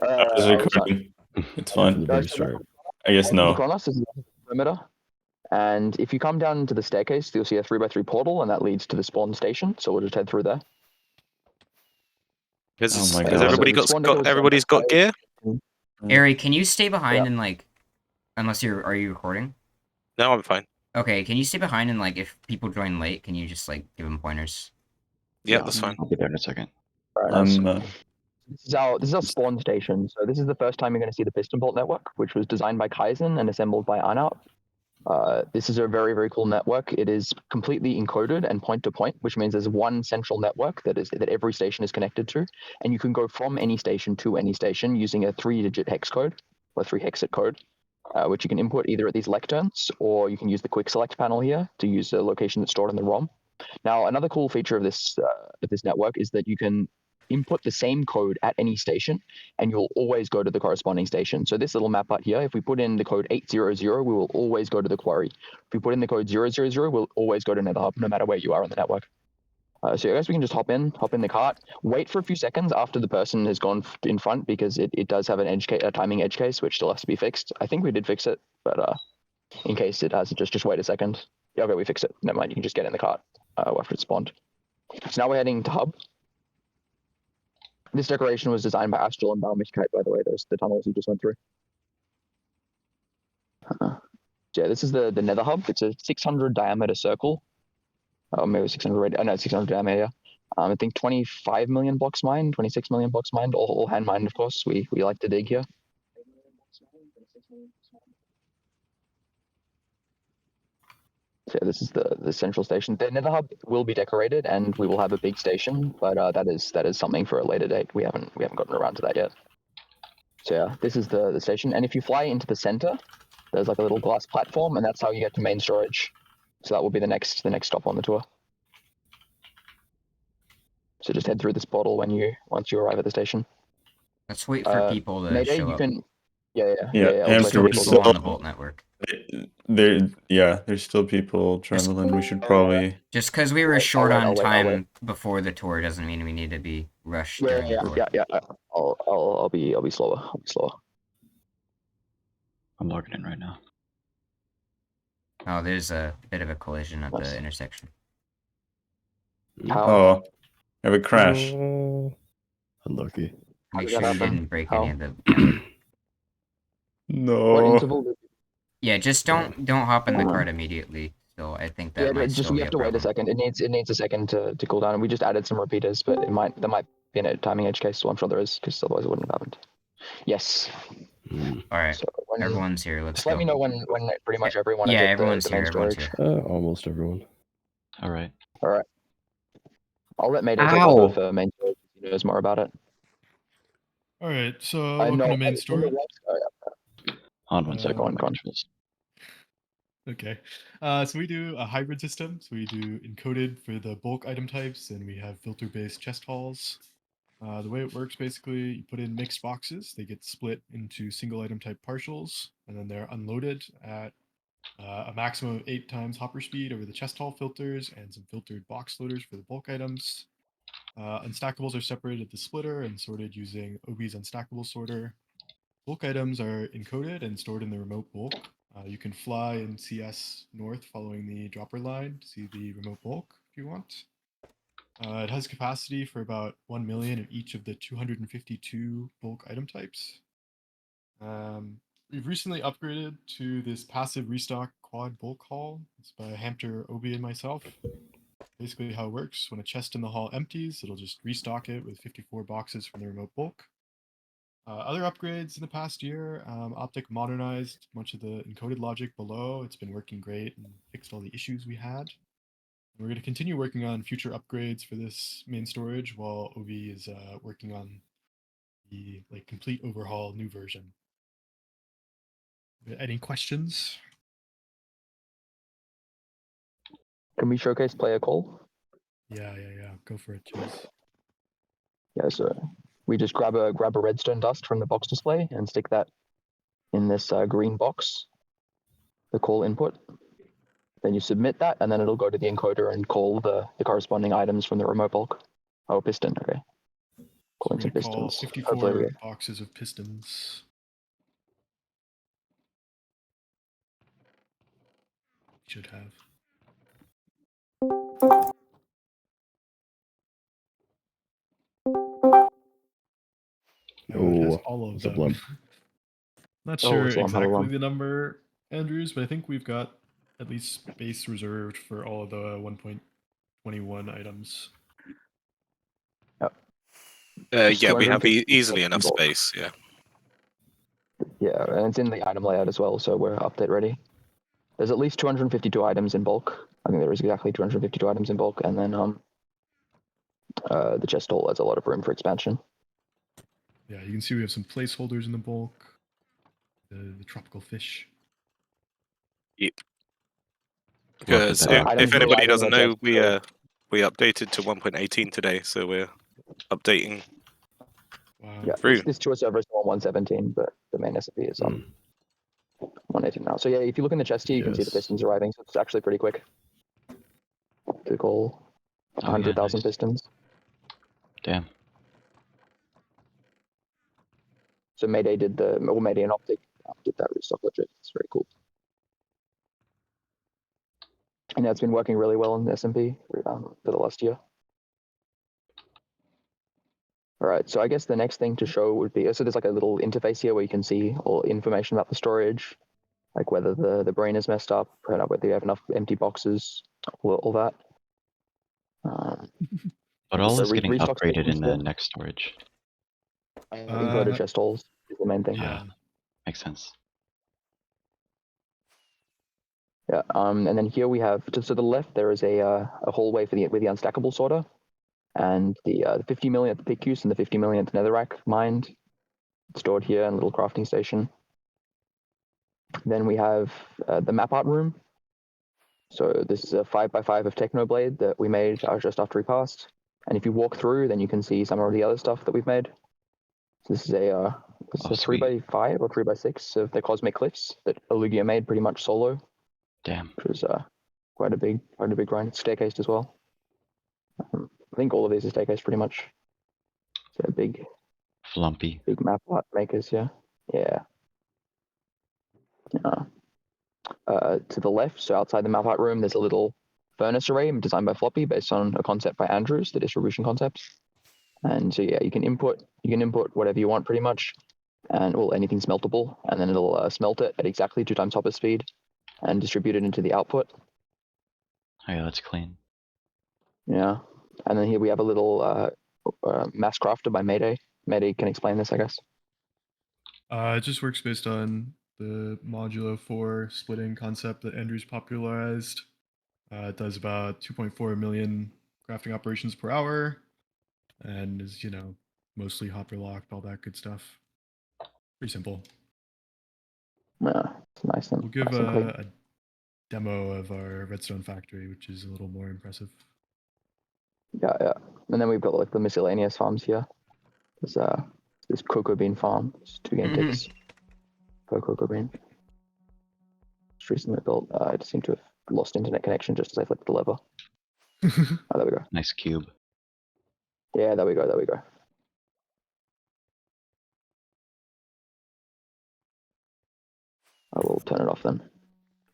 Is Sorry. recording. It's From the fine. very start. I guess The no. Chronos is the perimeter. And if you come down to the staircase, you'll see a 3x3 portal, and that leads to the spawn station. So we'll just head through there. Oh my Has God. everybody everybody's got gear? Ari, can you stay behind Yeah. and like, unless are you recording? No, I'm fine. Okay, can you stay behind and like, if people join late, can you just like give them pointers? Yeah, that's fine. I'll be there in a second. This is our spawn station. So this is the first time you're going to see the piston bolt network, which was designed by Kaizen and assembled by Arnaut. This is a very, very cool network. It is completely encoded and point to point, which means there's one central network that every station is connected to, and you can go from any station to any station using a 3-digit hex code or 3-hexit code, which you can input either at these lecterns or you can use the quick select panel here to use a location that's stored in the ROM. Now, another cool feature of this network is that you can input the same code at any station and you'll always go to the corresponding station. So this little map out here, if we put in the code 800, we will always go to the quarry. If we put in the code 000, we'll always go to Nether Hub, no matter where you are on the network. So I guess we can just hop in the cart, wait for a few seconds after the person has gone in front, because it does have a timing edge case, which still has to be fixed. I think we did fix it, but in case it has, just wait a second. Yeah, okay, we fixed it. Never mind, you can just get in the cart after it spawned. So now we're heading to Hub. This decoration was designed by Astral and Baumishkite, by the way. Those the tunnels you just went through. So yeah, this is the Nether Hub. It's a 600 diameter circle. Maybe 600 no, 600 diameter. I think 25 million blocks mined, 26 million blocks mined, all hand mined, of course. We like to dig here. So this is the central station. The Nether Hub will be decorated, and we will have a big station, but that is something for a later date. We haven't gotten around to that yet. So yeah, this is the station, and if you fly into the center, there's like a little glass platform, and that's how you get to main storage. So that will be the next stop on the tour. So just head through this portal once you arrive at the station. Let's wait for people to Mayday, show you up. can. Yeah. And Still people on the Bolt network. There's still people traveling. We should probably. Just because we were short I'll on wait. time before the tour doesn't mean we need to be rushed. during the tour. Yeah. I'll be slower. I'm logging in right now. Oh, there's a bit of a collision at the intersection. How? Oh, have a crash. Unlucky. Make did that sure you happen? didn't break How? any of the. No. What interval? Yeah, just don't hop in the cart immediately. Still, I think that might still we be have a to wait a problem. second. It needs a second to cool down. And we just added some repeaters, but there might be a timing edge case, so I'm sure there is, because otherwise it wouldn't have happened. Yes. All right, So everyone's here. Let's just go. let me know when pretty much everyone Yeah, is at everyone's the main here. Everyone's storage. here. Almost everyone. All right. I'll let Mayday take over for main storage. He knows more about it. All right, so welcome to main storage. On one sec, on conscious. Okay, so we do a hybrid system. So we do encoded for the bulk item types, and we have filter-based chest hauls. The way it works, basically, you put in mixed boxes. They get split into single item type partials, and then they're unloaded at a maximum of 8 times hopper speed over the chest haul filters and some filtered box loaders for the bulk items. Unstackables are separated at the splitter and sorted using OB's unstackable sorter. Bulk items are encoded and stored in the remote bulk. You can fly in CS north following the dropper line to see the remote bulk if you want. It has capacity for about 1 million of each of the 252 bulk item types. We've recently upgraded to this passive restock quad bulk haul. It's by Hampter, Obi, and myself. Basically how it works, when a chest in the hall empties, it'll just restock it with 54 boxes from the remote bulk. Other upgrades in the past year, Optic modernized much of the encoded logic below. It's been working great and fixed all the issues we had. We're going to continue working on future upgrades for this main storage while OV is working on the complete overhaul new version. Any questions? Can we showcase player call? Yeah. Go for it, Chase. Yeah, so we just grab a redstone dust from the box display and stick that in this green box, the call input. Then you submit that, and then it'll go to the encoder and call the corresponding items from the remote bulk. Oh, piston, okay. Calling some We're gonna call pistons. 54 Hopefully, boxes of pistons. Should have. It has Oh, all of it's a them. blimp. Not Oh, sure it's a lump, hello, exactly lump. the number, Andrews, but I think we've got at least space reserved for all of the 1.21 items. It's Yeah, we have 250 easily in enough bulk. space. Yeah. Yeah, and it's in the item layout as well, so we're update ready. There's at least 252 items in bulk. I think there is exactly 252 items in bulk, and then the chest hole has a lot of room for expansion. Yeah, you can see we have some placeholders in the bulk. The tropical fish. Because that out. Items if anybody arriving in doesn't the know, chest, so- we updated to 1.18 today, so we're updating Wow. yeah, through. this tour server is on 117, but the main SMP is 118 now. So yeah, if you look in the chest here, you can see the Yes. pistons arriving. So it's actually pretty quick. Took all Oh, yeah, 100,000 nice. pistons. Damn. So Mayday did Mayday and Optic did that restock logic. It's very cool. And it's been working really well in the SMP for the last year. All right, so I guess the next thing to show would be, so there's like a little interface here where you can see all information about the storage, like whether the brain is messed up, whether you have enough empty boxes, all that. But all So is getting restock upgraded in stations the here. next storage. Encoded chest holes is the main thing. Yeah. Makes sense. Yeah. And then here we have to the left there is a hallway for with the unstackable sorter, and the 50 millionth Picuse and the 50 millionth netherrack mined stored here in a little crafting station. Then we have the map art room. So this is a 5x5 of Technoblade that we made just after we passed. And if you walk through, then you can see some of the other stuff that we've made. So this is a sweet. 3x5 or 3x6 of the Cosmic Cliffs that Alugia made pretty much solo, Damn. which was quite a big grind. It's staircased as well. I think all of these are staircased pretty much. So big Flumpy. map art makers, yeah. To the left, so outside the map art room, there's a little furnace array designed by Floppy based on a concept by Andrews, the distribution concept. And so yeah, you can input whatever you want pretty much, and anything smeltable, and then it'll smelt it at exactly 2 times hopper speed and distribute it into the output. Oh yeah, that's clean. Yeah, and then here we have a little mass crafter by Mayday. Mayday can explain this, I guess. It just works based on the modulo 4 splitting concept that Andrews popularized. It does about 2.4 million crafting operations per hour, and is mostly hopper locked, all that good stuff. Pretty simple. Yeah, it's nice and We'll give nice and clean. a demo of our Redstone factory, which is a little more impressive. Yeah. And then we've got like the miscellaneous farms here. There's this cocoa bean farm. It's 2 game ticks per cocoa bean. It's recently built. I just seem to have lost internet connection just as I flipped the lever. Oh, there we go. Nice cube. Yeah, there we go. I will turn it off then.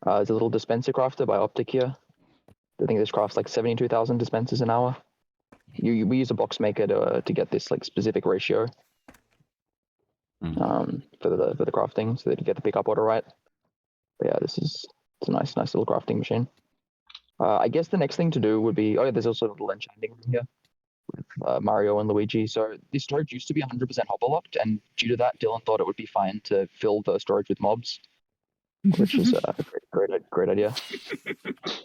There's a little dispenser crafter by Optic here. I think this crafts like 72,000 dispensers an hour. We use a box maker to get this like specific ratio for the crafting, so that you get the pickup order right. But yeah, it's a nice little crafting machine. I guess the next thing to do would be there's also a little enchanting room here with Mario and Luigi. So this storage used to be 100% hopper locked, and due to that, Dylan thought it would be fine to fill the storage with mobs, which is a great idea.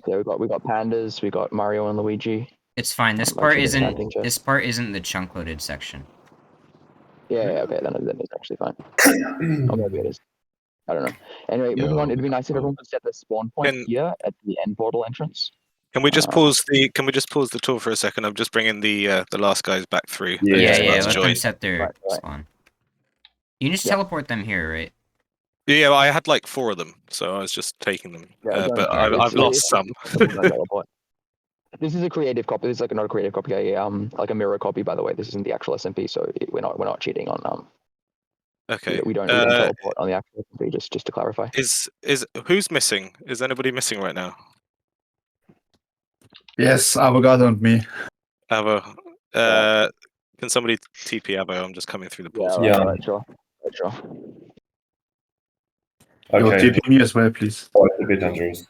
Yeah, we got pandas, we got Mario and Luigi. It's fine. This part isn't the chunk loaded section. Yeah, okay, then it's actually fine. Or maybe it is. I don't know. Anyway, moving on, it'd be nice if everyone could set the spawn point here at the end portal entrance. Can we just pause the tour for a second? I'm just bringing the last guys back through. Yeah. Let them set their Right. spawn. You just teleport them here, right? Yeah, I had like 4 of them, so I was just taking them. Yeah, but I've lost some. This is a creative copy. This is like not a creative copy, like a mirror copy. By the way, this isn't the actual SMP, so we're not cheating on Okay. we don't teleport on the actual SMP. Just to clarify. Is who's missing? Is anybody missing right now? Yes, avocado and me. Avo. Can somebody TP Avo? I'm just coming through the portal. Yeah. Alright, sure. Sure. Yo, Okay. TP me as well, please. Oh, it's a bit dangerous.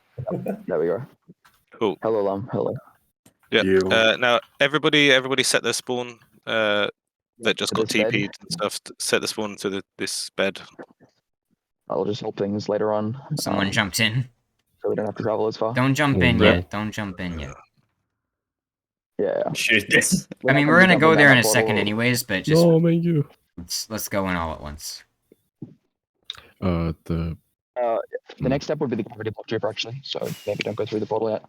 There we go. Cool. Hello, Lum. Hello. Yeah. You. Now everybody set their spawn. That just To got this bed. TP'd and stuff. Set the spawn to this bed. I'll just help things later on. Someone jumped in. So we don't have to travel as far. Don't jump in Yeah. yet. Don't jump in yet. Yeah. Shoot this. I mean, we're gonna go there in a second anyways, but just No, thank you. let's go in all at once. The The next step would be the gravity block duper, actually. So maybe don't go through the portal yet.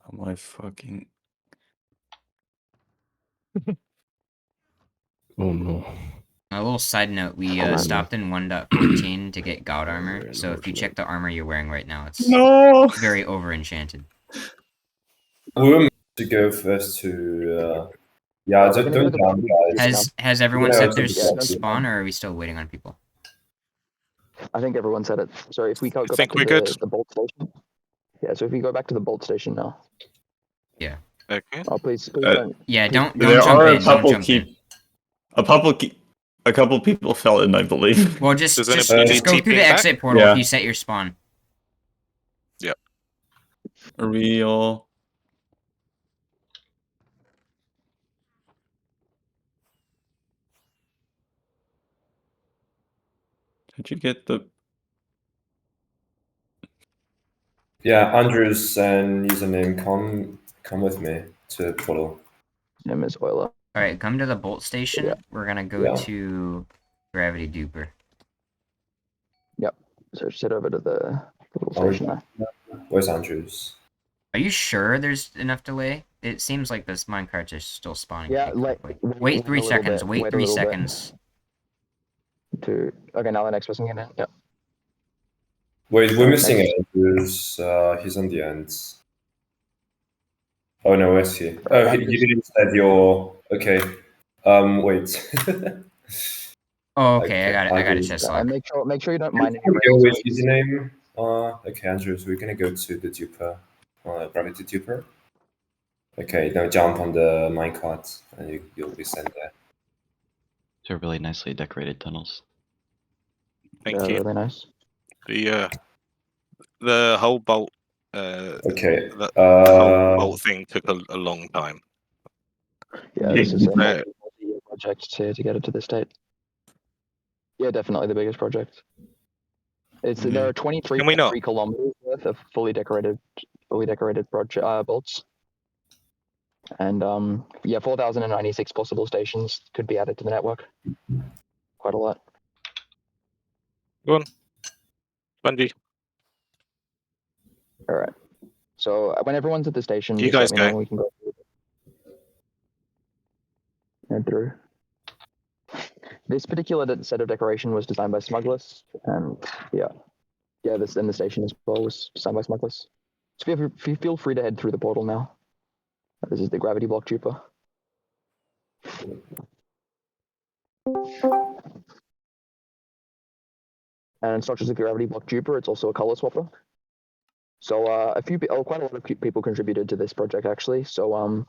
Oh my fucking. oh no. A little side note: we Oh, man. stopped in 1.14 to get god armor. So if you check the armor you're wearing right now, it's No! very over enchanted. We were meant to go first to. Yeah, We're gonna don't look at jump, the- guys. Has everyone Yeah, set their yeah. spawn, or are we still waiting on people? I think everyone said it. So if we go back think to we're good? the bolt station. Yeah, so if we go back to the bolt station now. Okay. Oh, please Uh, don't. Yeah, don't There jump are in. a Don't couple jump in. a couple people fell in, I believe. Well, just Does just, anybody just go need through the TP back? exit portal Yeah. if you set your spawn. Are we all? Did you get the? Yeah, Andrews and username, come with me to portal. Name is Euler. All right, come to the bolt station. Yeah. We're gonna go Yeah. to gravity duper. So just head over to the little Oh, station there. Where's Andrews? Are you sure there's enough delay? It seems like this minecarts are still spawning. Yeah, pretty like quickly. wait Wait a 3 little seconds. bit, Wait wait a 3 little bit. seconds. Okay, now the next person get in. Yeah. Wait, we're missing Next. Andrews. He's on the end. Oh no, where's he? Oh, you didn't set your. Okay. Wait. Oh, okay, Okay, I got a Andrews. chest And lock. make sure you don't mind any Go rails, with please. username. Okay, Andrews, we're gonna go to the duper. Gravity duper. Okay, now jump on the minecart and you'll be sent there. They're really nicely decorated tunnels. Thank Yeah, you. really nice. The whole bolt. Okay. The whole Uh, bolt thing took a long time. Yeah, this is a Yeah. multi-year project to get it to this state. Yeah, definitely the biggest project. There are 23.3 kilometers worth of fully decorated bolts, and 4,096 possible stations could be added to the network. Quite a lot. Bungie, All right. So when everyone's at the station, You just guys let me know go. and we can go through. This particular set of decoration was designed by Smugglers, and this and the station as well was designed by Smugglers. So feel free to head through the portal now. This is the gravity block duper. And it's not just a gravity block duper; it's also a color swapper. So quite a lot of people contributed to this project actually. So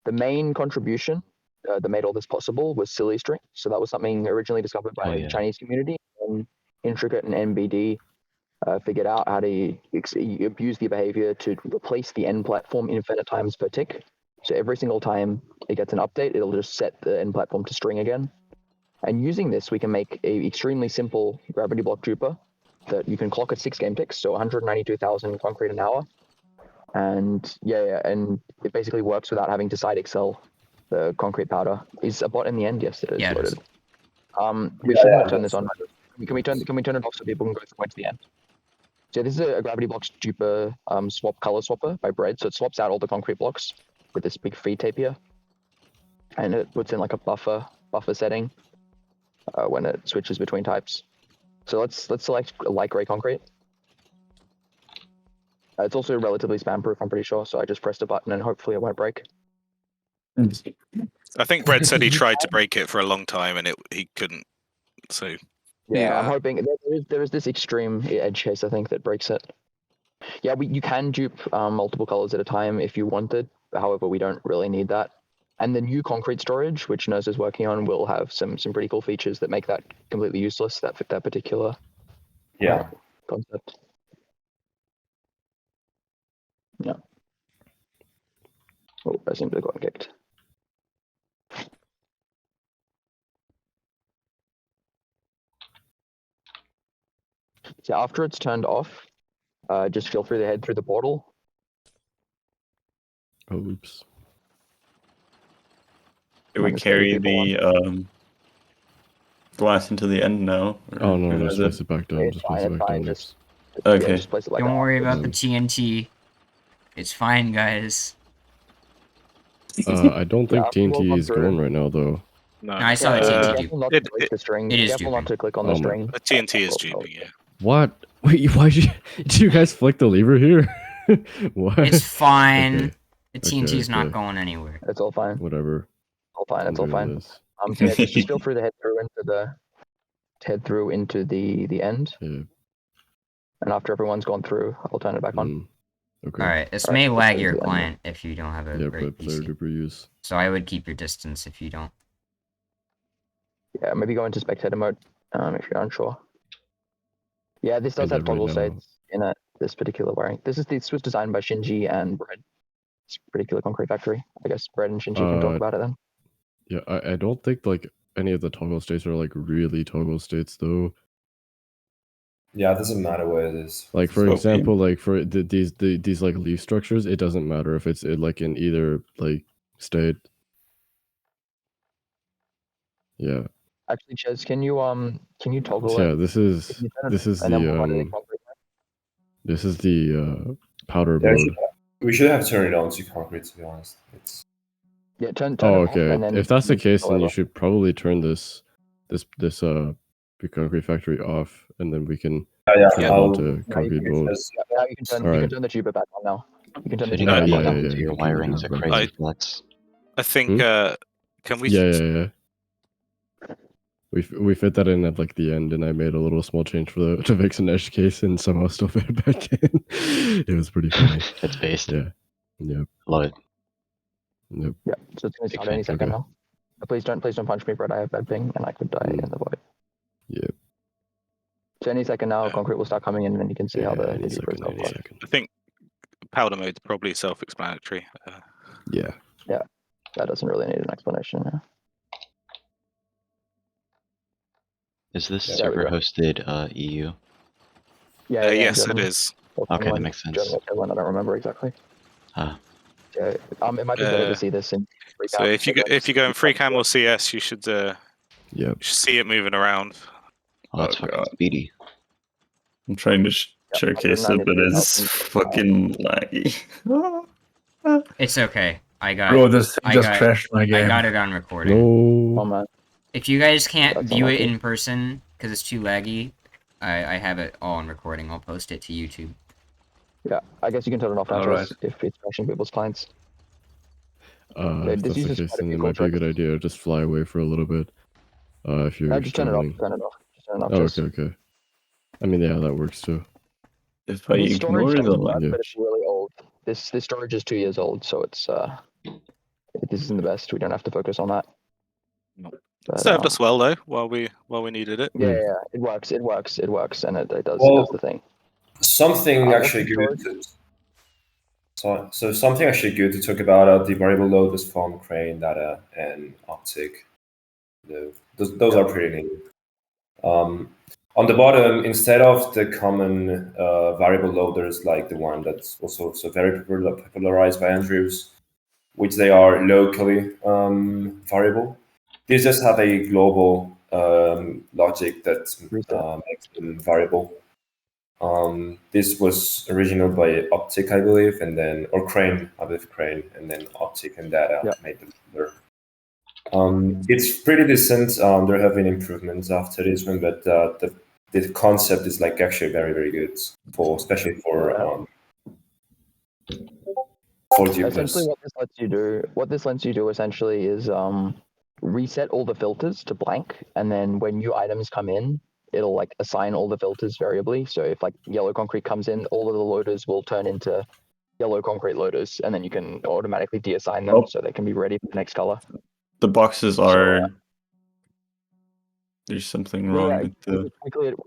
the main contribution that made all this possible was silly string. So that was something originally discovered by the Chinese community, and Intricate and NBD figured out how to abuse the behavior to replace the end platform infinite times per tick. So every single time it gets an update, it'll just set the end platform to string again. And using this, we can make a extremely simple gravity block duper that you can clock at 6 game ticks, so 192,000 concrete an hour. And and it basically works without having to side excel the concrete powder. Is a bot in the end? Yes, it is Yeah, it is. loaded. We should turn this on. Can we turn it off so people can go through to the end? So this is a gravity blocks duper swap color swapper by Bread. So it swaps out all the concrete blocks with this big feed tape here, and it puts in like a buffer setting when it switches between types. So let's select light gray concrete. It's also relatively spam proof, I'm pretty sure. So I just pressed a button and hopefully it won't break. I think Brett said he tried to break it for a long time and he couldn't. So Yeah, I'm hoping there is this extreme edge case I think that breaks it. Yeah, you can dupe multiple colors at a time if you wanted. However, we don't really need that. And the new concrete storage, which Nurse is working on, will have some pretty cool features that make that completely useless. That particular Yeah. concept. Yeah. Oh, I seem to have gotten kicked. So after it's turned off, just feel free to head through the portal. Oh, oops. Do we Minus 30 carry people the glass into the end now? or Oh no, who just has place it back down. It's Just place fine, it it's back fine. down. Just, Okay. yeah, just place it like Don't that. worry about the Um, TNT. It's fine, guys. I don't think Yeah, we'll TNT go is through. going right now though. no, No, I saw the Be TNT dupe. careful not It- to break the string. it Be is careful not duping. to click on the Oh my- string. the TNT is Oh, duping. Yeah. What? Wait, why did you guys flick the lever here? What? It's fine. Okay, The TNT is not okay. going anywhere. It's all fine. Whatever. All fine. It's all Whatever it fine. is. So yeah, just feel free to head through into the end, Yeah. and after everyone's gone through, I'll turn it back on. Okay. Alright, this Alright, may let's lag go your to the end. client if you don't have a Yeah, great but player PC. duper use. So I would keep your distance if you don't. Yeah, maybe go into spectator mode if you're unsure. Yeah, this does I have did right toggle now. states in it. This particular wiring. This was designed by Shinji and Bread. It's a particular concrete factory. I guess Bread and Shinji can talk about it then. Yeah, I don't think like any of the toggle states are like really toggle states though. Yeah, it doesn't matter what it is. Like for Okay. example, like for these like leaf structures, it doesn't matter if it's like in either like state. Yeah. Actually, Ches, can you toggle So, yeah, it? this is Can you turn it this is and then we'll run it in the concrete. this is the powder Yeah, mode. we should have turned it on to concrete, to be honest. It's Yeah, turn Oh, it off, okay. and then If that's the case, then you however. should probably turn this concrete factory off, and then we can yeah, turn it I'll- on to you concrete can- mode. Now you can turn Alright. the tuber back on now. You can turn the Fitting tuber a back yeah, on button now. yeah, into you your can wiring do is a that. crazy flex. I think. Hmm? Can we? Yeah. We fit that in at like the end, and I made a little small change to fix an edge case, and somehow still fit it back in. It was pretty funny. It's based. Yeah. Yep. Love it. Yep. Yeah, so it's gonna Big start any fan. second Okay. now. Please don't punch me, Brett. I have bad ping, and I could die in the void. Yep. So any second now, concrete will start coming in, and then you can see how the Any duper is second, any works. second. I think powder mode's probably self-explanatory. Yeah. That doesn't really need an explanation. Yeah. Is this Yeah, server we go. hosted EU? Yes, it German. is. Or Okay, that Finland. makes sense. German or Finland, I don't remember exactly. Ah, Yeah, it might be better to see this in. So if you go in free cam or CS, you should Yep. see it moving around. oh, that's Oh, fucking God. speedy. I'm trying to showcase it, but it's 193,000. fucking laggy. It's okay. I got Bro, this I just got- crashed my I game. got it on recording. Oh No. man. If you guys can't That's view it unlucky. in person because it's too laggy, I have it all on recording. I'll post it to YouTube. Yeah, I guess you can turn it off now, Alright. Chess, if it's crashing people's clients. If this that's the uses case, quite a then few it might be a tricks. good idea to just fly away for a little bit. If you're Just turn it off. struggling. Turn it off. Just turn it off. Oh, Chess. okay. I mean, yeah, that works too. If I This ignore storage the doesn't lag, work, Yeah. but it's really old. This storage is 2 years old, so it's this isn't the best. We don't have to focus on that. No. But, Served us well though, while we needed it. Yeah, it works, and it does Well, the thing. something what's actually the good. So something actually good to talk about the variable load is from crane data and optic. Those are pretty neat. On the bottom, instead of the common variable load, there's like the one that's also so very popularized by Andrews, which they are locally variable. These just have a global logic that makes them variable. This was original by Optic, I believe, and then Crane, and then Optic and Data made them better. It's pretty decent. There have been improvements after this one, but the concept is like actually very, very good especially for for dupers. Essentially, what this lets you do essentially is reset all the filters to blank, and then when new items come in, it'll like assign all the filters variably. So if like yellow concrete comes in, all of the loaders will turn into yellow concrete loaders, and then you can automatically deassign them so they can be ready for the next color. The boxes are. There's something wrong with the.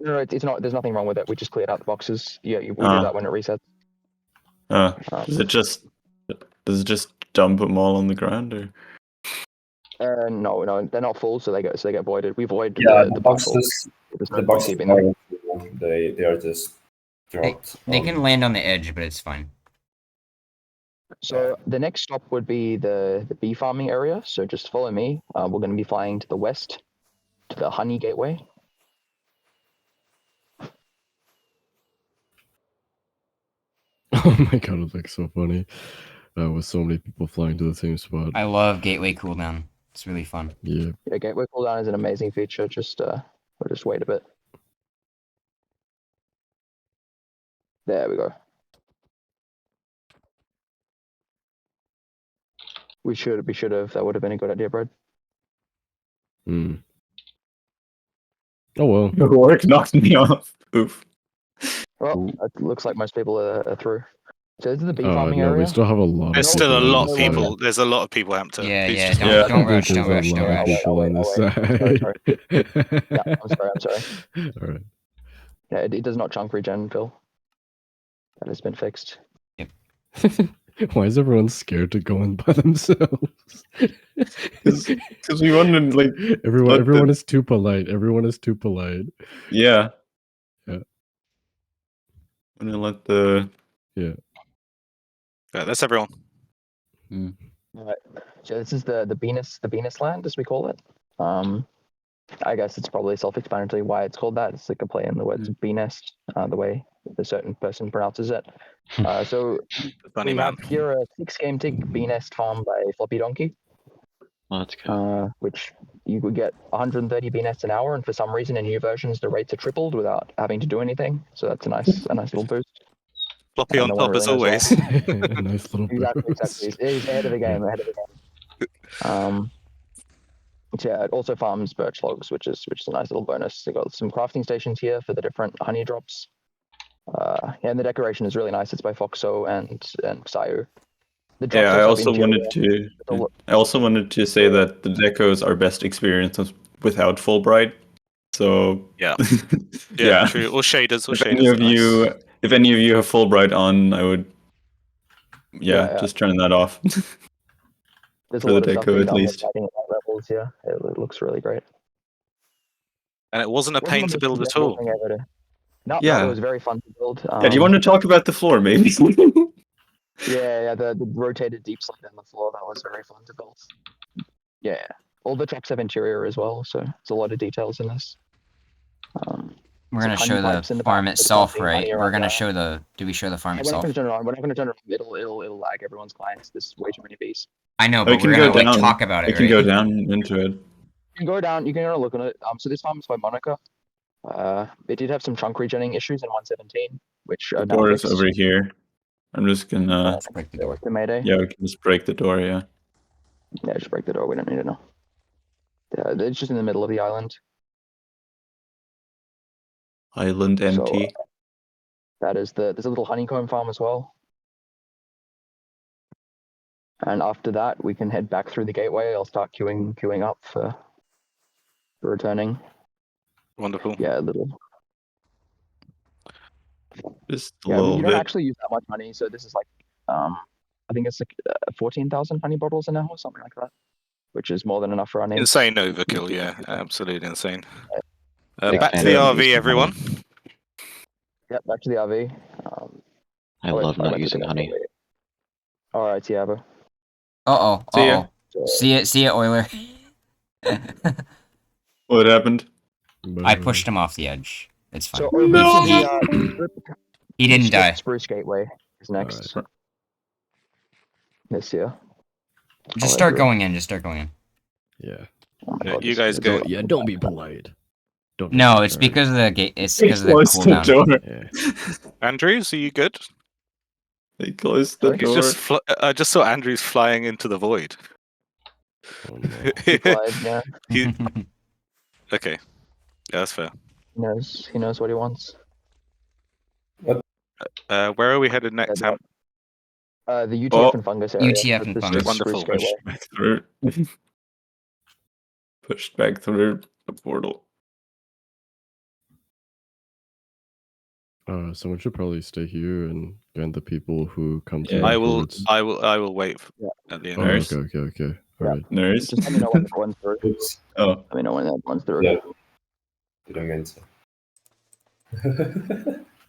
No, it's not. There's nothing wrong with it. We just cleared out the boxes. Yeah, we do that when it resets. Does it just dump them all on the ground or? No, they're not full, so they get voided. We void The partial. boxes. The boxes keeping them. aren't full. They are just dropped. They can land on the edge, but it's fine. So the next stop would be the bee farming area. So just follow me. We're going to be flying to the west, to the honey gateway. Oh my god, it looks so funny. With so many people flying to the same spot. I love gateway cooldown. It's really fun. Yeah. Yeah, gateway cooldown is an amazing feature. We'll just wait a bit. There we go. We should have. That would have been a good idea, Brad. Hmm. Oh well. The work knocked me off. Oof. Well, it looks like most people are through. So this is the bee Oh farming no, area. we still have a lot. There's of still a people lot of on this people. side. There's a lot of people, Hampton. Yeah, Please yeah. just- Don't, don't I rush. think Don't there's rush. a Don't lot of rush. people on this side. Yeah, I'm sorry. All right. Yeah, it does not chunk regen, Phil. That has been fixed. Why is everyone scared to go in by themselves? Because we wanted like everyone is too polite. Everyone is too polite. yeah. Yeah. I'm gonna let the Yeah. That's everyone. Right. So this is the Venus land, as we call it. I guess it's probably self-explanatory why it's called that. It's like a play on the words Venus, the way the certain person pronounces it. So Funny we man. have here a 6-game tick bee nest farm by Floppy Donkey, Let's go. which you would get 130 bee nests an hour, and for some reason in new versions the rates are tripled without having to do anything. So that's a nice little boost. Floppy on And the one top as arena as well. always. A nice little Exactly. He's ahead of the game. Yeah, it also farms birch logs, which is a nice little bonus. They got some crafting stations here for the different honey drops. And the decoration is really nice. It's by Foxo and Xayu. The drops I have also interior- wanted to say that the decos are best experienced without Fulbright. So Yeah. yeah. True. Or shaders. Or If shaders. any of are nice. if any of you have Fulbright on, I would Yeah. just turn that off. There's for a lot the of stuff deco being at done with least. lighting at levels. Yeah, it looks really great. And it wasn't a Wasn't pain the to build most at all. thing ever to- No, Yeah. it was very fun to build. Yeah, do you want to talk about the floor, maybe? Yeah, the rotated deep slide down the floor, that was very fun to build. Yeah, all the tracks have interior as well, so there's a lot of details in this. We're some gonna honey show pipes in the the farm back, but it's itself, not being honey right? We're around gonna that. show the. Do we show the farm We're not itself? going to turn it on. We're not going to turn it on. It'll lag everyone's clients. There's way too many bees. I know, We but can we're go gonna like down. talk about it. We can right? go down into it. You can go down. You can go look at it. So this farm is by Monica. It did have some chunk regenning issues in 117, which The are now door is fixed. over here. I'm just gonna. Let's break the door. The Mayday. Yeah, we can just break the door. Yeah. Yeah, just break the door. We don't need to know. Yeah, it's just in the middle of the island. Island empty. That is there's a little honeycomb farm as well. And after that, we can head back through the gateway. I'll start queuing up for returning. Wonderful. Yeah, a little. Just a Yeah, little you don't bit. actually use that much honey, so this is like, I think it's like 14,000 honey bottles an hour or something like that, which is more than enough for our needs. Insane overkill. Yeah, absolutely insane. Big Back to fan the of RV, using everyone. honey. Yep, back to the RV. I Oh, wait, love back not to using the honey. RV. All right, Tiago. See ya. So, See ya, Euler. What happened? I pushed him off the edge. It's fine. so He didn't die. Spruce Gateway is next. Alright. This year. Just start going in. Just start going in. Yeah. Oh my Yeah, God, you this- guys go. Don't be polite. Don't be No, it's concerned. because of the gate. It's because of the Close the cooldown. door. Yeah. Andrews, are you good? They closed the Sorry? He's door. just. I just saw Andrew's flying into the void. Oh no. He lied, yeah. Okay, yeah, that's fair. He knows what he wants. Where are we headed next, Yeah, Ham? The UTF Oh. and Fungus area. UTF and the Fungus. Spruce Wonderful. Gateway. Pushed back through. Pushed back through the portal. Someone should probably stay here and get the people who come Yeah. through I will. afterwards. I will wait Yeah. at the end. Oh, Nurse? okay. Yeah. Alright. Nurse? Just let me know when everyone's through. Oops. Oh, Let me know when everyone's through. Yeah. Didn't mean to.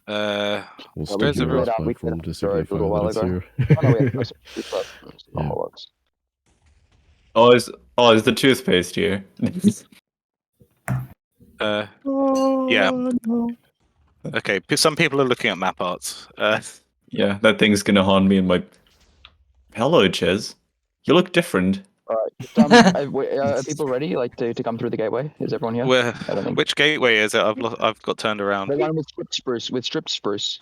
We'll Well, stay we here on cleared this out- we platform cleared just out to the get door a 5 while minutes ago. here. Oh, no, we have to press it. Yeah. How it works. is the toothpaste here? Yeah. Okay. Some people are looking at map arts. Yeah, that thing's gonna haunt me in my. Hello, Ches. You look different. Are people ready? Like to come through the gateway? Is everyone here? Where? I don't think. Which gateway is it? I've got turned around. The one with stripped spruce. With stripped spruce.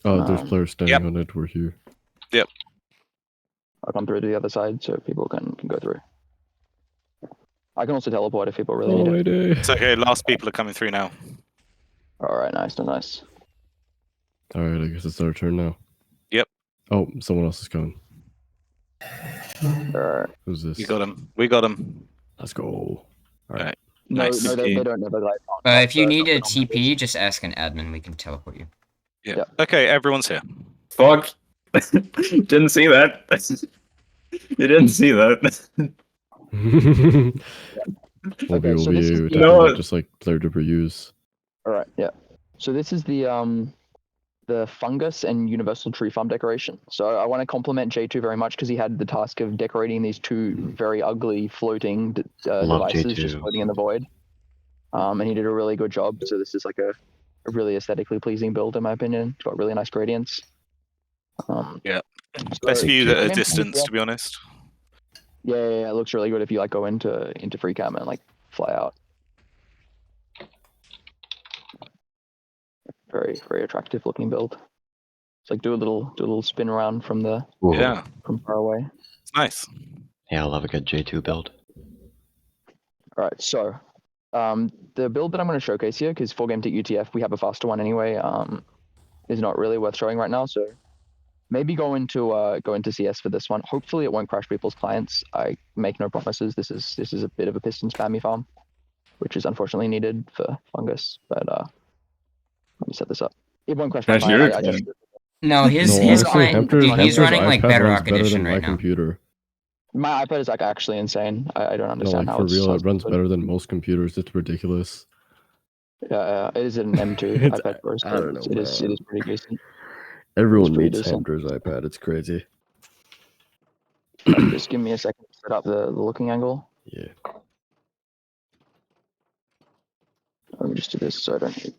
Oh, there's Um, players standing on it. We're here. I'll come through to the other side so people can go through. I can also teleport if people really need it. Holiday. It's okay. Last people are coming through now. All right, nice. Alright, I guess it's our turn now. Yep. Oh, someone else is coming. All right. Who's this? We got him. We got him. Let's go. Alright. No, Nice. no, they don't have a glide path. If you need a Not the TP, just ask an admin. We can teleport you. Yeah. Yeah. Okay. Everyone's here. Fuck. Didn't see that. You didn't see that. We'll be Okay, so this is attacking You know that what? just like player duper use. All right, yeah. So this is the fungus and universal tree farm decoration. So I want to compliment J2 very much because he had the task of decorating these two very ugly floating Love devices just J2. floating in the void. And he did a really good job. So this is like a really aesthetically pleasing build in my opinion. It's got really nice gradients. Best So- view so at a again, distance, yeah. to be honest. Yeah, it looks really good if you like go into free cam and like fly out. Very attractive looking build. It's like do a little spin around from Ooh. Yeah. from far away. It's nice. Yeah, I love a good J2 build. All right, so the build that I'm going to showcase here, because for Game Tick UTF we have a faster one anyway, is not really worth showing right now. So maybe go into CS for this one. Hopefully it won't crash people's clients. I make no promises. This is a bit of a piston spammy farm, which is unfortunately needed for Fungus. But let me set this up. It won't crash my Crash your client. No, his honestly, client, dude, he's Hamster's running like iPad Bedrock runs better Edition than right my now. computer. My iPad is like actually insane. I don't No, understand like how for it's real, how it it's runs good. better than most computers. It's ridiculous. Yeah, it is an M2 It's- iPad Pro. So I don't know, it is man. pretty decent. Everyone pretty needs decent. Hamster's iPad. It's crazy. Just give me a second to set up the looking angle. Yeah. Let me just do this so I don't.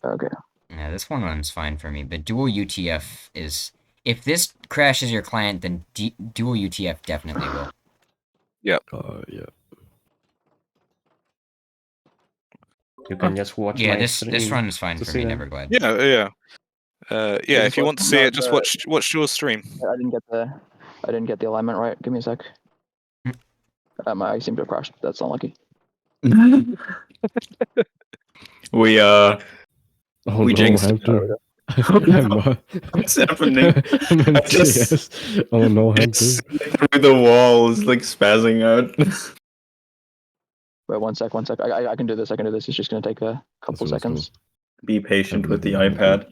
Okay. Yeah, this one runs fine for me, but dual UTF is... If this crashes your client, then dual UTF definitely will. Yeah. You can just watch Yeah, my this stream runs fine to for see me, that. Neverglad. Yeah. Yeah. If you want to see No, it, just watch your stream. I didn't get the alignment right. Give me a sec. I seem to have crashed. That's unlucky. We Oh We no, jinxed it. Hamster. What's happening? I'm I just- CS. Oh no, Hamster. through the walls, like spazzing out. Wait, one sec. I can do this. It's just gonna take a couple Let's go. seconds. Be patient with the believe in iPad.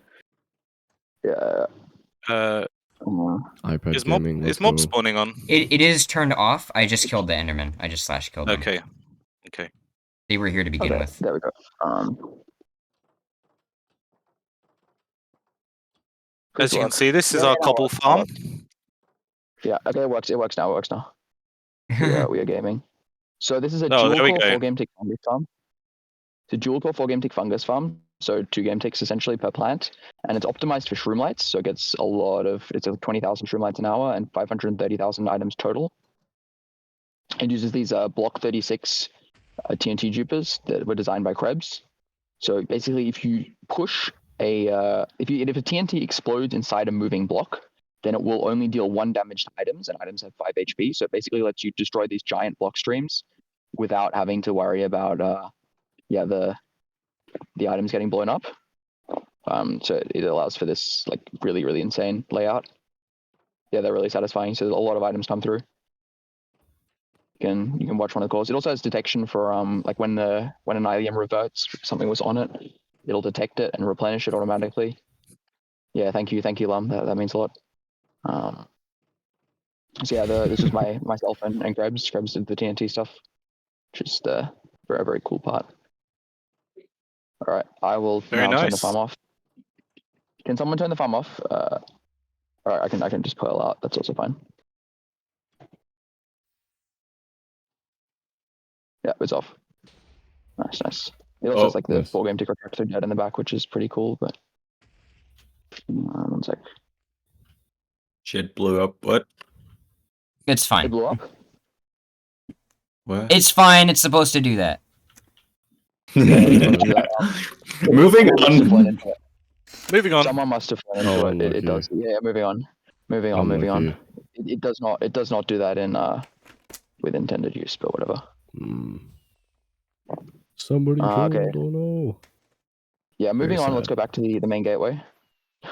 Yeah. iPad Is gaming. mob Let's go. spawning on? It is turned off. I just killed the Enderman. I just slash killed them. Okay. They were here to begin Okay, with. there we go. As you can work. see, this is Yeah, our no, cobble farm. Yeah. Okay, it works. It works now. We are gaming. So this is a Oh, there we dual core go. 4 game tick fungus farm. It's a dual core 4 game tick fungus farm. So 2 game ticks essentially per plant, and it's optimized for shroom lights. So it gets it's 20,000 shroom lights an hour and 530,000 items total. It uses these block 36 TNT dupers that were designed by Krebs. So basically, if you push if a TNT explodes inside a moving block, then it will only deal 1 damage to items, and items have 5 HP. So it basically lets you destroy these giant block streams without having to worry about the items getting blown up. So it allows for this like really, really insane layout. Yeah, they're really satisfying. So a lot of items come through. You can watch one of the calls. It also has detection for like when an item reverts, if something was on it, it'll detect it and replenish it automatically. Yeah, thank you, Lum. That means a lot. So yeah, this is myself and Krebs. Krebs did the TNT stuff, which is the very, very cool part. All right, I will Very now turn the nice. farm off. Can someone turn the farm off? All right, I can just pull out. That's also fine. Yeah, it's off. Nice. It also has like the nice. 4 game ticker tractor dead in the back, which is pretty cool. But one sec. Shit blew up. What? It's It fine. blew up. What? It's fine. It's supposed to do that. Moving Someone must have flown on. into it. Moving on. Someone must have flown into Oh, it. It does. unlucky. Yeah, moving on. Moving on. Unlucky. It does not do that in with intended use, but whatever. Somebody Okay. killed. Oh no. Yeah, moving Very on. Let's sad. go back to the main gateway.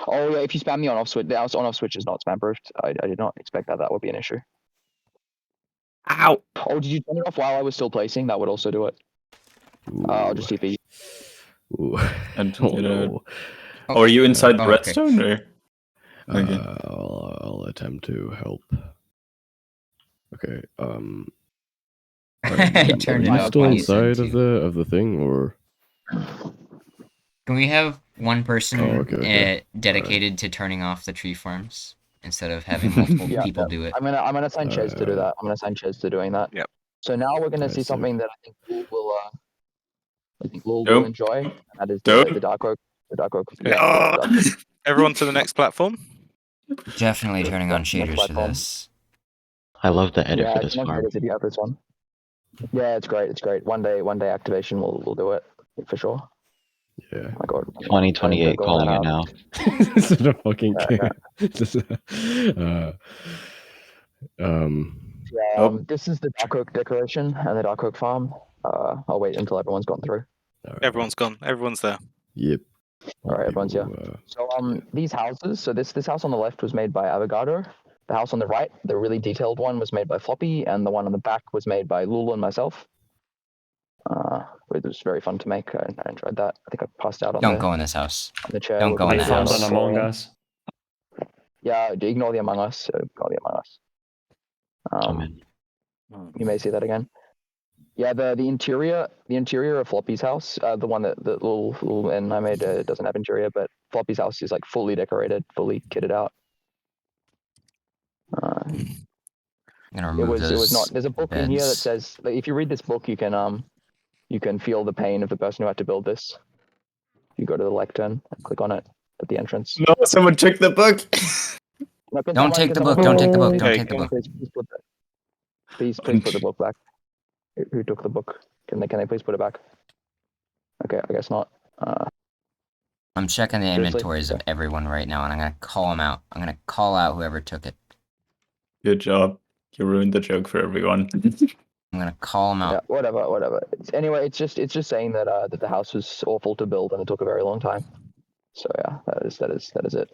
Oh yeah, if you spam the on-off switch, the on-off switch is not spam proofed. I did not expect that would be an issue. Ow! Oh, did you turn it off while I was still placing? That would also do it. I'll just TP. Ooh. And Oh, get no. Oh, are you inside the okay. redstone or? Okay. I'll attempt to help. Okay. I turned it Are you off still when you said inside to. of the thing, or? Can we have one person okay. dedicated to turning off the tree farms instead of having multiple Yeah, people do it? I'm gonna assign Ches to do that. I'm gonna assign Ches to doing that. Yep. So now we're gonna I see see. something that I think Lul will Nope. enjoy. And that is Nope. the dark oak. The dark oak. Okay. Yeah, the dark oak. Everyone to the next platform. Definitely turning on Next shaders for platform. this. I love the edit Yeah, for this turn on farm. shaders if you have this one. Yeah, it's great. It's great. One day activation will do it for sure. Yeah. Oh my god. 2028 Go calling that it out. now. This is a fucking Yeah, game. Just, Yeah, Oh. this is the dark oak decoration and the dark oak farm. I'll wait until everyone's gone through. Everyone's gone. Everyone's there. Yep. All right, everyone's here. So these houses. So this house on the left was made by Avogadro. The house on the right, the really detailed one, was made by Floppy, and the one on the back was made by Lulu and myself. It was very fun to make. I enjoyed that. I think I passed out on Don't go in this house. the chair. Don't go in the Found house. on Among Us. Yeah, ignore the Among Us. Ignore the Among Us. I'm in. You may see that again. Yeah, the interior of Floppy's house, the one that little and I made, doesn't have interior, but Floppy's house is like fully decorated, fully kitted out. I'm gonna It remove was those not. There's a book in here that beds. says, like, if you read this book, you can feel the pain of the person who had to build this. You go to the lectern and click on it at the entrance. No, someone took the book. No, can Don't take can the book. someone- Don't take the book. Don't Okay. take the book. Please put the book back. Who took the book? Can they please put it back? Okay, I guess not. I'm checking the Seriously? inventories of everyone right now, and I'm gonna call them out. I'm gonna call out whoever took it. Good job. You ruined the joke for everyone. I'm gonna call them Yeah, out. whatever. Anyway, it's just saying that that the house was awful to build and it took a very long time. So yeah, that is it.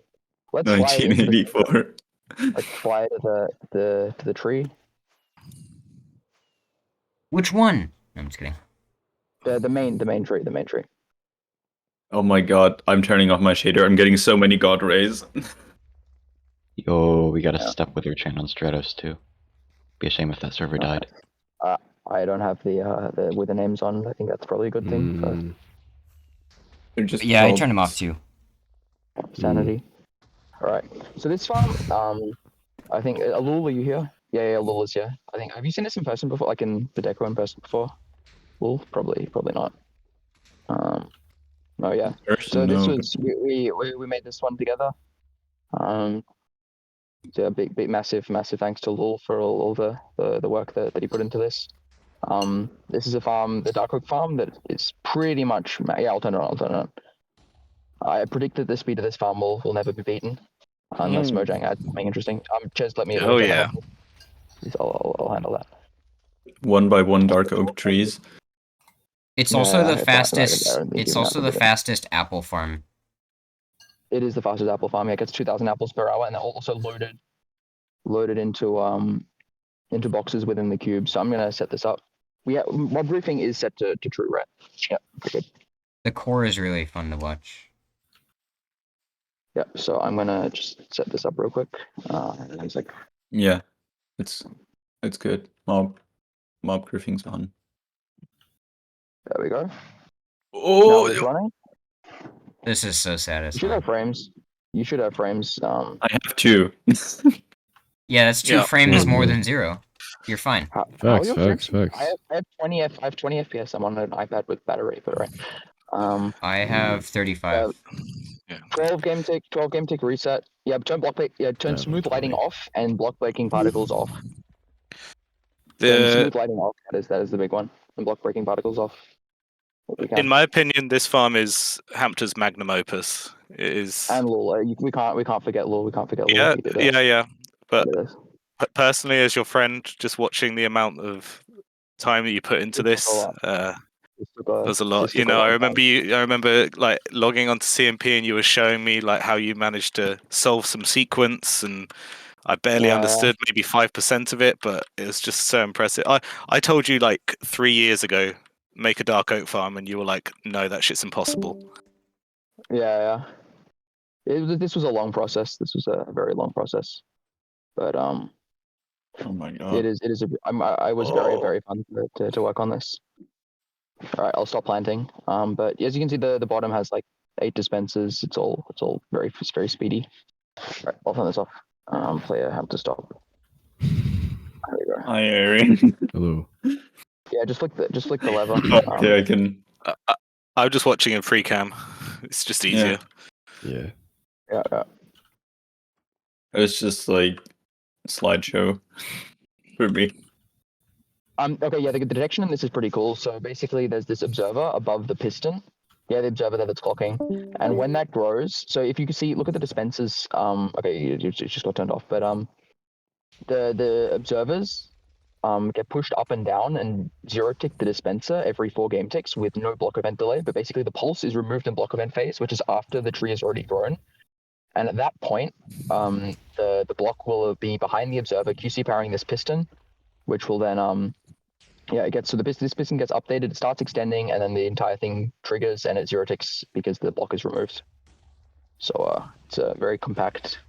Let's fly into the, 1984. let's fly to the tree. Which one? No, I'm just kidding. The main tree. Oh my god, I'm turning off my shader. I'm getting so many god rays. Yo, we got a Yeah. step with your chain on Stratos too. Be a shame if that server died. I don't have the with the names on. I think that's probably a good thing for They're just Yeah, I called- turned them off too. sanity. All right. So this farm, I think Lul, are you here? Yeah, Lul is here. I think. Have you seen this in person before? Like in the deco in person before? Lul, probably not. Oh yeah. So this No. was we made this one together. So a big massive thanks to Lul for all the work that he put into this. This is a farm, the Dark Oak farm, that is pretty much. Yeah, I'll turn it on. I predict that the speed of this farm will never be beaten. unless Mojang adds something interesting. Ches, let me. Oh, get that yeah. up. I'll handle that. 1 by 1 dark oak trees. It's Yeah, also the if I fastest. don't think It's even also that the big. fastest apple farm. It is the fastest apple farm. Yeah, it gets 2,000 apples per hour, and they're also loaded into boxes within the cube. So I'm gonna set this up. Mob roofing is set to true, right? Yeah, pretty good. The core is really fun to watch. Yep. So I'm gonna just set this up real quick. It's like Yeah, it's good. Mob griffing's fun. there we go. Now Oh, it's running. This is so You should satisfying. have frames. You should have frames. I have 2. Yeah, that's 2 Yeah. frames more Mhm. than 0. You're fine. How Facts, your facts, frames? facts. I have 20 FPS. I'm on an iPad with battery, but right. I have 35. 12 game tick reset. Yeah, turn Yeah, smooth but lighting 20. off and block breaking particles off. Turn The smooth lighting off. That is the big one. And block breaking particles off. If we in can. my opinion, this farm is Hampton's magnum opus. It is. And Lul, we can't forget Lul. We can't forget Lul. Yeah, He did yeah. But this. personally, as your friend, just watching the amount of time that you put into This this, took a was a lot. this You took a know, long I time. remember like logging onto CMP and you were showing me like how you managed to solve some sequence, and I barely Yeah. understood maybe 5% of it, but it was just so impressive. I told you like 3 years ago, make a dark oak farm, and you were like, no, that shit's impossible. Yeah. This was a long process. This was a very long process. But Oh my god. it is I was very fun to work on this. All right, I'll stop planting. But as you can see, the bottom has like 8 dispensers. It's all very speedy. All right, I'll turn this off. Player have to stop. There we go. Hi, Aaron. Hello. Yeah, just flick the lever. Okay, I can. I'm just watching in free cam. It's just easier. Yeah. Yeah. It's just like slideshow for me. Okay, yeah, the detection in this is pretty cool. So basically, there's this observer above the piston. Yeah, the observer there that's clocking. And when that grows, so if you can see, look at the dispensers. Okay, it just got turned off, but the observers get pushed up and down and 0-tick the dispenser every 4 game ticks with no block event delay. But basically, the pulse is removed in block event phase, which is after the tree is already grown. And at that point, the block will be behind the observer, QC powering this piston, which will then this piston gets updated, it starts extending, and then the entire thing triggers and it 0-ticks because the block is removed. So it's a very compact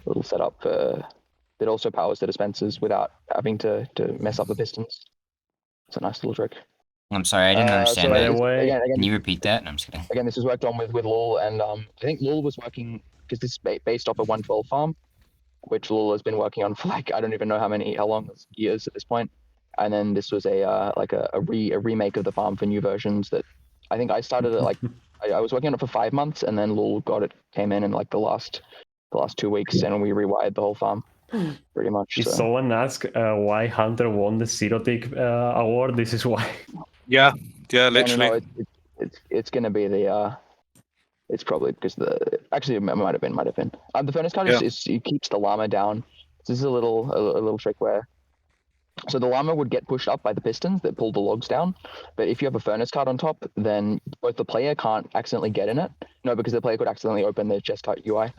little setup that also powers the dispensers without having to mess up the pistons. It's a nice little trick. I'm sorry, I didn't understand by that. the way, Can you repeat that? No, I'm just kidding. Again, this was worked on with Lul, and I think Lul was working because this is based off a 112 farm, which Lul has been working on for like I don't even know how long years at this point. And then this was a remake of the farm for new versions that I think I started at like I was working on it for 5 months, and then Lul came in like the last 2 weeks, and we rewired the whole farm pretty much. if So. someone asks why Hunter won the Zero Tick award, this is why. Yeah, literally. No, it's gonna be the it's probably because actually it might have been the furnace card is it keeps the llama down. This is a little trick where so the llama would get pushed up by the pistons that pull the logs down, but if you have a furnace card on top, then both the player can't accidentally get in it. No, because the player could accidentally open the chest card UI.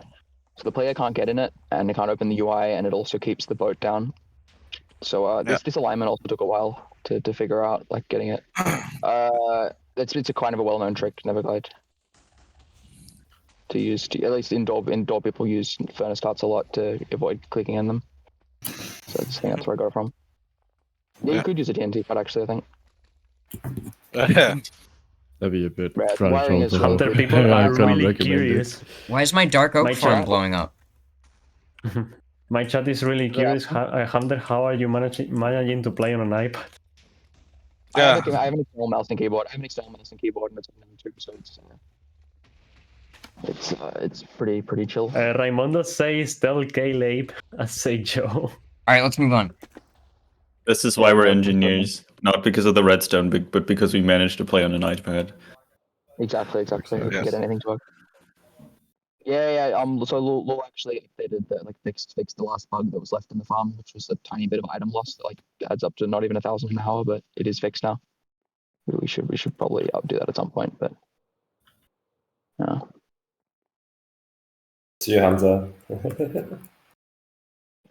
So the player can't get in it, and they can't open the UI, and it also keeps the boat down. So this alignment also took a while to figure out, like getting it. It's a kind of a well-known trick, Neverglide. To use, at least indoor people use furnace carts a lot to avoid clicking in them. So I think that's where I got it from. Yeah, you could use a TNT card actually, I think. That'd be a bit Right, trying wiring to is control. Hunter, really people I are couldn't really recommend it. curious. Why is my dark oak My farm chat- blowing up? My chat is really curious. Hunter, how are you managing to play on an iPad? I have an external mouse and keyboard. And it's on too, so it's pretty chill. Raimundo says tell Caleb, I say Joe. All right, let's move on. This is why we're engineers, not because of the redstone, but because we managed to play on an iPad. Exactly. You can get anything to work. Yeah, yeah. So Lul actually updated fixed the last bug that was left in the farm, which was a tiny bit of item loss that like adds up to not even 1,000 an hour, but it is fixed now. We should probably do that at some point, but yeah. See you, Hamza.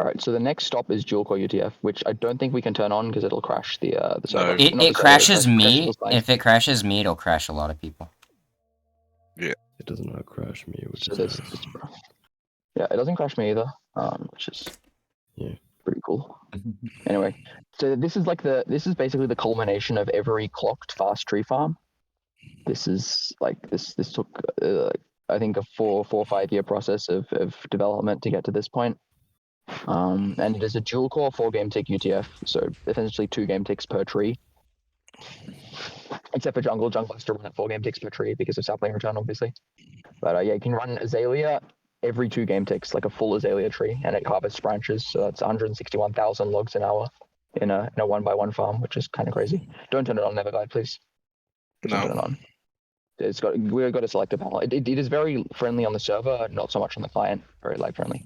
All right, so the next stop is dual core UTF, which I don't think we can turn on because it'll crash the server. It, Not it the server, crashes crashes me. the site. If it crashes me, it'll crash a lot of people. It does not crash me, which So is this, nice. yeah, it doesn't crash me either, which is pretty cool. Anyway, so this is basically the culmination of every clocked fast tree farm. This is like this took I think a 4 or 5 year process of development to get to this point. And it is a dual core 4 game tick UTF, so essentially 2 game ticks per tree. Except for jungle has to run at 4 game ticks per tree because of sapling return, obviously. But yeah, you can run Azalea every 2 game ticks, like a full Azalea tree, and it harvests branches. So that's 161,000 logs an hour in a 1x1 farm, which is kind of crazy. Don't turn it on, Neverguide, please. Don't turn it on. We've got a selector panel. It is very friendly on the server, not so much on the client. Very lag friendly.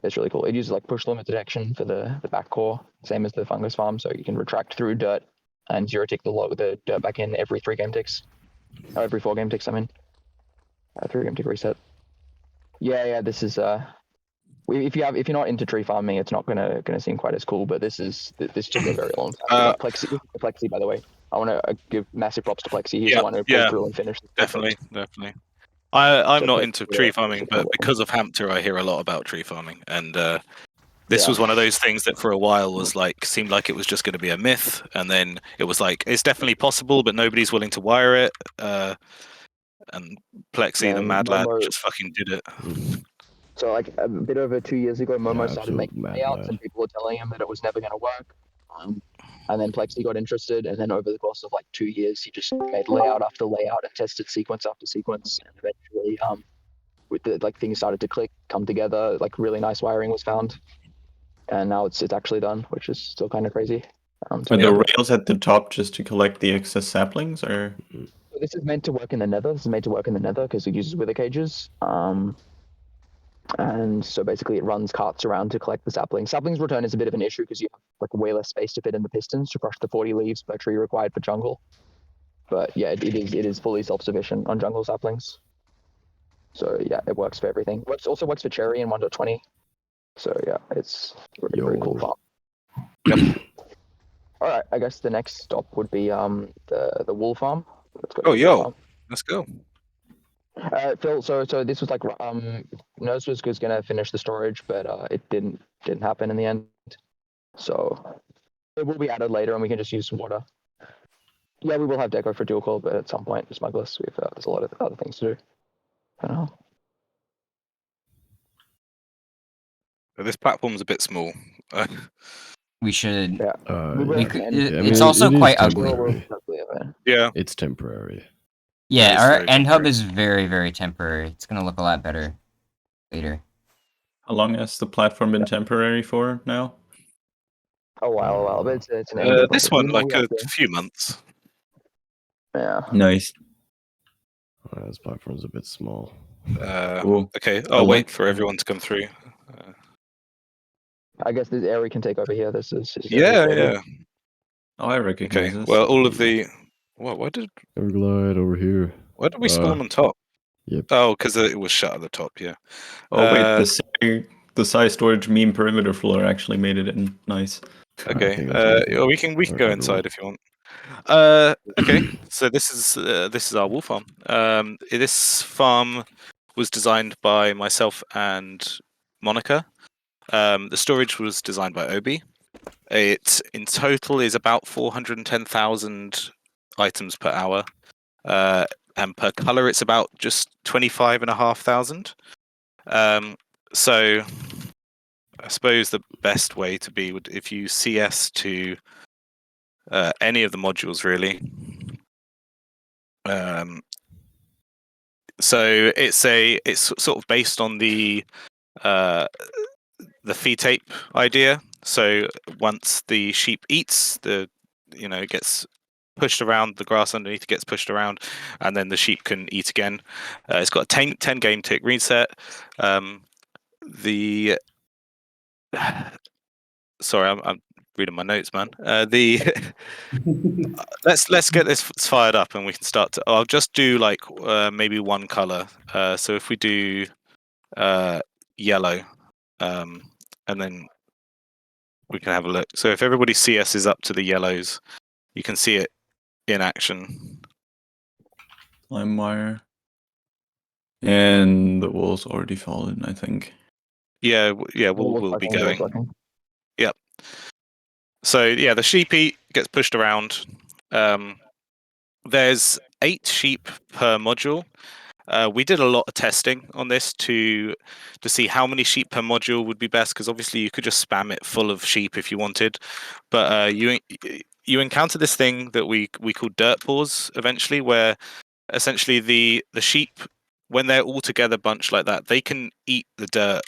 It's really cool. It uses like push limit detection for the back core, same as the fungus farm, so you can retract through dirt and zero tick the dirt back in every 3 game ticks. Or every 4 game ticks, I mean. 3 game tick reset. Yeah, this is if you're not into tree farming, it's not gonna seem quite as cool. But this took a very long time. Plexi, by the way, I want to give massive props to Plexi. He's the one who pulled through and finished. Definitely. I'm So not Plexi into did tree a- farming, but because of Hampter, I hear a lot about tree farming, and this was one of those things that for a while was like seemed like it was just going to be a myth, and then it was like it's definitely possible, but nobody's willing to wire it. And Plexi, the mad lad, just fucking did it. So like a bit over 2 years ago, Momo started absolute making mad layouts, lad. and people were telling him that it was never going to work. And then Plexi got interested, and then over the course of like 2 years, he just made layout after layout and tested sequence after sequence, and eventually, with the things started to click, come together. Like really nice wiring was found, and now it's actually done, which is still kind of crazy. Are the rails at the top just to collect the excess saplings, or? So this is meant to work in the Nether. This is made to work in the Nether because it uses wither cages. And so basically it runs carts around to collect the saplings. Saplings return is a bit of an issue because you have like way less space to fit in the pistons to crush the 40 leaves per tree required for jungle. But yeah, it is fully self-sufficient on jungle saplings. So yeah, it works for everything. It also works for cherry in 1.20. So yeah, it's very cool farm. Yep. All right, I guess the next stop would be the wool farm. Let's go to Oh, the wool yo, farm. let's go. Phil, so this was like Nurse was gonna finish the storage, but it didn't happen in the end. So it will be added later, and we can just use some water. Yeah, we will have decor for dual core, but at some point, Smugglers, there's a lot of other things to do. I don't know. This platform's a bit small. We should. Yeah. It's also quite ugly. Yeah. It's temporary. Yeah, it's our very end hub temporary. is very, very temporary. It's gonna look a lot better later. How long has the platform been temporary for now? A while, but it's an end. This one, like a few months. Yeah. Nice. This platform's a bit small. Cool. Okay, I'll wait for everyone to come through. I guess this area can take over here. This is Yeah. Oh, I recognize Okay, this. well, all of the... Why did Everglide over here. Why did we spawn on top? Yep. Oh, because it was shut at the top, yeah. Oh, wait, the size storage meme perimeter floor actually made it in. Nice. Okay, we can go inside if you want. Okay, so this is our wool farm. This farm was designed by myself and Monica. The storage was designed by Obi. It in total is about 410,000 items per hour, and per color it's about just 25,500. So I suppose the best way to be would if you CS to any of the modules really. So it's sort of based on the feed tape idea. So once the sheep eats, it gets pushed around. The grass underneath gets pushed around, and then the sheep can eat again. It's got a 10 game tick reset. The sorry, I'm reading my notes, man. Let's get this fired up, and we can start to. I'll just do like maybe one color. So if we do yellow, and then we can have a look. So if everybody's CS is up to the yellows, you can see it in action. LimeWire. And the wall's already fallen, I think. Yeah, we'll be going. Yep. So yeah, the sheep eat gets pushed around. There's 8 sheep per module. We did a lot of testing on this to see how many sheep per module would be best, because obviously you could just spam it full of sheep if you wanted, but you encounter this thing that we call dirt paws eventually, where essentially the sheep, when they're all together bunched like that, they can eat the dirt,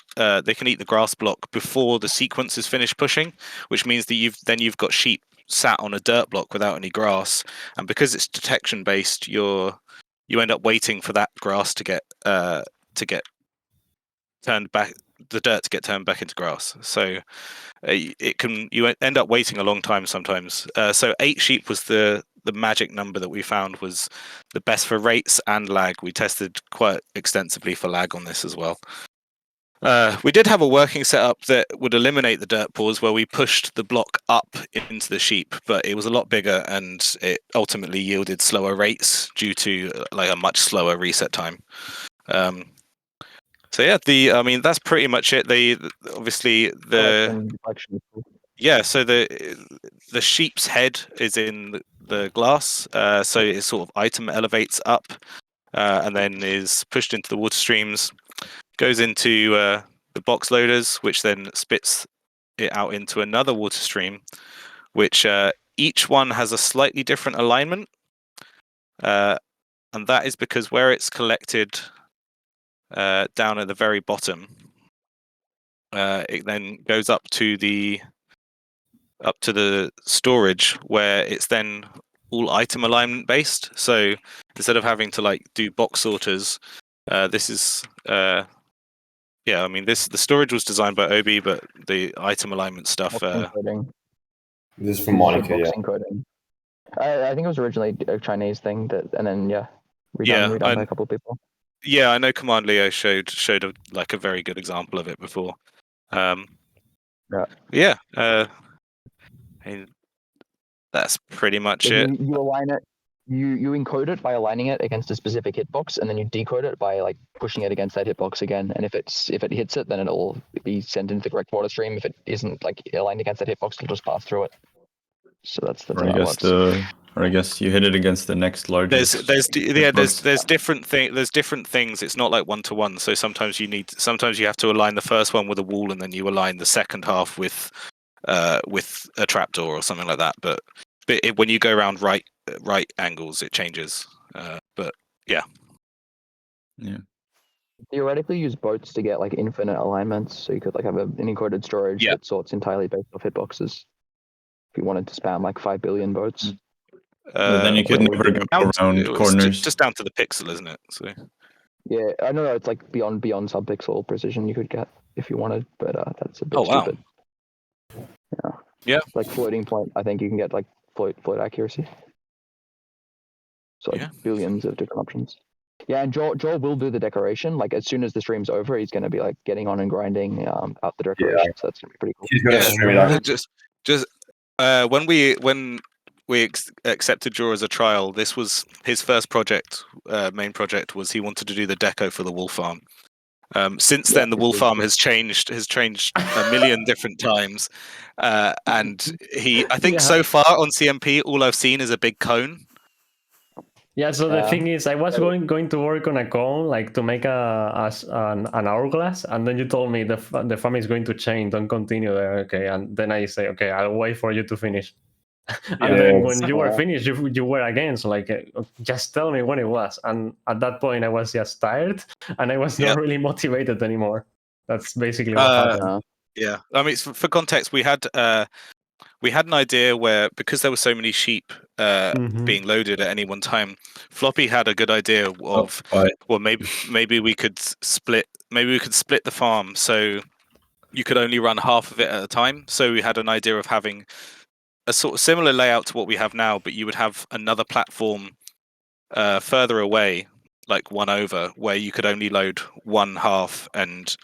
they can eat the grass block before the sequence is finished pushing, which means that you've got sheep sat on a dirt block without any grass, and because it's detection based, you end up waiting for that grass to get turned back, the dirt to get turned back into grass. So you end up waiting a long time sometimes. So 8 sheep was the magic number that we found was the best for rates and lag. We tested quite extensively for lag on this as well. We did have a working setup that would eliminate the dirt paws, where we pushed the block up into the sheep, but it was a lot bigger and it ultimately yielded slower rates due to like a much slower reset time. So yeah, I mean that's pretty much it. Obviously yeah, so the sheep's head is in the glass, so it sort of item elevates up, and then is pushed into the water streams, goes into the box loaders, which then spits it out into another water stream, which each one has a slightly different alignment, and that is because where it's collected down at the very bottom, it then goes up to the storage, where it's then all item alignment based. So instead of having to like do box sorters, this is yeah, I mean the storage was designed by Obi, but the item alignment stuff. This is from Monica. Yeah. Encoding. I think it was originally a Chinese thing, and then redone by a couple of people. Yeah, I know Command Leo showed a very good example of it before. Yeah. And that's pretty much it. You align it. You encode it by aligning it against a specific hitbox, and then you decode it by like pushing it against that hitbox again. And if it hits it, then it'll be sent into the correct water stream. If it isn't like aligned against that hitbox, it'll just pass through it. So that's how it works. Or I guess you hit it against the next largest. There's different things. It's not like 1-to-1. So sometimes you have to align the first one with a wall, and then you align the second half with a trapdoor or something like that. But when you go around right angles, it changes. But yeah. Theoretically, use boats to get like infinite alignments. So you could like have an encoded storage that sorts entirely based off hitboxes. If you wanted to spam like 5 billion boats. But then you could never go around corners. Just down to the pixel, isn't it? So. Yeah, I know it's like beyond sub-pixel precision you could get if you wanted, but that's a bit stupid. Yeah. Like floating point, I think you can get like float accuracy. So like billions of different options. Yeah, and Joel will do the decoration. Like as soon as the stream's over, he's going to be like getting on and grinding out the decoration. So that's going to be pretty cool. He's gonna stream it out. Just when we accepted Joe as a trial, this was his first project. Main project was he wanted to do the deco for the wool farm. Since then, the wool farm has changed a million different times, and I think so far on CMP, all I've seen is a big cone. Yeah, so the thing is, I was going to work on a cone, like to make an hourglass, and then you told me the farm is going to change, don't continue there, okay? And then I say, okay, I'll wait for you to finish. And then when you were finished, you were again, so like, just tell me when it was. And at that point, I was just tired, and I was not really motivated anymore. That's basically what happened. Yeah, I mean, for context, we had we had an idea where, because there were so many sheep Mhm. being loaded at any one time, Floppy had a good idea of well, maybe we could split the farm so you could only run half of it at a time. So we had an idea of having a sort of similar layout to what we have now, but you would have another platform further away, like one over, where you could only load one half, and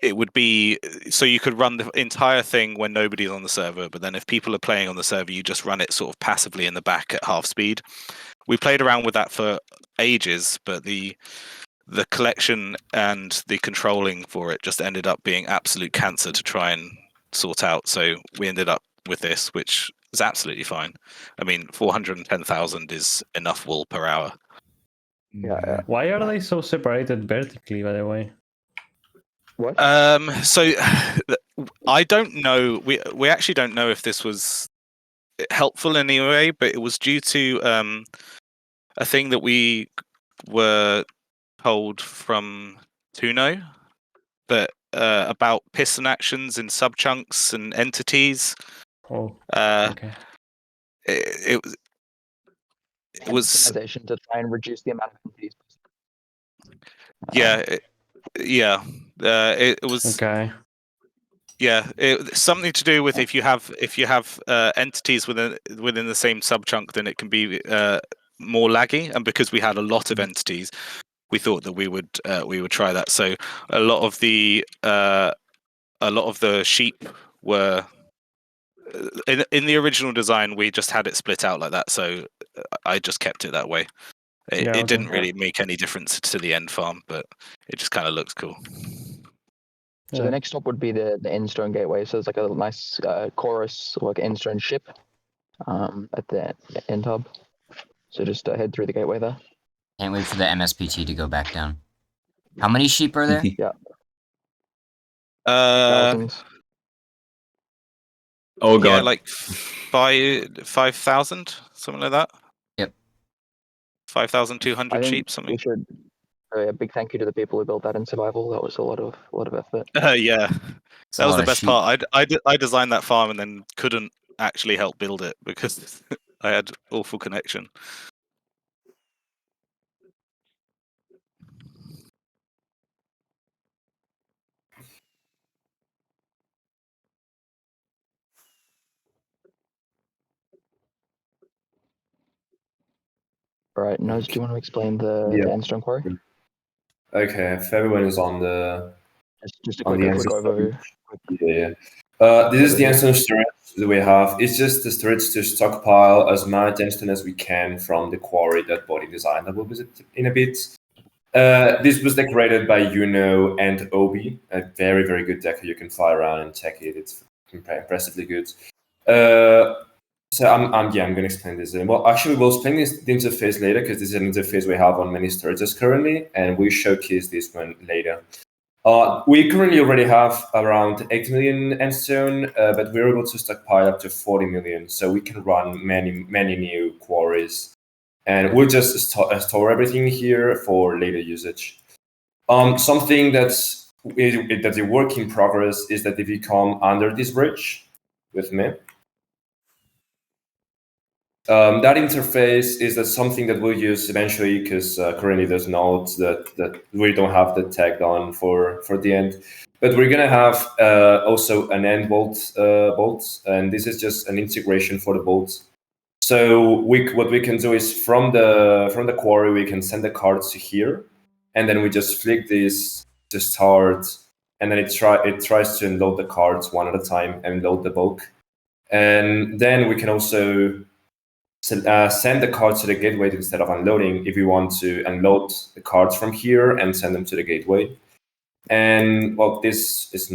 it would be so you could run the entire thing when nobody's on the server, but then if people are playing on the server, you just run it sort of passively in the back at half speed. We played around with that for ages, but the collection and the controlling for it just ended up being absolute cancer to try and sort out. So we ended up with this, which is absolutely fine. I mean, 410,000 is enough wool per hour. Yeah. Why are they so separated vertically, by the way? What? So I don't know. We actually don't know if this was helpful in any way, but it was due to a thing that we were told from Tuno that about piston actions in subchunks and entities. Oh, Uh, okay. it was Optimization to try and reduce the amount of entities. yeah. It was Okay. yeah. Something to do with if you have entities within the same subchunk, then it can be more laggy. And because we had a lot of entities, we thought that we would try that. So a lot of the sheep were in the original design. We just had it split out like that, so I just kept it that way. It, Yeah, it okay. didn't really make any difference to the end farm, but it just kind of looks cool. So the next stop would be the Endstone gateway. So it's like a nice chorus, like Endstone ship at the end hub. So just head through the gateway there. Can't wait for the MSPT to go back down. How many sheep are there? Thousands. Oh god. Yeah, like 5,000, something like that. Yep. 5,200 I think sheep, something. we should. A big thank you to the people who built that in survival. That was a lot of effort. Yeah, It's a that was lot the of best sheep. part. I designed that farm and then couldn't actually help build it because I had awful connection. All right, Nose, do you want to explain the Endstone quarry? Okay, if everyone is on the Just a on quick the overview. Yeah. This is the Endstone storage that we have. It's just the storage to stockpile as much Endstone as we can from the quarry that Body designed. That we'll visit in a bit. This was decorated by Uno and Obi, a very, very good deco. You can fly around and check it. It's impressively good. So I'm gonna explain this. Well, actually, we'll explain the interface later because this is an interface we have on many storages currently, and we showcase this one later. We currently already have around 8 million Endstone, but we're able to stockpile up to 40 million, so we can run many new quarries, and we'll just store everything here for later usage. Something that's a work in progress is that if you come under this bridge with me, that interface is that something that we'll use eventually because currently there's nodes that we don't have the tagged on for the end. But we're gonna have also an end bolt, and this is just an integration for the bolts. So what we can do is from the quarry we can send the cards to here, and then we just flick this to start, and then it tries to unload the cards one at a time and load the bulk, and then we can also send the cards to the gateway instead of unloading if we want to unload the cards from here and send them to the gateway. And well, this is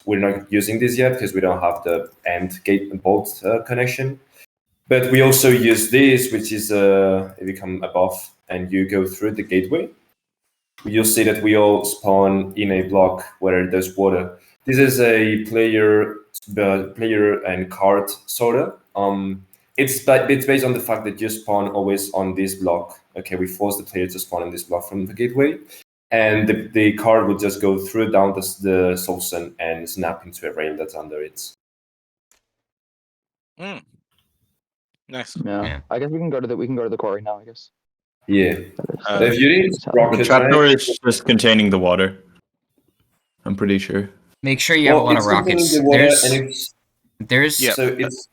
we're not using this yet because we don't have the end gate and bolt connection. But we also use this, which is if you come above and you go through the gateway, you'll see that we all spawn in a block where there's water. This is a player and card sorter. It's based on the fact that you spawn always on this block. Okay, we force the player to spawn on this block from the gateway, and the card would just go through down the Solson and snap into a rail that's under it. Mm. Nice. Yeah. Yeah. I guess we can go to the quarry now. I guess. Yeah. Uh, If you need Just have- The rockets, trapdoor right? is just containing the water. I'm pretty sure. Make sure you have a lot of it's containing rockets. the water, There's and it's there's so it's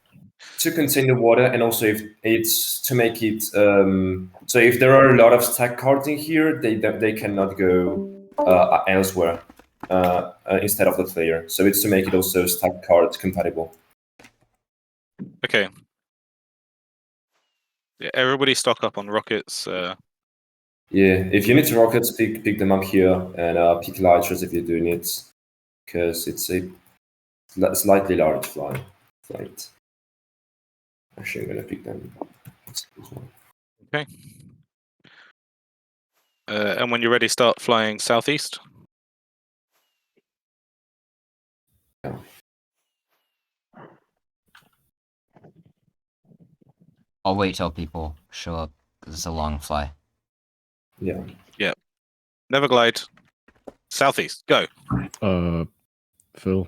to contain the water, and also if it's to make it. So if there are a lot of stack cards in here, they cannot go elsewhere instead of the player. So it's to make it also stack card compatible. Okay. Yeah, everybody stock up on rockets. Yeah, if you need rockets, pick them up here, and pick lighters if you do need, because it's a slightly large flight. Actually, I'm gonna pick them. Okay. And when you're ready, start flying southeast. I'll wait till people show up because it's a long fly. Yeah. Never glide. Southeast. Go. Phil.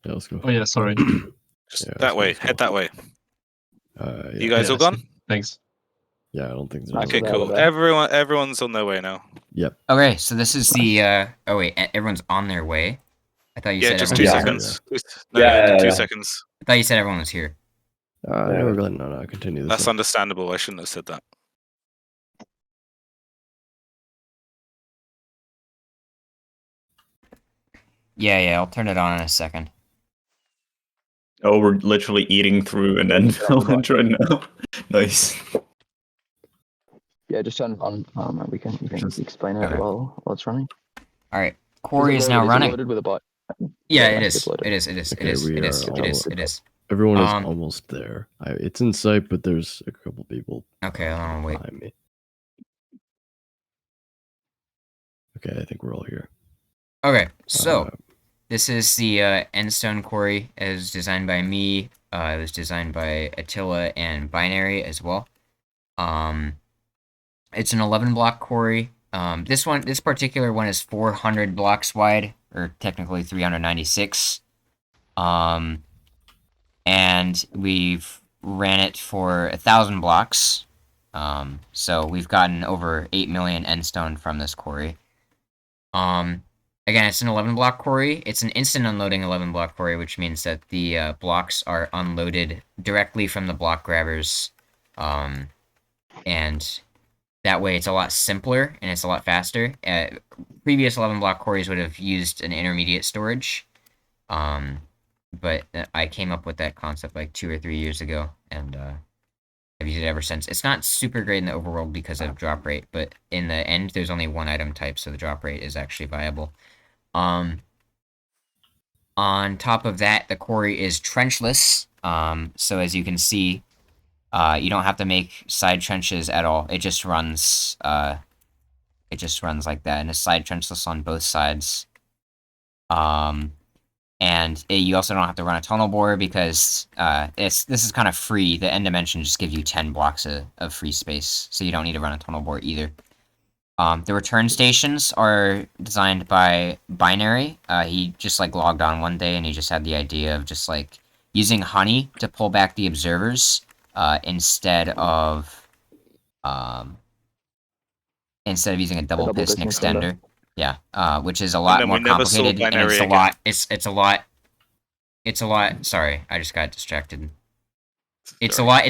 Yeah, let's go. Oh yeah, sorry. Just Yeah, that way. let's go. Head that way. Yeah. You guys all gone? Thanks. Yeah, I don't think there's. Okay, Over cool. there. Everyone's on their way now. Yep. Okay, so this is the. Oh wait, everyone's on their way. I thought you Yeah, said just everyone 2 was here. seconds. Yeah, 2 yeah. seconds. I thought you said everyone was here. No, we're going. No, continue this. That's one. understandable. I shouldn't have said that. Yeah, I'll turn it on in a second. Oh, we're literally eating through an end village right now. Nice. Yeah, just turn it on. We can explain it Okay. while it's running. All right, quarry is now running. Loaded with a bot. Yeah, Yeah, it it's is. loaded. It is. It is. It Okay, is. we It is. are It is. all- It is. Everyone is Um, almost there. It's in sight, but there's a couple people Okay, hold on, wait. behind me. Okay, I think we're all here. Okay, so Uh, this is the Endstone quarry. It was designed by me. It was designed by Attila and Binary as well. It's an 11 block quarry. This particular one is 400 blocks wide, or technically 396. And we've ran it for 1,000 blocks. So we've gotten over 8 million Endstone from this quarry. Again, it's an 11 block quarry. It's an instant unloading 11 block quarry, which means that the blocks are unloaded directly from the block grabbers. And that way it's a lot simpler and it's a lot faster. Previous 11 block quarries would have used an intermediate storage. But I came up with that concept like 2 or 3 years ago, and I've used it ever since. It's not super great in the overworld because of drop rate, but in the end, there's only one item type, so the drop rate is actually viable. On top of that, the quarry is trenchless. So as you can see, you don't have to make side trenches at all. It just runs. It just runs like that, and it's side trenchless on both sides. And you also don't have to run a tunnel bore because this is kind of free. The end dimension just gives you 10 blocks of free space, so you don't need to run a tunnel bore either. The return stations are designed by Binary. He just like logged on one day and he just had the idea of just like using honey to pull back the observers instead of using a double piston extender. Yeah, which is a lot then more we never saw complicated, and Binary it's a again. lot. It's a lot. Sorry, I just got distracted. It's a lot.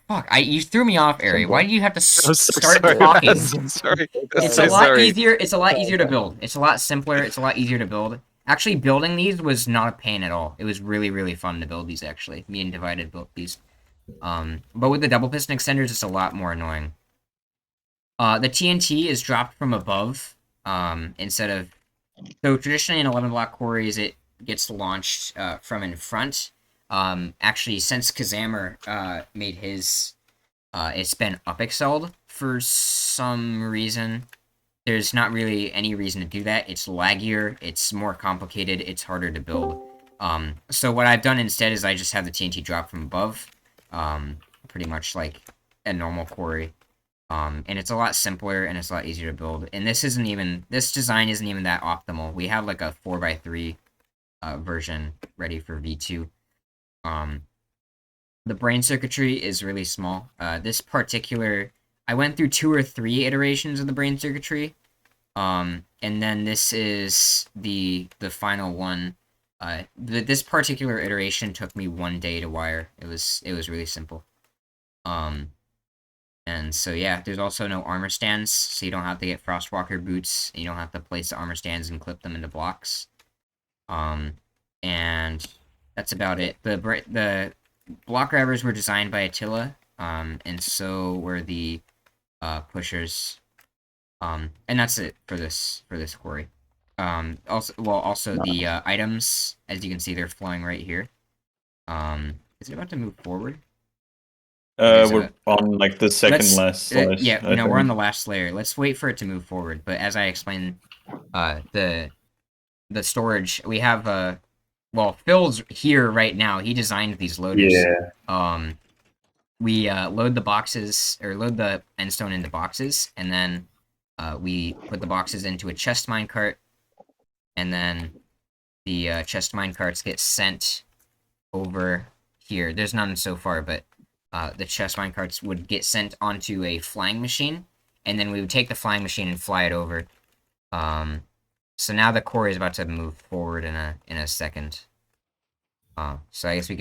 Fuck! You threw me off, Ari. Why do you have to I'm so start sorry. talking? I'm sorry. I'm It's so a lot sorry. easier. It's a lot easier to build. It's a lot simpler. It's a lot easier to build. Actually, building these was not a pain at all. It was really, really fun to build these. Actually, me and Divided built these. But with the double piston extenders, it's a lot more annoying. The TNT is dropped from above. Instead of so traditionally in 11 block quarries, it gets launched from in front. Actually, since Kazammer made his, it's been up-excelled for some reason. There's not really any reason to do that. It's laggier, it's more complicated, it's harder to build. So what I've done instead is I just have the TNT drop from above, pretty much like a normal quarry. And it's a lot simpler and it's a lot easier to build. And this design isn't even that optimal. We have like a 4x3 version ready for V2. The brain circuitry is really small. This particular, I went through 2 or 3 iterations of the brain circuitry, and then this is the final one. This particular iteration took me 1 day to wire. It was really simple. And so yeah, there's also no armor stands, so you don't have to get Frostwalker boots. You don't have to place the armor stands and clip them into blocks. And that's about it. The block grabbers were designed by Attila, and so were the pushers. And that's it for this quarry. Also the items, as you can see, they're flowing right here. Is it about to move forward? We're on like the second last slice. Yeah, I no, we're on think. the last layer. Let's wait for it to move forward. But as I explained, the storage, we have well, Phil's here right now. He designed these loaders. Yeah. We load the boxes, or load the endstone into boxes, and then we put the boxes into a chest minecart, and then the chest minecarts get sent over here. There's none so far, but the chest minecarts would get sent onto a flying machine, and then we would take the flying machine and fly it over. So now the quarry is about to move forward in a second. So I guess we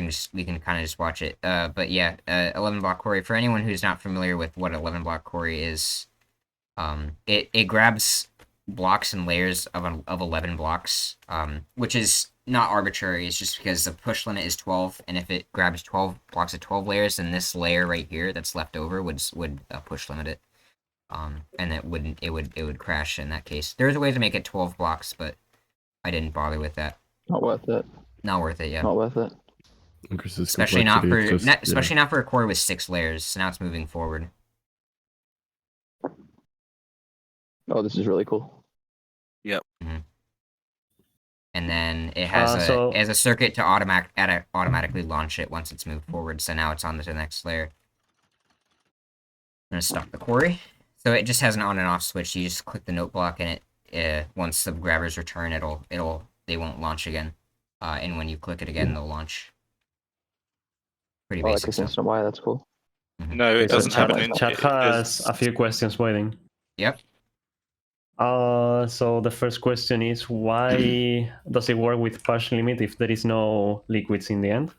can kind of just watch it. But yeah, 11 block quarry. For anyone who's not familiar with what 11 block quarry is, it grabs blocks and layers of 11 blocks, which is not arbitrary. It's just because the push limit is 12, and if it grabs 12 blocks of 12 layers, then this layer right here that's left over would push limit it. And it would crash in that case. There's a way to make it 12 blocks, but I didn't bother with that. Not worth it. Not worth it, yeah. Not worth it. Especially not for a core with 6 layers. So now it's moving forward. Oh, this is really cool. Yep. And then it has it has a circuit to automatically launch it once it's moved forward. So now it's on to the next layer. I'm gonna stop the quarry. So it just has an on and off switch. You just click the note block, and it once the grabbers return, they won't launch again. And when you click it again, they'll launch. Pretty Oh, basic like stuff. Instant Wire, that's cool. No, it doesn't have an Chat has a few questions waiting. Yep. So the first question is, why does it work with push limit if there is no liquids in the end?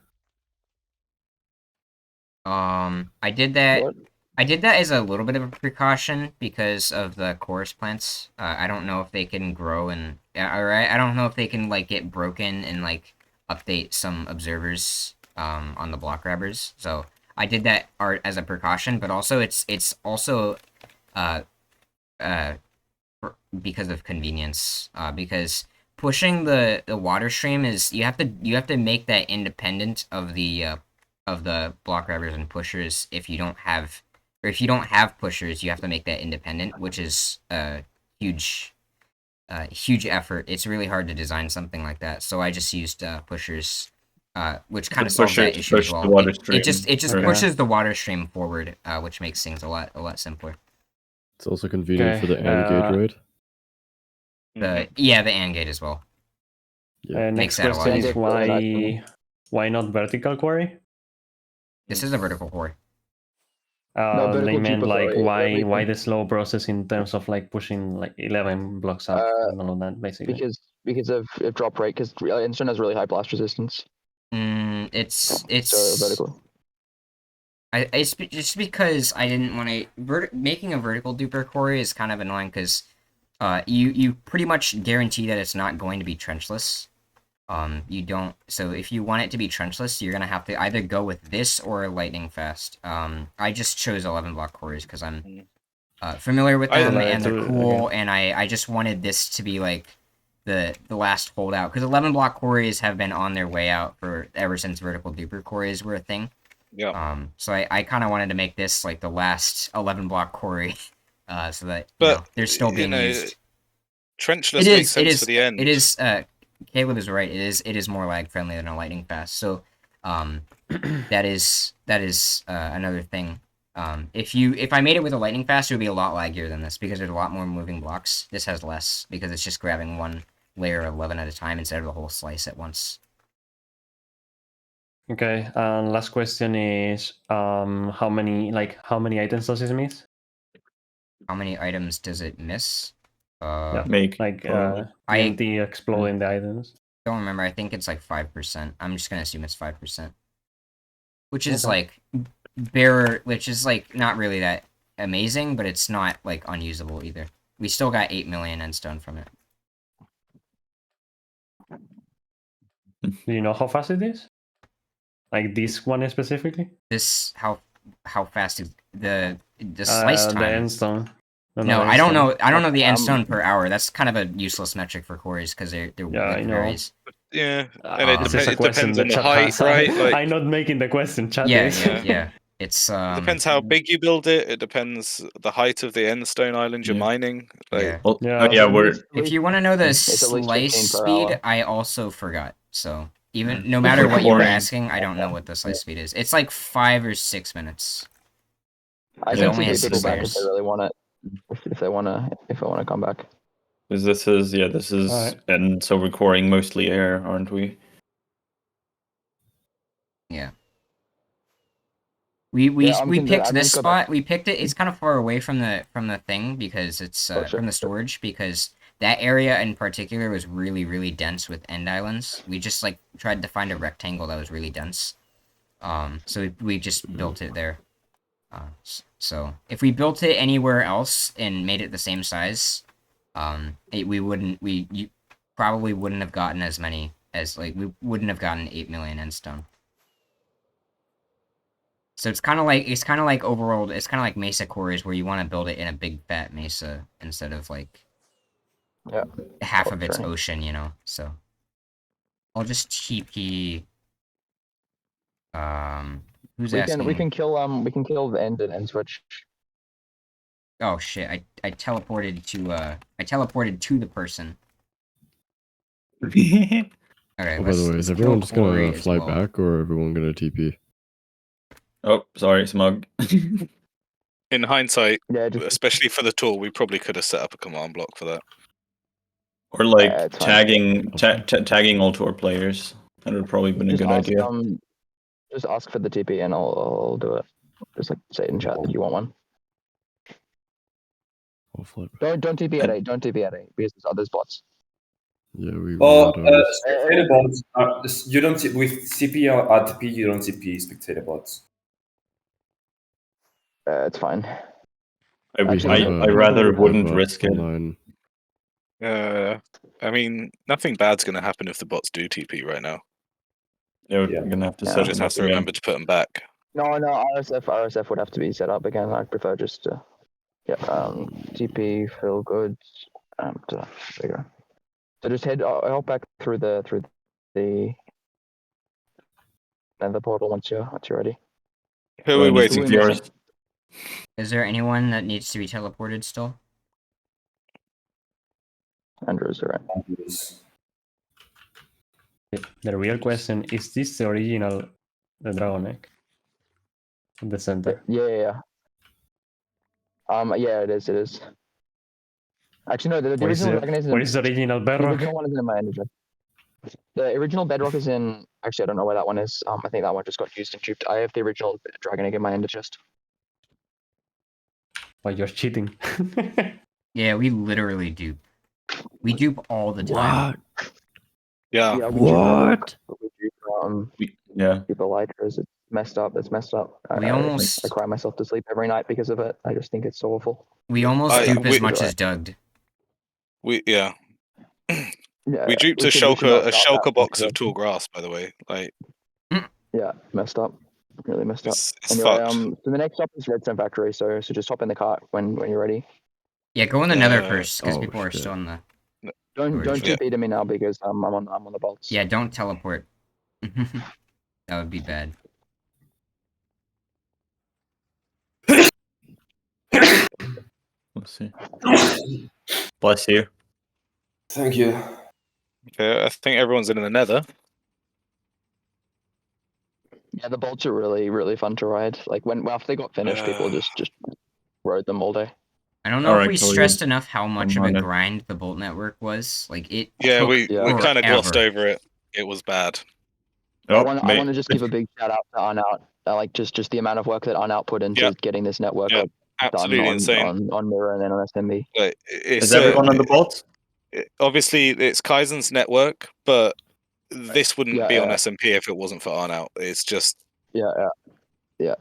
I did that. What? I did that as a little bit of a precaution because of the chorus plants. I don't know if they can grow and I don't know if they can like get broken and like update some observers on the block grabbers. So I did that art as a precaution, but also it's also because of convenience. Because pushing the water stream is you have to make that independent of the block grabbers and pushers. If you don't have pushers, you have to make that independent, which is a huge effort. It's really hard to design something like that. So I just used pushers, which kind of solves that issue as well. It just pushes the water stream forward, which makes things a lot simpler. It's also convenient for the AND gate, right? The AND gate as well. Yeah. Next that a lot question is easier. why not vertical quarry? This is a vertical core. vertical They meant duper like quarry, why the slow process in terms of like pushing like 11 blocks up and all of that basically. Because of drop rate, because Endstone has really high blast resistance. It's So vertical. It's just because I didn't want to making a vertical duper quarry is kind of annoying because you pretty much guarantee that it's not going to be trenchless. You don't. So if you want it to be trenchless, you're gonna have to either go with this or lightning fast. I just chose 11 block quarries because I'm familiar with them and they're cool, and I just wanted this to be like the last holdout because 11 block quarries have been on their way out for ever since vertical duper quarries were a thing. Yeah. So I kind of wanted to make this like the last 11 block quarry, so that they're still being used. Trenchless makes sense for the end. It is. Caleb is right. It is more lag friendly than a lightning fast. So, that is another thing. If I made it with a lightning fast, it would be a lot laggier than this because there's a lot more moving blocks. This has less because it's just grabbing one layer 11 at a time instead of the whole slice at once. Okay, and last question is how many items does it miss? How many items does it miss? Yeah. Make Like probably. TNT exploding the items. Don't remember. I think it's like 5%. I'm just gonna assume it's 5%, which is Okay. like bare, which is like not really that amazing, but it's not like unusable either. We still got 8 million endstone from it. Do you know how fast it is? Like this one specifically? This how fast is the slice The time? endstone. No, the I don't endstone. know. I don't know the Um, endstone per hour. That's kind of a useless metric for quarries because they're Yeah, I like know. varies. Yeah, and it, This is a it question depends the on the chat height, has. right? Like, I'm not making the question, chat Yeah, is. yeah. It's it depends how big you build it. It depends the height of the endstone island you're Yeah. mining. Like, yeah. Well, Yeah. yeah, we're If you want to know the It's at least slice 15 per speed, hour. I also forgot. So even no matter what you were asking, I don't know what the slice speed is. It's like 5 or 6 minutes. I It can only TP has people 6 back if they layers. really want it. If they wanna come back. because this is Alright. and so we're coring mostly air, aren't we? Yeah. We Yeah, I'm picked I'm this gonna go back. spot. We picked it. It's kind of far away from the thing because it's Gotcha. from the storage because that area in particular was really dense with end islands. We just like tried to find a rectangle that was really dense. So we just built it there. So if we built it anywhere else and made it the same size, you probably wouldn't have gotten as many as like we wouldn't have gotten 8 million endstone. So it's kind of like overworld. It's kind of like Mesa quarries where you want to build it in a big fat mesa instead of like Yeah. half of its True. ocean, you know. So I'll just TP. Who's asking? We can kill the end and end switch. Oh shit! I teleported to the person. Okay. Oh, by the way, is let's everyone kill just Quarry gonna as fly well. back, or everyone gonna TP? Oh, sorry, Smug. in hindsight, Yeah, just especially for the tool, we probably could have set up a command block for that. Or like it's fine. tagging all tour players. That would probably been a just good ask idea. just ask for the TP and I'll do it. Just like say it in chat that you want one. I'll fly back. Don't TP at 8. Don't TP at 8 because there's other spots. Yeah, we Well, had ours. spectator bots. You don't with CP or RTP. You don't CP spectator bots. It's fine. I Actually, rather I've, wouldn't risk it. online. I mean, nothing bad's going to happen if the bots do TP right now. Yeah, Yeah. we're gonna have to Yeah. set Just them have up to again. remember to put them back. No, RSF would have to be set up again. I'd prefer just to TP feel good and there you go. So just help back through the nether portal once you're ready. Who are we Anything waiting Doing for? this. Is there anyone that needs to be teleported still? Andrew's alright. The real question is this the original the dragon egg? In the center. Yeah. Yeah, it is. Actually, no. The original dragon is where is the original the bedrock? original one is in my energy. The original bedrock is in. Actually, I don't know where that one is. I think that one just got used and duped. I have the original dragon egg in my ender chest. But you're cheating. Yeah, we literally dupe. We dupe all the time. Yeah. Yeah, we What? dupe, Yeah. dupe elytras. It's messed up. It's messed up. We almost I cry myself to sleep every night because of it. I just think it's so awful. we almost I- dupe as we- much as Doug. Yeah, We duped a we should not shulker start that box of because tall grass, by the way. Like, yeah, messed up. Really messed up. it's Anyway, fucked. so the next stop is Redstone Factory. So just hop in the cart when you're ready. Yeah, go in the nether Uh, first because oh, people are shit. still in the. Don't Storage. Yeah. TP to me now because I'm on the bolts. Yeah, don't teleport. That would be bad. Let's see. Bless you. Thank you. Okay, I think everyone's in the nether. Yeah, the bolts are really fun to ride. Like when after they got finished, people just rode them all day. I don't know if Alright, we Chloe, stressed enough how much of on a it. grind the bolt network was. Like, it Yeah, took Yeah. we kind of glossed forever. over it. It was bad. Oh, I want to just give a big shout out to Unout. Like just the amount of work that Unout put into Yep. getting this network Yep. like, done Absolutely insane. on Mirror and then on SMB. Like, Is it's everyone on the bolt? obviously it's Kaizen's network, but this wouldn't Yeah, be on yeah. SMP if it wasn't for Arnout. It's just Yeah.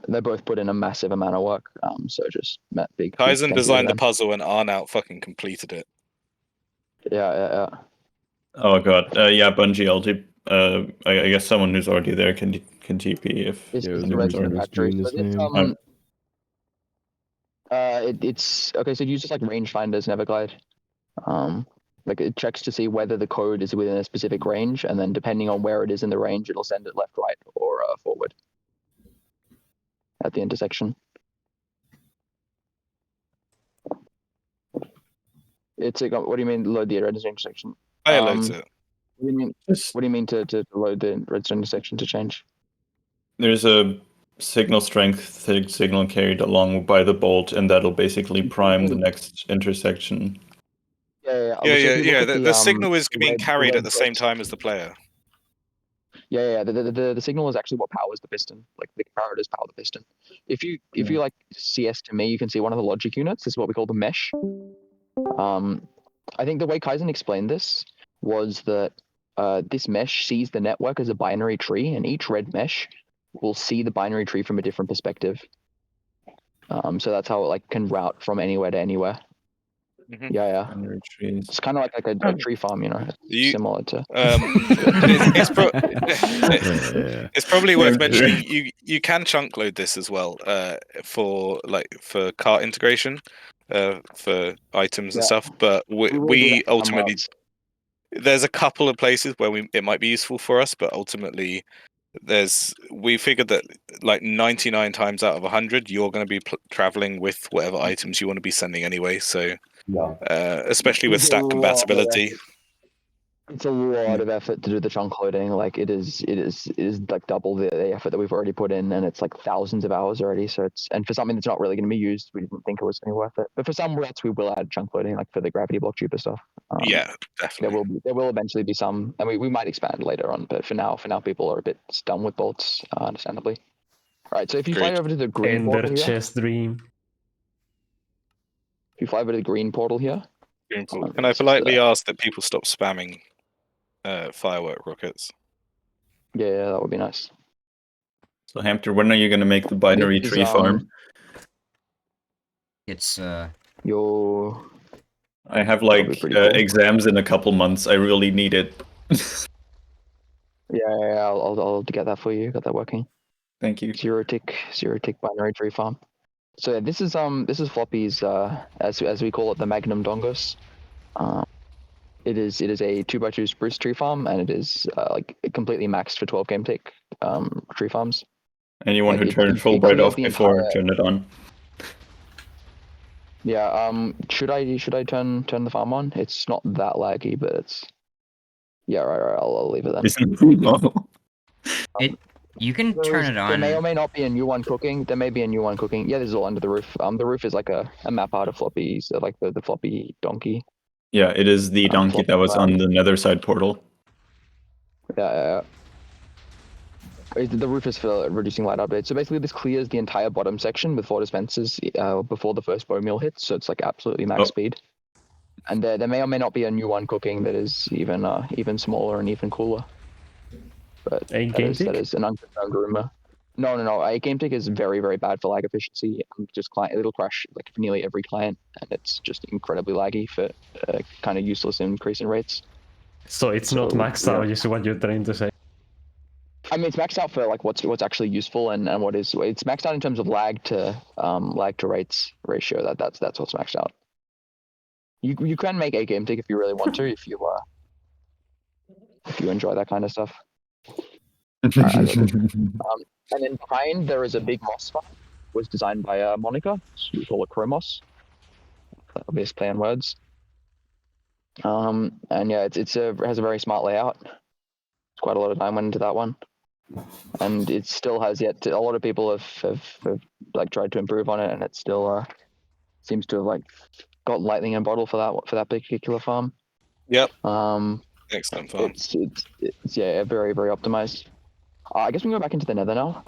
They both put in a massive amount of work. So just big Kaizen thank you to designed the them. puzzle and Arnout fucking completed it. Yeah. Oh god, yeah, Bungie LG. I guess someone who's already there can TP if This Yeah, is it was the already Redstone Chronos factory. doing So his this, name. it's okay. So it uses like rangefinders Neverglide. Like it checks to see whether the code is within a specific range, and then depending on where it is in the range, it'll send it left, right, or forward at the intersection. It's like, what do you mean load the redstone intersection? Fire loads it. What do you mean? Just- What do you mean to load the redstone intersection to change? There's a signal strength signal carried along by the bolt, and that'll basically prime the next intersection. Yeah. Yeah, So if you look at The signal is the being red- carried red at the same dots- time as the player. Yeah. The signal is actually what powers the piston. Like the comparators power the piston. If you like CS to me, you can see one of the logic units. This is what we call the mesh. I think the way Kaizen explained this was that this mesh sees the network as a binary tree, and each red mesh will see the binary tree from a different perspective. So that's how it like can route from anywhere to anywhere. Mhm. Yeah. Binary trees. It's kind of like a tree farm, you know, similar to. It's probably worth Yeah. mentioning. You can chunk load this as well for cart integration for items and Yeah. stuff. But will do we that for some ultimately routes. there's a couple of places where it might be useful for us, but ultimately we figured that like 99 times out of 100 you're going to be traveling with whatever items you want to be sending anyway. So Yeah. especially with It's a stack lot of compatibility. It's a lot of effort to do the chunk loading. Like it is like double the effort that we've already put in, and it's like thousands of hours already. So and for something that's not really going to be used, we didn't think it was going to be worth it. But for some routes, we will add chunk loading, like for the gravity block duper stuff. Yeah, definitely. There will eventually be some, and we might expand later on. But for now, people are a bit done with bolts, understandably. All right, so if you fly Agreed. over to the green Ender portal here, chest dream. if you fly over to the green portal here, Can I politely ask that people stop spamming firework rockets? Yeah, that would be nice. So Hamster, when are you going to make the binary This is, tree farm? It's your I have that'll be like pretty cool. exams in a couple months. I really need it. Yeah, I'll get that for you. Got that working. Thank you. Zero tick binary tree farm. So yeah, this is Floppy's as we call it, the Magnum Dongos. It is a 2x2 spruce tree farm, and it is like completely maxed for 12 game tick tree farms. Anyone Like, who it- turned it Fulbright clears off the before, entire- turn it on. Yeah. Should I turn the farm on? It's not that laggy, but it's. Yeah, right. I'll leave it then. you can turn it There may or on. may not be a new one cooking. There may be a new one cooking. Yeah, this is all under the roof. The roof is like a map out of Floppy, so like the floppy donkey. Yeah, it is the donkey that was on the nether side portal. Yeah. The roof is for reducing light update. So basically, this clears the entire bottom section with 4 dispensers before the first bone meal hits. So it's like absolutely max speed. And there may or may not be a new one cooking that is even smaller and even cooler. But that is an unconfirmed rumor. No. A game tick is very, very bad for lag efficiency. It'll crash like nearly every client, and it's just incredibly laggy for kind of useless increase in rates. So it's not maxed out, is what you're trying to say. I mean, it's maxed out for like what's actually useful and what is. It's maxed out in terms of lag to rates ratio. That's what's maxed out. You can make a game tick if you really want to, if you enjoy that kind of stuff. And then behind there is a big moss farm. Was designed by Monica. So we call it Chromos. Obvious play on words. And yeah, it has a very smart layout. Quite a lot of time went into that one, and it still has a lot of people have like tried to improve on it, and it's still seems to have like got lightning in a bottle for that particular farm. Yep. Um, Excellent farm. it's yeah, very very optimized. I guess we can go back into the Nether now,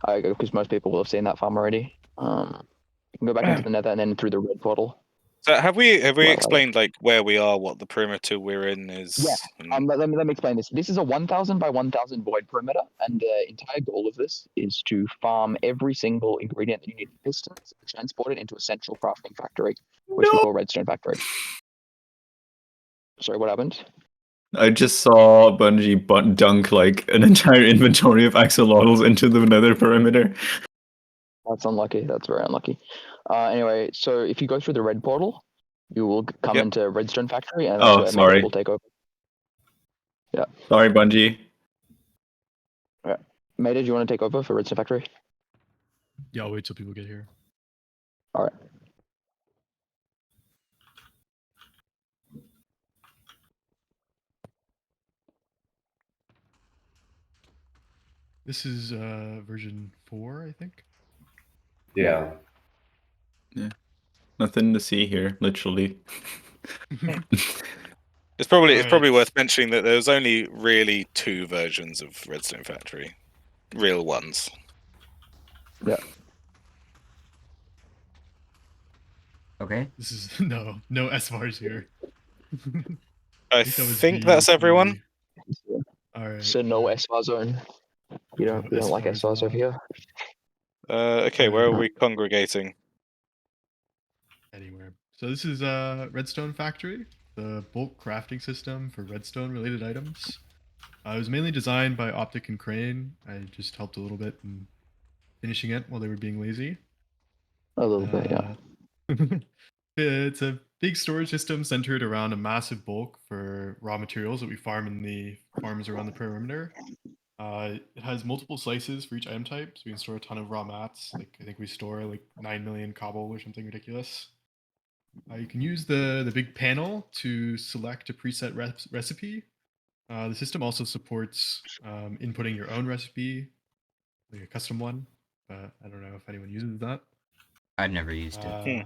because most people will have seen that farm already. You can go back into the Nether and then through the red portal. So have we Right. explained like where we are, what the perimeter we're in is? Yeah. Let me explain this. This is a 1,000 by 1,000 void perimeter, and the entire goal of this is to farm every single ingredient that you need for pistons, transport it into a central crafting factory, which we call Redstone Factory. Sorry, what happened? I just saw Bungie dunk like an entire inventory of axolotls into the nether perimeter. That's unlucky. That's very unlucky. Anyway, so if you go through the red portal, you will come into Redstone Factory, and that's where sorry. Mesa will take over. Yeah. Sorry, Bungie. Yeah. Meta, do you want to take over for Redstone Factory? Yeah, I'll wait till people get here. All right. This is version 4, I think. Yeah. Yeah. Nothing to see here, literally. It's probably Alright. worth mentioning that there's only really 2 versions of Redstone Factory, real ones. Yeah. Okay. This is no SVARs here. I think that's everyone. All right. So no SVAR zone. You don't like SVARs over here. Okay, where are we congregating? Anywhere. So this is Redstone Factory, the bulk crafting system for redstone related items. It was mainly designed by Optic and Crane. I just helped a little bit in finishing it while they were being lazy. A little bit, yeah. It's a big storage system centered around a massive bulk for raw materials that we farm in the farms around the perimeter. It has multiple slices for each item type, so we can store a ton of raw mats. Like I think we store like 9 million cobble or something ridiculous. You can use the big panel to select a preset recipe. The system also supports inputting your own recipe, like a custom one. But I don't know if anyone uses that. I've never used it. Okay.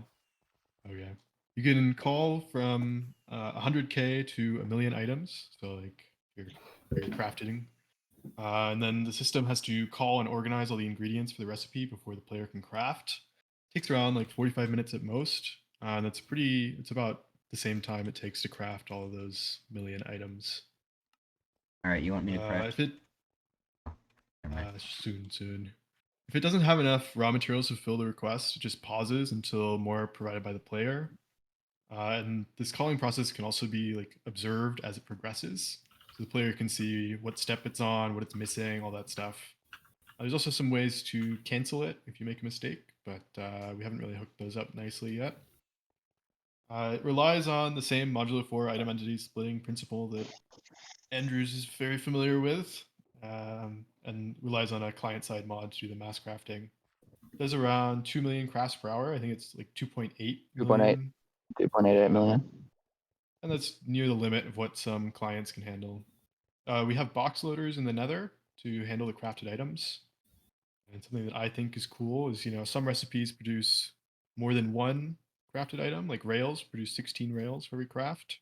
You can call from 100k to 1 million items. So like you're crafting. And then the system has to call and organize all the ingredients for the recipe before the player can craft. Takes around like 45 minutes at most. And it's about the same time it takes to craft all of those 1 million items. All right, you want me to craft? If it soon. If it doesn't have enough raw materials to fill the request, it just pauses until more are provided by the player. And this calling process can also be like observed as it progresses, so the player can see what step it's on, what it's missing, all that stuff. There's also some ways to cancel it if you make a mistake, but we haven't really hooked those up nicely yet. It relies on the same modular 4 item entity splitting principle that Andrews is very familiar with, and relies on a client-side mod to do the mass crafting. It does around 2 million crafts per hour. I think it's like 2.8 million. 2.88 million. And that's near the limit of what some clients can handle. We have box loaders in the Nether to handle the crafted items. And something that I think is cool is, some recipes produce more than one crafted item, like rails produce 16 rails for every craft.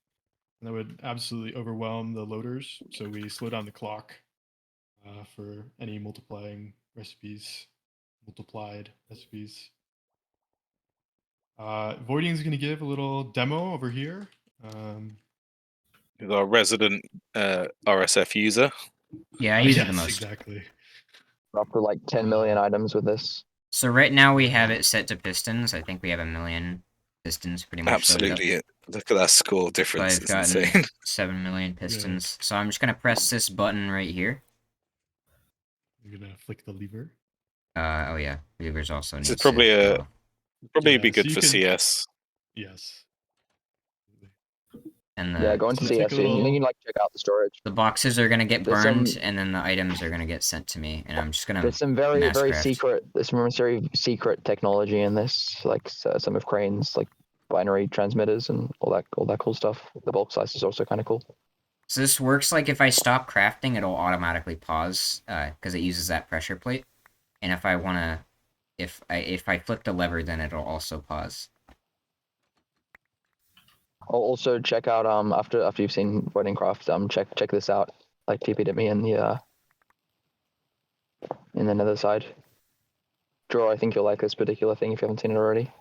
And that would absolutely overwhelm the loaders. So we slow down the clock for any multiplied recipes. Voiding is going to give a little demo over here. With our resident RSF user. Yeah, I use it the most. Exactly. We're up to like 10 million items with this. So right now we have it set to pistons. I think we have 1 million pistons pretty much. Absolutely. Look at that score difference. I've It's gotten insane. 7 million pistons. So I'm just gonna press this button right here. You're gonna flick the lever. Oh yeah, levers also. This is probably be good for CS. Yes. And go into CS. You can like check out the storage. The boxes are gonna get burned, and then the items are gonna get sent to me, and I'm just gonna. There's some very secret. There's some very secret technology in this, like some of Crane's like binary transmitters and all that cool stuff. The bulk slice is also kind of cool. So this works like if I stop crafting, it'll automatically pause because it uses that pressure plate, and if I wanna, if I flip the lever, then it'll also pause. Also check out after you've seen Wedding Craft, check this out. Like TP'd at me in the nether side. Draw, I think you'll like this particular thing if you haven't seen it already.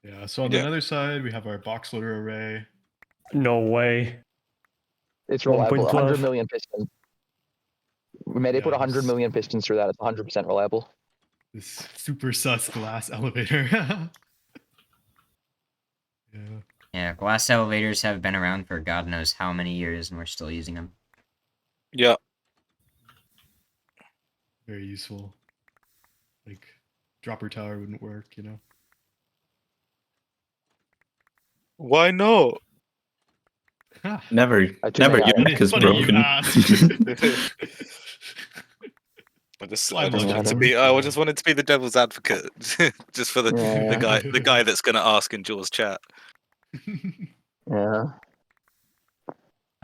Yeah. So on the other side, we have our box loader array. No way. It's reliable. 1.12. 100 million pistons. We made it put Yeah, 100 this- million pistons through that. It's 100% reliable. This super sus glass elevator. Yeah. Yeah, glass elevators have been around for God knows how many years, and we're still using them. Yeah. Very useful. Like dropper tower wouldn't work, you know. Why not? Never, Too never. many Your neck is Funny you broken. ask. I just Slime wanted on to it. be. I just wanted to be the devil's advocate, just for the Yeah. the guy that's gonna ask in Jaws chat. Yeah.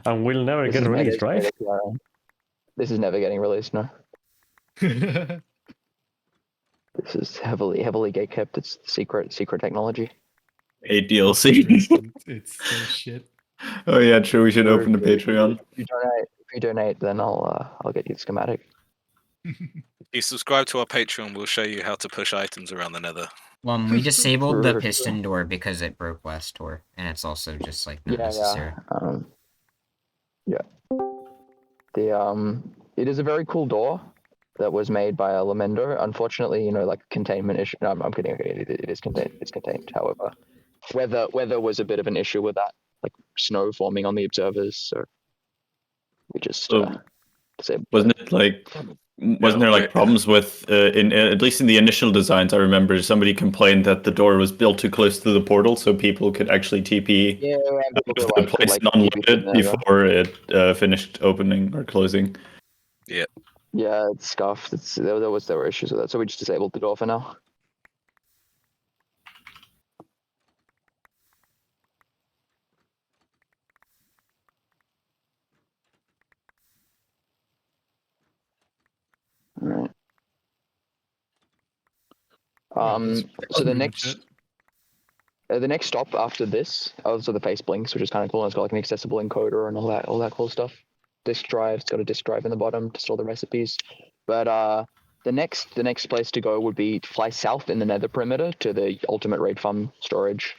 And will never This get is released, mega right? exploited. This is never getting released, no. This is heavily gate kept. It's secret technology. 8 DLC. It's so shit. Oh yeah, true. We should Or open a if Patreon. you donate, then I'll get you the schematic. If you subscribe to our Patreon, we'll show you how to push items around the Nether. We disabled the Sure. piston door because it broke last tour, and it's also just like not Yeah, necessary. yeah. It is a very cool door that was made by a Lamendo. Unfortunately, like containment issue. No, I'm kidding. Okay, it is contained. It's contained. However, weather was a bit of an issue with that, like snow forming on the observers. So we just So, disabled. wasn't it like? Wasn't there like problems with in at least in the initial designs? I remember somebody complained that the door was built too close to the portal, so people could actually TP Yeah, and people to were the like, place and unload it before it finished opening or closing. Yeah. Yeah, it's scuffed. There were issues with that, so we just disabled the door for now. All right. That's So the pretty much next it. the next stop after this, also the face blinks, which is kind of cool. And it's got like an accessible encoder and all that cool stuff. Disk drive. It's got a disk drive in the bottom to store the recipes. But the next place to go would be to fly south in the nether perimeter to the ultimate raid farm storage.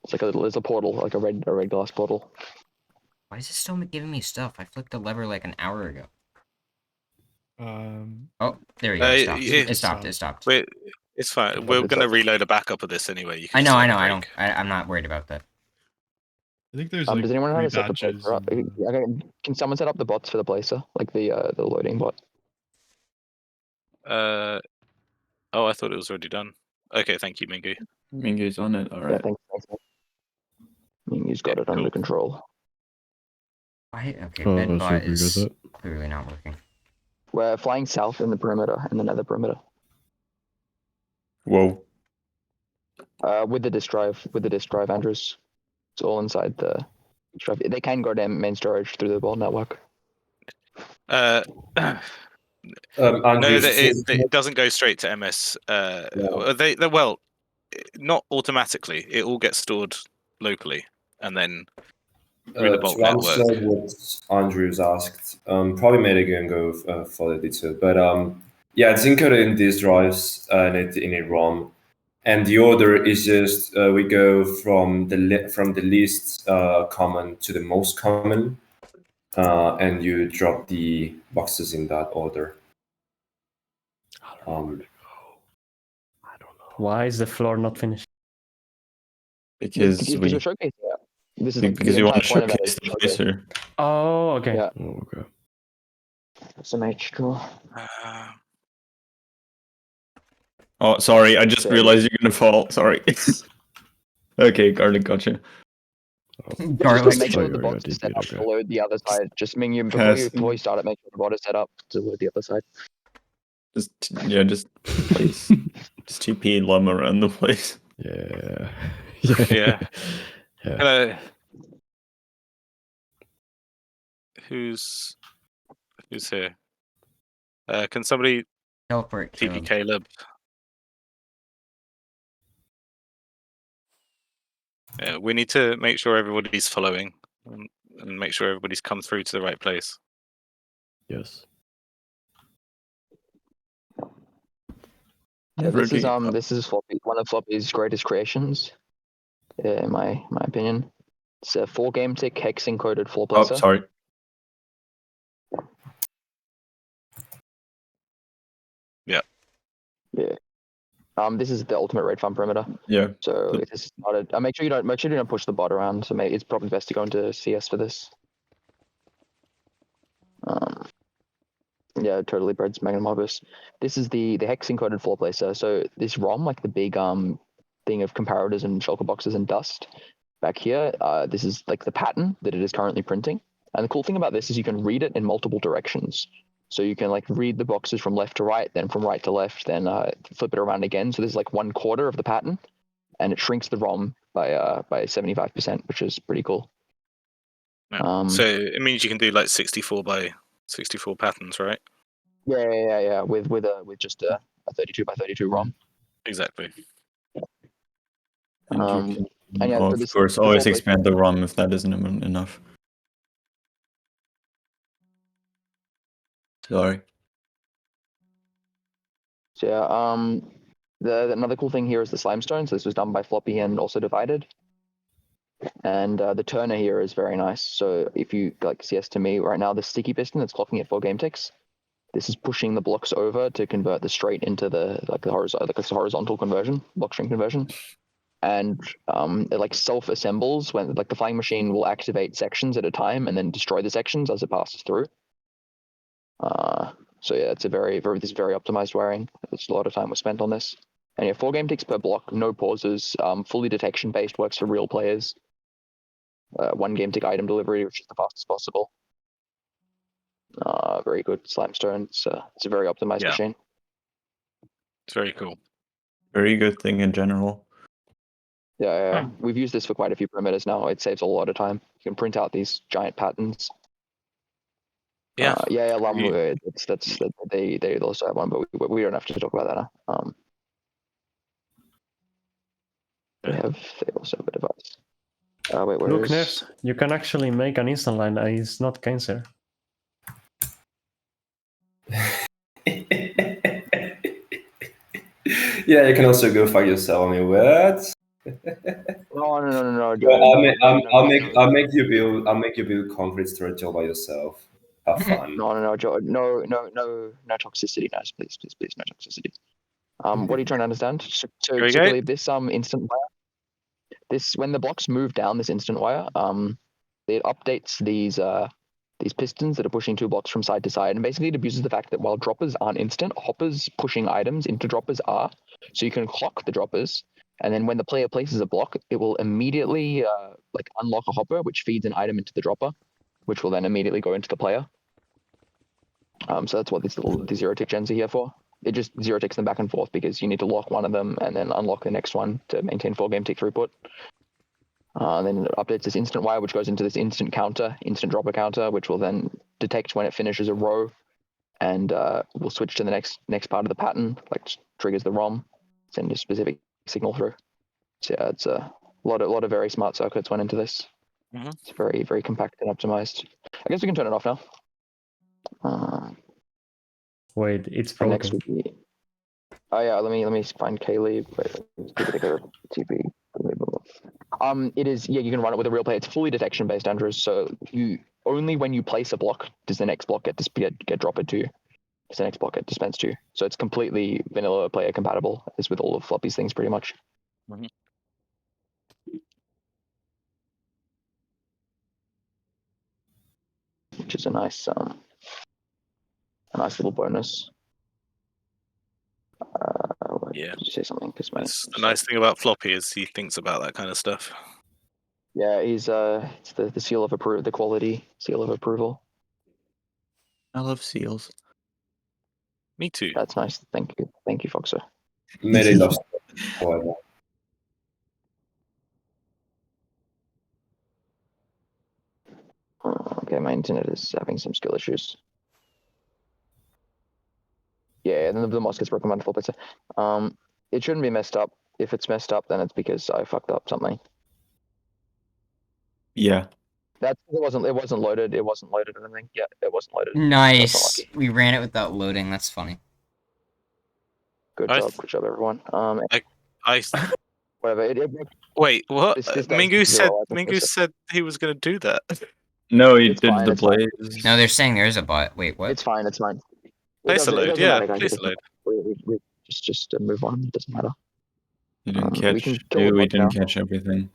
It's like there's a portal, like a red glass portal. Why is it still giving me stuff? I flicked the lever like an hour ago. Oh, there we go. It stopped. Wait, it's fine. We're gonna reload a backup of this anyway. You can I know. just let it break. I'm not worried about that. I think there's Does anyone know how to set the batches. placer up? Can someone set up the bots for the placer, like the loading bot? Oh, I thought it was already done. Okay, thank you, Mingu. Mingu's on it. All right. Yeah, thanks. Mingu's got it under control. Okay, Oh, Bedbot super is good. clearly not working. We're flying south in the perimeter, in the nether perimeter. Whoa. With the disk drive, Andrews. It's all inside the disk drive. They can go to main storage through the ball network. No, Andrews, it doesn't go straight to MS. They well, not automatically. It all gets stored locally, and then through the bulk to network. answer what Andrews asked, probably Meta can go further detail, but yeah, it's encoded in these drives in a ROM, and the order is just we go from the least common to the most common, and you drop the boxes in that order. Why is the floor not finished? Because we're showcasing it. This is because you want to showcase the placer. Oh, okay. Yeah. Oh, okay. Some H draw. Oh, sorry. I just realized you're gonna fall. Sorry. Okay, Garlic, gotcha. Garlic. Make sure Oh, the yeah, bot's DP, set up okay. to load the other side. Just Ming, before you start it, make sure the bot is set up to load the other side. Just place. Just TP Lum around the place. Yeah. Yeah. Yeah. Hello. Who's here? Can somebody Teleport TP Caleb? Yeah, we need to make sure everybody's following and make sure everybody's come through to the right place. Yes. Yeah, Really? this is Floppy, one of Floppy's greatest creations, in my opinion. It's a 4-game tick hex encoded floor Oh, placer. sorry. Yeah. This is the ultimate raid farm perimeter. Yeah. So it is not a. Make sure you don't push the bot around. So it's probably best to go into CS for this. Yeah, totally breads Magnum Opus. This is the hex encoded floor placer. So this ROM, like the big thing of comparators and shulker boxes and dust back here, this is like the pattern that it is currently printing. And the cool thing about this is you can read it in multiple directions. So you can like read the boxes from left to right, then from right to left, then flip it around again. So this is like 1/4 of the pattern, and it shrinks the ROM by 75%, which is pretty cool. Yeah. So it means you can do like 64 by 64 patterns, right? Yeah. With just a 32 by 32 ROM. Exactly. And you can, and yeah, so of this- course, the always floor expand the ROM if that isn't enough. Sorry. So yeah, another cool thing here is the slimestone. So this was done by Floppy and also divided. And the turner here is very nice. So if you like CS to me right now, the sticky piston that's clocking at 4 game ticks, this is pushing the blocks over to convert the straight into the horizontal conversion, block string conversion. And it like self-assembles when like the flying machine will activate sections at a time and then destroy the sections as it passes through. So yeah, it's a very optimized wiring. There's a lot of time was spent on this. And yeah, 4 game ticks per block, no pauses, fully detection based, works for real players. 1 game tick item delivery, which is the fastest possible. Very good slimestone. It's a very optimized machine. It's very cool. Very good thing in general. Yeah. We've used this for quite a few perimeters now. It saves a lot of time. You can print out these giant patterns. Yeah. Lum, they also have one, but we don't have to talk about that now. They also have a device. Wait, where Look, is... Ness, you can actually make an instant line and it's not cancer. Yeah, you can also go fuck yourself. I mean, what? No. I'll make you build concrete structure by yourself. Have fun. No, toxicity, guys. Please, no toxicity. What are you trying to understand? So typically this instant wire, when the blocks move down this instant wire, it updates these pistons that are pushing 2 blocks from side to side, and basically it abuses the fact that while droppers aren't instant, hoppers pushing items into droppers are. So you can clock the droppers, and then when the player places a block, it will immediately like unlock a hopper, which feeds an item into the dropper, which will then immediately go into the player. So that's what the 0 tick gens are here for. It just 0 ticks them back and forth because you need to lock one of them and then unlock the next one to maintain 4 game tick throughput. Then it updates this instant wire, which goes into this instant dropper counter, which will then detect when it finishes a row, and will switch to the next part of the pattern, like triggers the ROM, send a specific signal through. So yeah, it's a lot of very smart circuits went into this. Mm-hmm. It's very, very compact and optimized. I guess we can turn it off now. Wait, it's broken. Next would be... Oh yeah, let me find Kaylee. TP. It is, yeah, you can run it with a real player. It's fully detection based, Andrews. So you only when you place a block does the next block get dropped to you. Does the next block get dispensed to you. So it's completely vanilla player compatible, as with all of Floppy's things pretty much. Mm-hmm. Which is a nice little bonus. Yeah. Did you say something? The nice thing about Floppy is he thinks about that kind of stuff. Yeah, he's it's the seal of approval, the quality seal of approval. I love seals. Me too. That's nice. Thank you, Foxer. Maybe loves however. Okay, my internet is having some skill issues. Yeah, and then the mouse gets broken by default. It shouldn't be messed up. If it's messed up, then it's because I fucked up something. Yeah. That's it wasn't loaded. It wasn't loaded. I think. Yeah, it wasn't loaded. Nice. lucky. We ran it without loading. That's funny. Good I job. th- Good job, everyone. I Whatever. It wait. What? this Mingu said. zero, I think Mingu it's- said he was going to do that. No, he It's did fine, the it's fine. blaze. No, they're saying there's a bot. Wait, what? It's fine. It's fine. Place a It load. doesn't Yeah, matter, guys. It place a doesn't load. matter. We just move on. It doesn't matter. We didn't We catch. can kill the We bot didn't now. catch everything.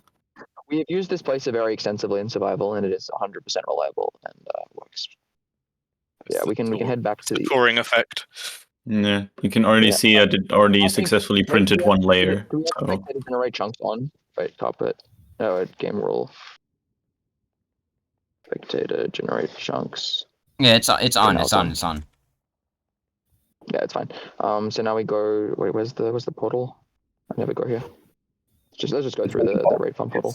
We have used this placer very extensively in survival, and it is 100% reliable and works. Yeah, we can head back to the the. coring effect. Yeah, you can already Yeah. see I did already I think- successfully do printed we have- one layer. Do we have So spectator generate chunks on? Wait, carpet. No, game rule. Spectator generate chunks. Yeah, it's on. now It's it's on. on. It's on. Yeah, it's fine. So now we go. Wait, where's the portal? I never go here. Let's just go through the raid farm portal.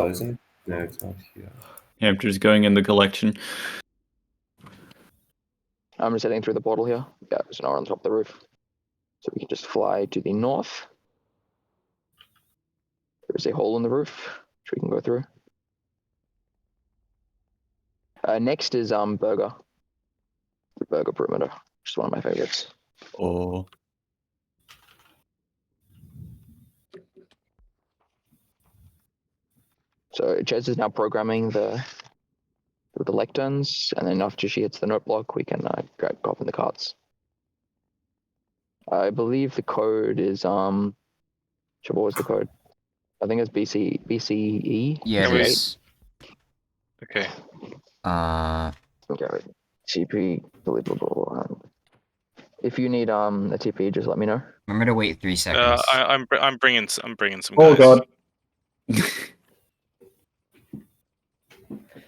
Isn't it? No, it's not here. yeah, I'm just going in the collection. I'm just heading through the portal here. Yeah, there's an hour on top of the roof. So we can just fly to the north. There's a hole in the roof, which we can go through. Next is Burger. The Burger perimeter, which is one of my favorites. Oh, So Ches is now programming the lecterns, and then after she hits the note block, we can copy the carts. I believe the code is what was the code? I think it's BCE. Yeah, Can we- it is. Okay. Okay, wait. TP. Blah, blah, blah, blah. If you need a TP, just let me know. Remember to wait 3 seconds. I'm bringing some oh guys. god.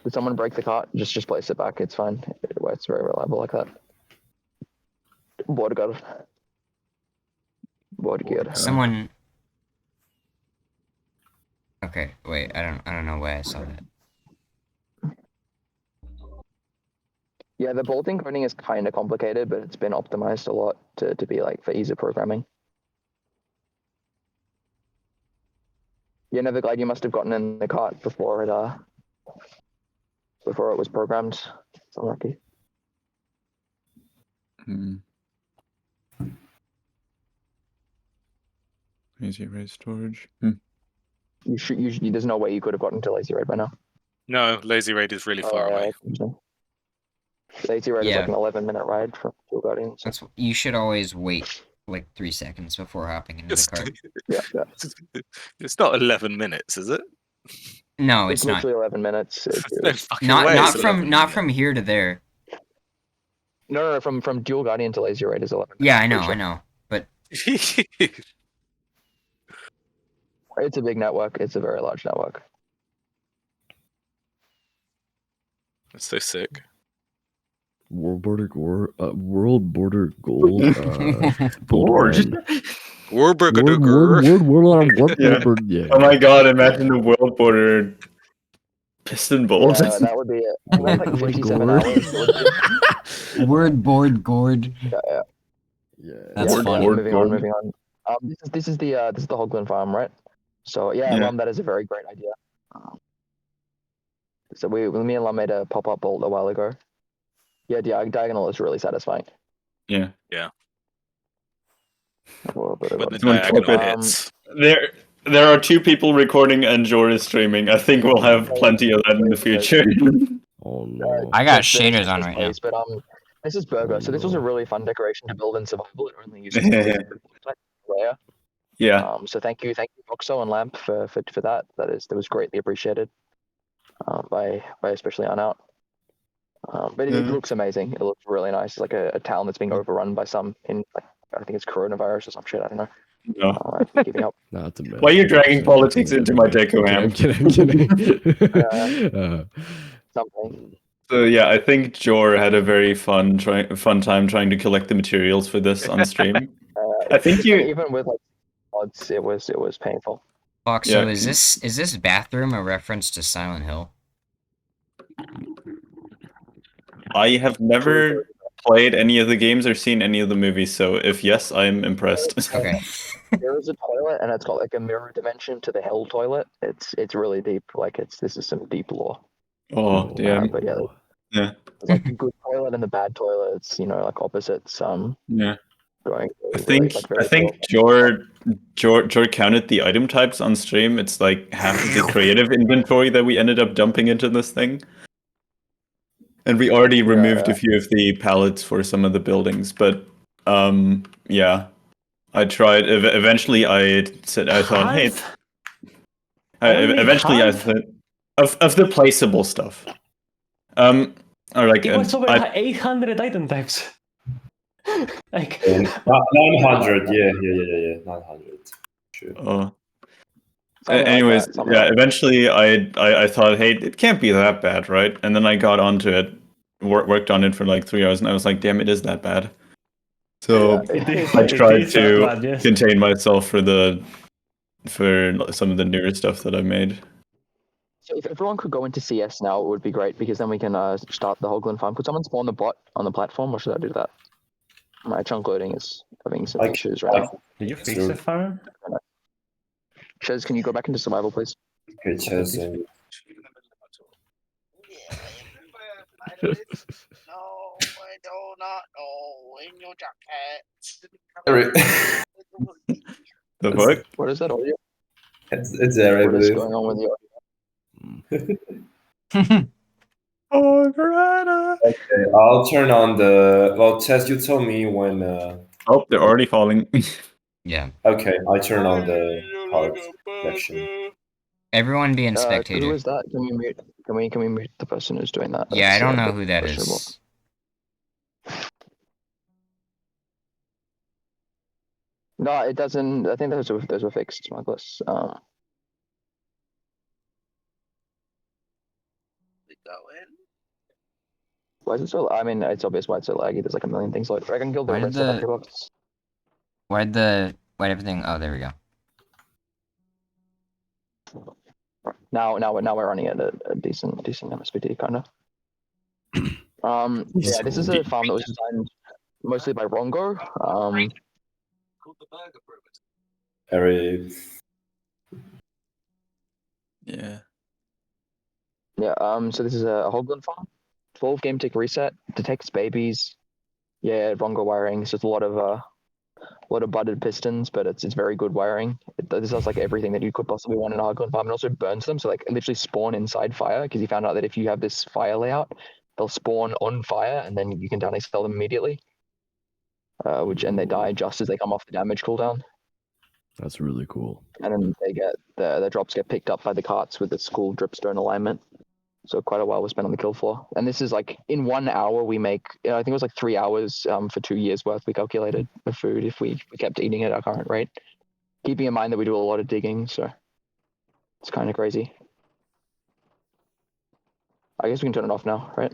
Did someone break the cart? Just place it back. It's fine. It's very reliable like that. Border. Someone. Okay, wait. I don't know why I saw that. Yeah, the bolting coding is kind of complicated, but it's been optimized a lot to be like for ease of programming. Yeah, never glad you must have gotten in the cart before it was programmed. So lucky. Lazy array storage. You should. There's no way you could have gotten to Lazy Raid by now. No, Lazy Raid is really far away. Lazy Raid is Yeah. like an 11-minute ride from Dual Guardians. That's you should always wait like 3 seconds before hopping into the cart. Yeah. It's not 11 minutes, is it? No, It's it's not. literally 11 minutes. No fucking Not way not it's from 11 not minutes. from here to there. No, from Dual Guardian to Lazy Raid is 11 minutes. Yeah, I know, pretty I know. But sure. It's a big network. It's a very large network. That's so sick. World border gold. World border gold. Bored. Warburger. Yeah. Oh my god! Imagine the world border piston bolt. Yeah, that would be it. That's like 57 hours. word board gourd. Yeah. That's Board, funny. board. Moving on. This is the Hoglin farm, right? So yeah, Yeah. Lum, that is a very great idea. So me and Lum made a pop-up bolt a while ago. Yeah, diagonal is really satisfying. Yeah. Well, but When the Someone diagonal clip it. hits. There are 2 people recording and Jor is streaming. I think we'll have plenty of that in the future. Oh no. I got There's shaders on right now. space, but this is Burger. So this was a really fun decoration to build in survival. It only uses layer. Yeah. So thank you, Voxo and Lamp for that. That was greatly appreciated by especially Unout. But it looks amazing. It looks really nice. It's like a town that's being overrun by some I think it's coronavirus or some shit. I don't know. No. I keep giving up. Nah, it's a mess. Why are you dragging politics into my deco I'm ham? kidding. Something. So yeah, I think Jor had a very fun time trying to collect the materials for this on stream. I think you. Even with like odds, it was painful. Fox, so Yeah. is this bathroom a reference to Silent Hill? I have never played any of the games or seen any of the movies, so if yes, I'm impressed. Okay. There is a toilet, and it's got like a mirror dimension to the hell toilet. It's really deep. Like this is some deep lore. Oh, damn. But yeah, Yeah. there's like the good toilet and the bad toilet. It's like opposites. Yeah. Going I really, think like, I very think Jord counted the item types on stream. It's like half of the creative inventory that we ended up dumping into this thing. And we already removed a few of the pallets for some of the buildings, but yeah. I tried. Eventually, I thought, hey. Eventually, I thought of the placeable stuff. Or like It was over 800 item types. Like 900. Yeah. 900. Sure. Anyways, eventually I thought, hey, it can't be that bad, right? And then I got onto it, worked on it for like 3 hours, and I was like, damn, it is that bad. So I tried to contain myself for some of the newer stuff that I made. So if everyone could go into CS now, it would be great, because then we can start the Hoglin farm. Could someone spawn the bot on the platform, or should I do that? My chunk loading is having some issues right now. Did you fix the farm? Chez, can you go back into survival, please? Okay, Chez. No, I do not know in your jacket. The book? What is that audio? It's there, I What is believe. going on with the Oh, Greta. Okay, I'll turn on the. Well, Chez, you tell me when. Oh, they're already falling. Yeah. Okay, I turn on the card collection. Everyone be in spectator. Who is that? Can we mute? Can we mute the person who's doing that? Yeah, I That's, don't know who that questionable. is. No, it doesn't. I think those were fixed smugglers. Why is it so? I mean, it's obvious why it's so laggy. There's like a million things like Dragon Guild. Why'd everything? Oh, there we go. Now we're running at a decent MSPT kind of. Yeah, this is a farm that was designed mostly by Rongo. Very. Yeah. Yeah. So this is a Hoglin farm. 12 game tick reset, detects babies. Yeah, Rongo wiring. It's just a lot of butted pistons, but it's very good wiring. This has like everything that you could possibly want in a Hoglin farm. It also burns them, so like literally spawn inside fire, because he found out that if you have this fire layout, they'll spawn on fire, and then you can down expel them immediately. And they die just as they come off the damage cooldown. That's really cool. And then they get the drops get picked up by the carts with its cool dripstone alignment. So quite a while was spent on the kill floor. And this is like in 1 hour we make, I think it was like 3 hours for 2 years worth we calculated of food if we kept eating at our current rate. Keeping in mind that we do a lot of digging, so it's kind of crazy. I guess we can turn it off now, right?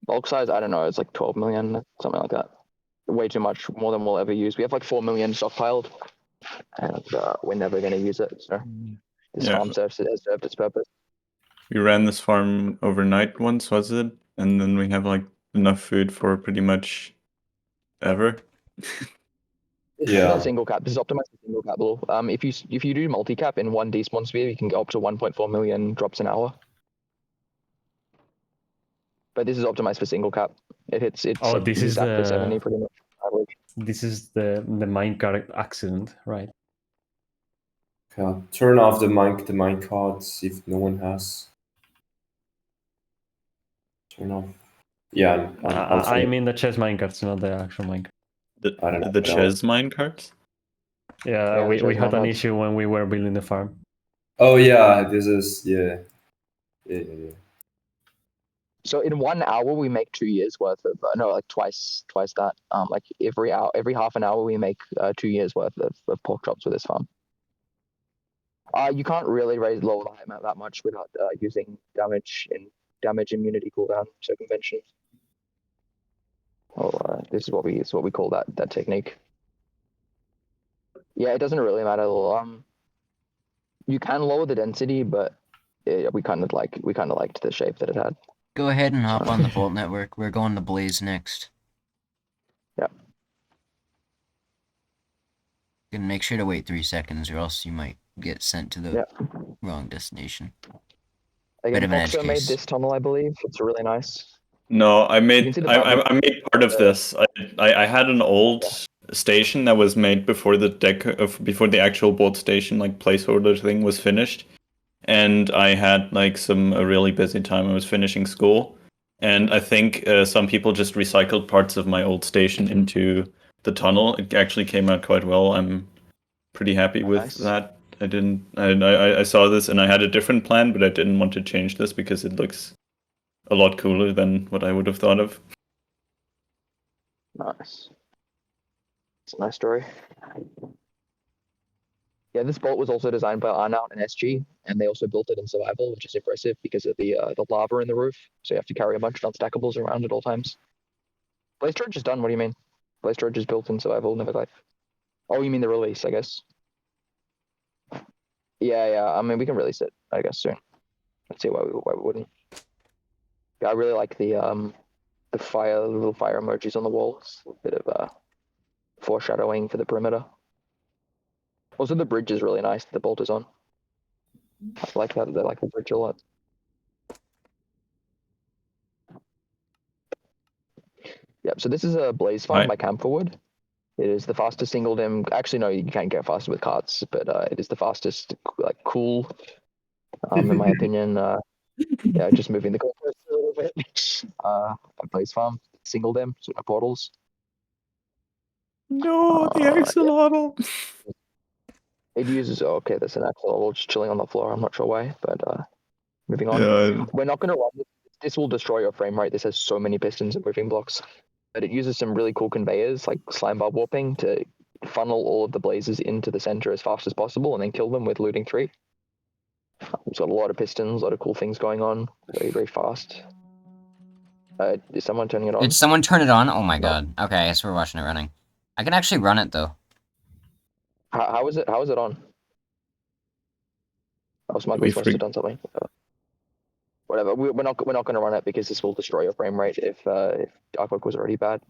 Bulk size, I don't know, it's like 12 million, something like that. Way too much, more than we'll ever use. We have like 4 million stockpiled, and we're never going to use it. So this farm has served its purpose. We ran this farm overnight once, was it? And then we have like enough food for pretty much ever. Yeah. Single cap. This is optimized for single capital. If you do multi cap in one despawn sphere, you can go up to 1.4 million drops an hour. But this is optimized for single cap. It's Oh, like this is after the 70 pretty much average. This is the minecart accident, right? Okay, turn off the mine cards if no one has. Turn off. Yeah, I mean the chess minecarts, not the actual minecart. The chess minecarts? Yeah, we had an issue when we were building the farm. Oh yeah, this is yeah. So in 1 hour we make 2 years worth of no, like twice that. Like every half an hour we make 2 years worth of pork chops with this farm. You can't really lower the height map that much without using damage immunity cooldown circumvention. This is what we call that technique. Yeah, it doesn't really matter. You can lower the density, but we kind of liked the shape that it had. Go ahead and hop on the Bolt network. We're going to Blaze next. Yep. And make sure to wait 3 seconds, or else you might get sent to the Yep. wrong destination. Again, Bit of an edge Boxer made case. this tunnel, I believe. It's really nice. No, I can made see the I made part of this. I had an old station that was made before before the actual board station like placeholder thing was finished, and I had like a really busy time. I was finishing school, and I think some people just recycled parts of my old station into the tunnel. It actually came out quite well. I'm pretty happy with Nice. that. I saw this and I had a different plan, but I didn't want to change this because it looks a lot cooler than what I would have thought of. Nice. It's a nice story. Yeah, this bolt was also designed by Arnout and SG, and they also built it in survival, which is impressive because of the lava in the roof. So you have to carry a bunch of unstackables around at all times. Blaze Storage is done. What do you mean? Blaze Storage is built in survival, never life. Oh, you mean the release, I guess. Yeah. I mean, we can release it, I guess, soon. Let's see why we wouldn't. Yeah, I really like the little fire emojis on the walls. A bit of foreshadowing for the perimeter. Also, the bridge is really nice. The bolt is on. I like that. They like the bridge a lot. Yep. So this is a blaze farm by Camphorwood. It is the fastest single dim. Actually, no, you can't get faster with carts, but it is the fastest, like, cool. In my opinion. Yeah, just moving the goalposts a little bit. A blaze farm, single dim, so no portals. No, the axolotl. It uses. Oh, okay, there's an axolotl just chilling on the floor. I'm not sure why, but moving on. Yeah. We're not going to run this. This will destroy your frame rate. This has so many pistons and moving blocks. But it uses some really cool conveyors, like slime bar warping, to funnel all of the blazes into the center as fast as possible and then kill them with looting 3. It's got a lot of pistons, a lot of cool things going on. Very, very fast. Is someone turning it on? Did someone turn it on? Oh my No. god. Okay, I guess we're watching it running. I can actually run it, though. How is it? How is it on? Oh, Smuggler's must have done something. Whatever. We're not going to run it because this will destroy your frame rate if artwork was already bad.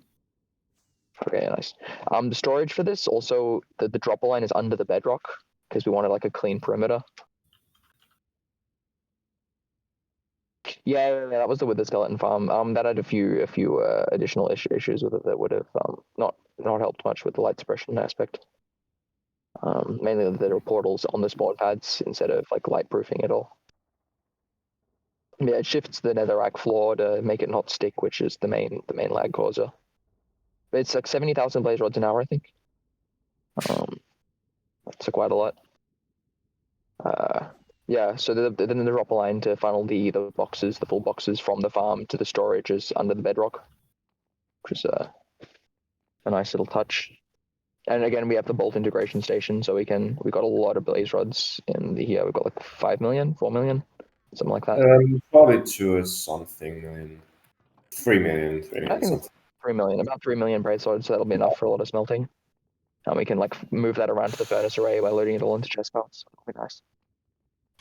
Okay, nice. The storage for this also the dropper line is under the bedrock because we wanted like a clean perimeter. Yeah, that was the Wither Skeleton farm. That had a few additional issues with it that would have not helped much with the light suppression aspect. Mainly that there were portals on the spawn pads instead of like light proofing at all. Yeah, it shifts the netherrack floor to make it not stick, which is the main lag causer. But it's like 70,000 blaze rods an hour, I think. That's quite a lot. Yeah, so then the dropper line to funnel the boxes, the full boxes from the farm to the storage is under the bedrock, which is a nice little touch. And again, we have the bolt integration station, so we got a lot of blaze rods in here. We've got like 5 million, 4 million, something like that. Probably 2 or something million. 3 million, 3 million. I think it's 3 million, about 3 million blaze rods. So that'll be enough for a lot of smelting. And we can like move that around to the furnace array by loading it all into chest carts. That'll be nice.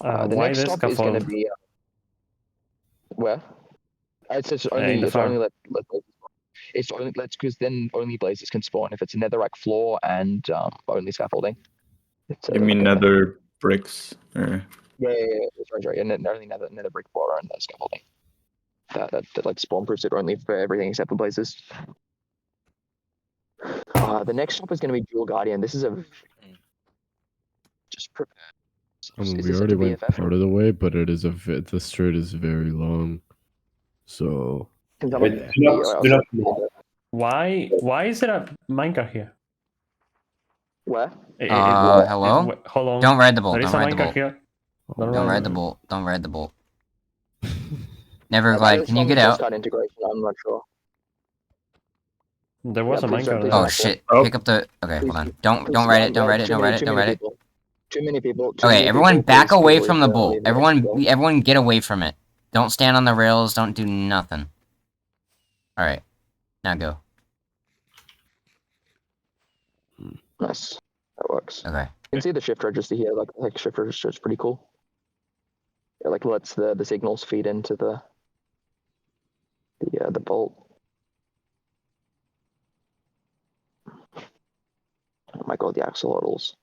The Why next the stop is going to scaffold? be where? It's just In only the it's farm. only it's only because then only blazes can spawn if it's a netherrack floor and only scaffolding. It's You mean nether bricks? Or... Yeah, sorry, and only nether brick floor and scaffolding. That like spawn proofs it only for everything except for blazes. The next stop is going to be Dual Guardian. This is a just prepare. I mean, Is we this already a went BFF? part of the way, but it is the strait is very long. So Why is there a minecart here? Where? Hello? Hold on. Don't ride the bolt. There is Don't a ride the minecart bolt. here. Don't ride the bolt. Don't ride the bolt. Never That glide. is Can you from get out? Postcard integration. I'm not sure. There was a please don't- minecart please there. Oh don't shit! Oh. Pick up the. Okay, Please- hold on. Don't please ride it. Don't don't- ride it. too Don't many- ride it. Don't too ride many it. Don't ride it. people. Too many people. Okay, everyone back away from the bolt. leave the Everyone, bolt. everyone get away from it. Don't stand on the rails. Don't do nothing. All right, now go. Nice. That works. Okay. You can see the shift register here. Like shift register is pretty cool. It like lets the signals feed into the the bolt. Oh my god, the axolotls.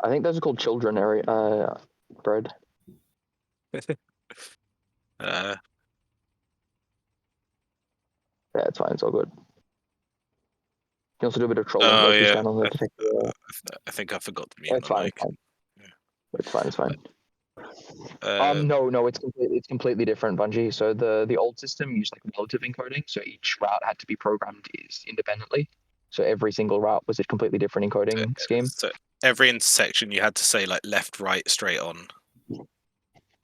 I think those are called children area bread. Uh, Yeah, it's fine. It's all good. You can also do a bit of trolling oh here if you yeah, stand on the detector. I think I forgot to mute It's my fine. mic. It's fine. Yeah. It's fine. It's fine. Uh, No, it's completely different, Bungie. So the old system used like relative encoding, so each route had to be programmed independently. So every single route was a completely different encoding scheme. So every intersection you had to say like left, right, straight on.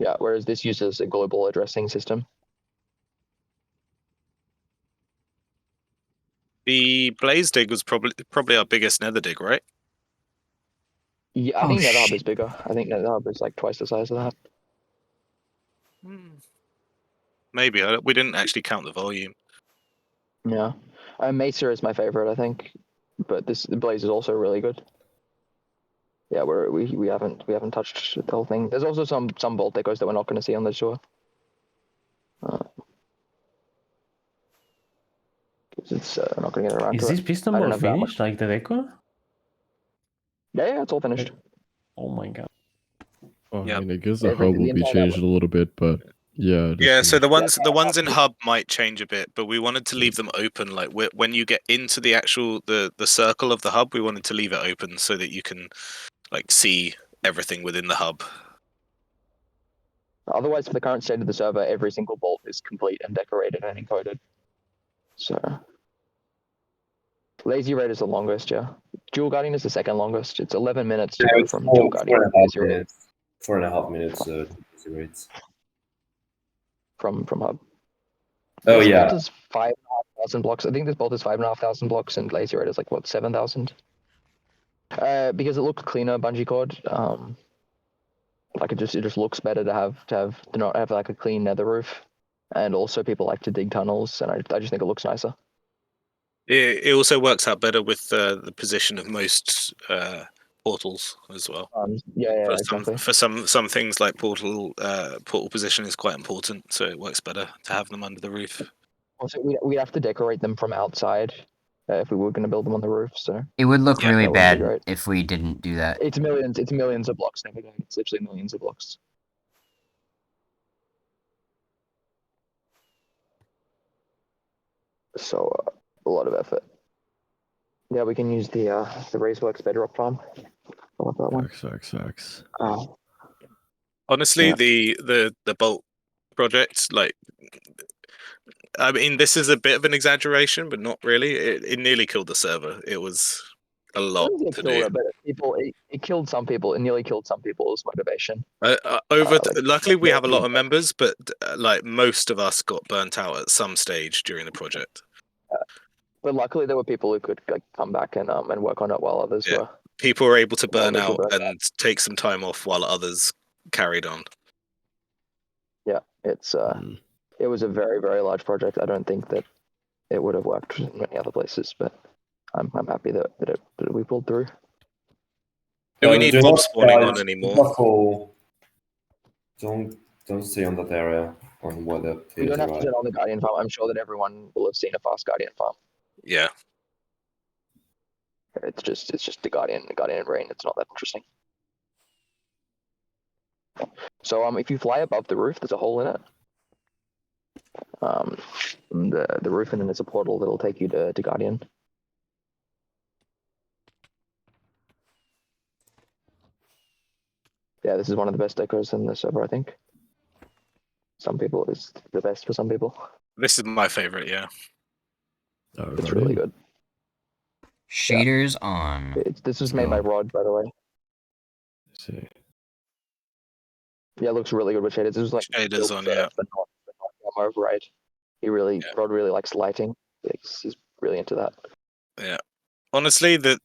Yeah, whereas this uses a global addressing system. The blaze dig was probably our biggest nether dig, right? Yeah, I Oh, think NetherHub shit. is bigger. I think NetherHub is like twice the size of that. Maybe we didn't actually count the volume. Yeah, Mesa is my favorite, I think, but the Blaze is also really good. Yeah, we haven't touched the whole thing. There's also some bolt decors that we're not going to see on the tour. It's not going to get around Is to this it. piston I don't ball have that much. finished, like the decor? Yeah, it's all finished. Oh my god. Oh, Yep. I mean, I guess the Everything- hub will the be entire changed a little bit, but yeah. Yeah, so the finished. ones in hub might change a bit, but we wanted to leave them open. Like when you get into the actual the circle of the hub, we wanted to leave it open so that you can like see everything within the hub. Otherwise, for the current state of the server, every single bolt is complete and decorated and encoded. So, Lazy Raid is the longest, yeah. Dual Guardian is the second longest. It's 11 minutes to Yeah, go it's from four, Dual Guardian to Lazy Raid 4.5 minutes. Easy rates. from hub. Oh This yeah. bolt is 5,500 blocks. I think this bolt is 5,500 blocks, and Lazy Raid is like what 7,000. Because it looked cleaner, Bungee cord. Like it just looks better to not have like a clean nether roof, and also people like to dig tunnels, and I just think it looks nicer. It also works out better with the position of most portals as well. Yeah, For exactly. some things like portal position is quite important, so it works better to have them under the roof. Also, we have to decorate them from outside if we were going to build them on the roof. So It would look Yeah. really That wouldn't be bad great. if we didn't do that. it's millions of blocks. Never mind. It's literally millions of blocks. So a lot of effort. Yeah, we can use the Raceworks bedrock farm. I want that one. X. Honestly, Yeah. the bolt project, like, I mean, this is a bit of an exaggeration, but not really. It nearly killed the server. It was a lot It to killed do. it, but it killed some people. It nearly killed some people's motivation. Luckily, we have a lot of members, but like most of us got burnt out at some stage during the project. But luckily, there were people who could like come back and work on it while others Yeah. were. People were able to While burn others were out burnt and take some time off while others carried on. Yeah, it's it was a very very large project. I don't think that it would have worked in many other places, but I'm happy that we pulled through. Do we need do mob not- spawning on it's anymore? not full. Don't stay on that area on where the We players don't have to arrive. turn on the Guardian farm. I'm sure that everyone will have seen a fast Guardian farm. Yeah. It's just the Guardian and Rain. It's not that interesting. So if you fly above the roof, there's a hole in it. The roof, and then there's a portal that'll take you to Guardian. Yeah, this is one of the best decors in the server, I think. Some people it's the best for some people. This is my favorite, yeah. It's really good. Shaders on. This was made by Rod, by the way. See. Yeah, it looks really good with shaders. This was like Shaders built on, for yeah. not override. Rod really likes lighting. He's really into that. Yeah. Honestly, the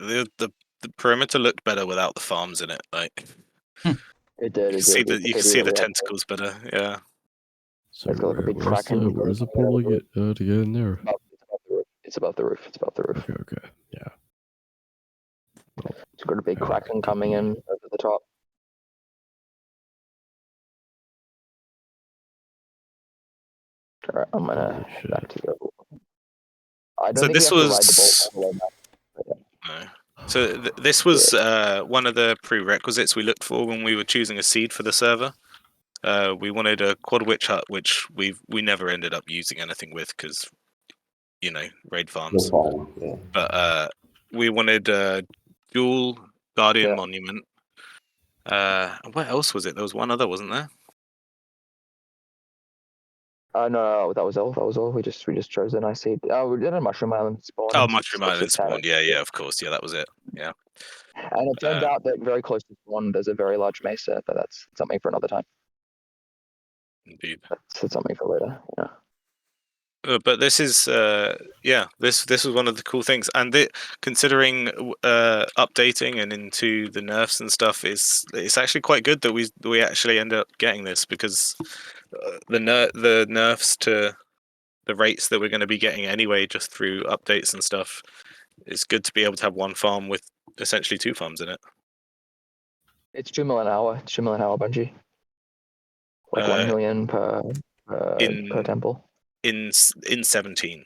perimeter looked better without the farms in it. Like It did. you can see the really tentacles better. Yeah. So It's got like a big where's Kraken. where's the portal to get in there? It's above the roof. It's above the roof. Okay. Yeah. It's got a big Kraken coming in over the top. Alright, I'm gonna Holy head back shit. to the. I don't So think we this have to ride the was. bolt all the way back. No. So this was one of the prerequisites we looked for when we were choosing a seed for the server. We wanted a quad witch hut, which we never ended up using anything with because, raid No farms. problem. Yeah. But we wanted a dual guardian Yeah. monument. And what else was it? There was one other, wasn't there? No, that was all. That was all. We just chose a nice seed. We did a mushroom island spawn. Oh, It's Mushroom Island just had spawn. it. Yeah, of course. Yeah, that was it. Yeah. And it turns out that very close to spawn, there's a very large mesa, but that's something for another time. Indeed. That's something for later. Yeah. But this is this was one of the cool things, and considering updating and into the nerfs and stuff, it's actually quite good that we actually end up getting this because the nerfs to the rates that we're going to be getting anyway just through updates and stuff, it's good to be able to have one farm with essentially two farms in it. It's 2 million an hour. It's 2 million an hour bungee. Like 1 million per temple. In 17.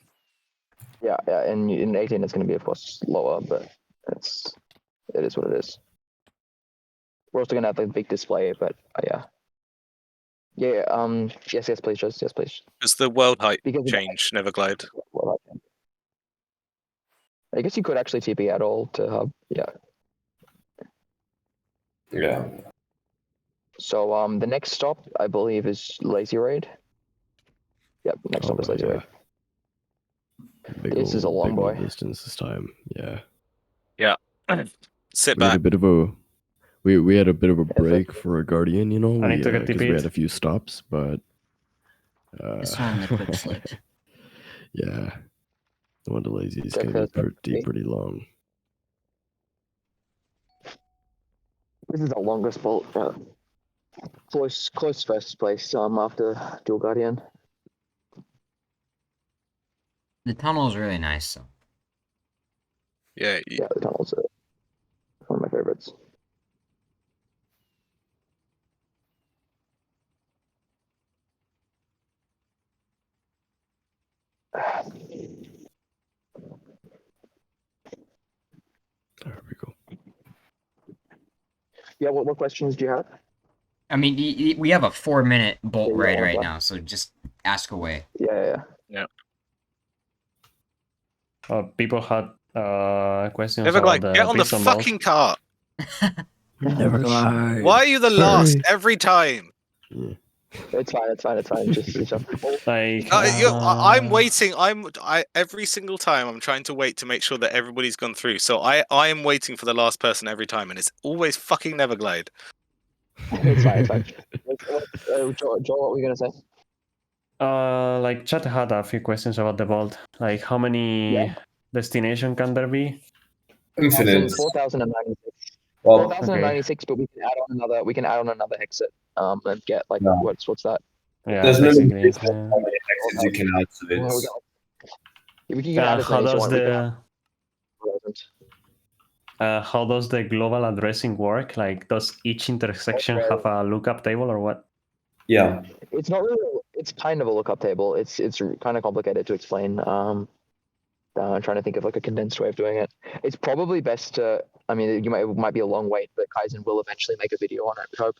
Yeah, and in 18 it's going to be of course lower, but it is what it is. We're also going to have a big display, but yeah. Yes, please, just yes, please. Does the world height Because change Neverglide? well, I guess you could actually TP at all to hub. Yeah. Yeah. So the next stop I believe is Lazy Raid. Yep, next stop is Lazy Raid. This is a long big boy. old distance this time. Yeah. Yeah. Sit We had back. a bit of a we had a bit of a break for a guardian, you know. I need to get Because we TP'd. had a few stops, but This one, the quick select. yeah, the one to lazy is Check gonna be that. pretty long. This is the longest bolt. Close first place. After Dual Guardian. The tunnel is really nice, though. Yeah. Yeah, the tunnel's one of my favorites. There we go. Yeah, what questions do you have? I mean, we have a 4-minute bolt Yeah, ride one right left. now, so just ask away. Yeah. People had questions Neverglide, about the get on the piston balls. fucking cart. Neverglide. Why are you the last every time? Yeah. It's fine. Just Like, I'm waiting. Every single time I'm trying to wait to make sure that everybody's gone through. So I am waiting for the last person every time, and it's always fucking Neverglide. It's fine. Joel, what were you gonna say? Like chat had a few questions about the vault. Like, how many destination can there be? Infinite. 4,096. Well, 4,096, but we can add on another exit. And get like Yeah. what's that? Yeah, there's no basically. limitation on how many exits you can add to it. We can add as How many as you does want. We can add how does the global addressing work? Like, does each intersection Okay. have a lookup table or what? Yeah. It's not really. It's kind of a lookup table. It's kind of complicated to explain. I'm trying to think of like a condensed way of doing it. It's probably best to. I mean, it might be a long wait, but Kaizen will eventually make a video on it. We hope.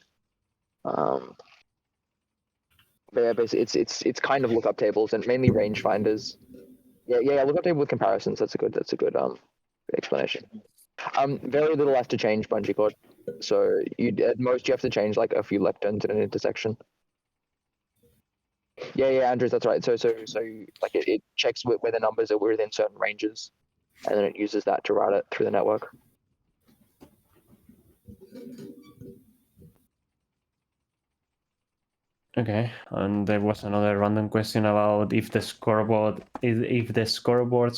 But yeah, basically, it's kind of lookup tables and mainly rangefinders. Yeah. Lookup table with comparisons. That's a good explanation. Very little has to change bungee cord. So at most you have to change like a few left turns in an intersection. Yeah, Andrews, that's right. So like it checks where the numbers are within certain ranges, and then it uses that to route it through the network. Okay, and there was another random question about if the scoreboards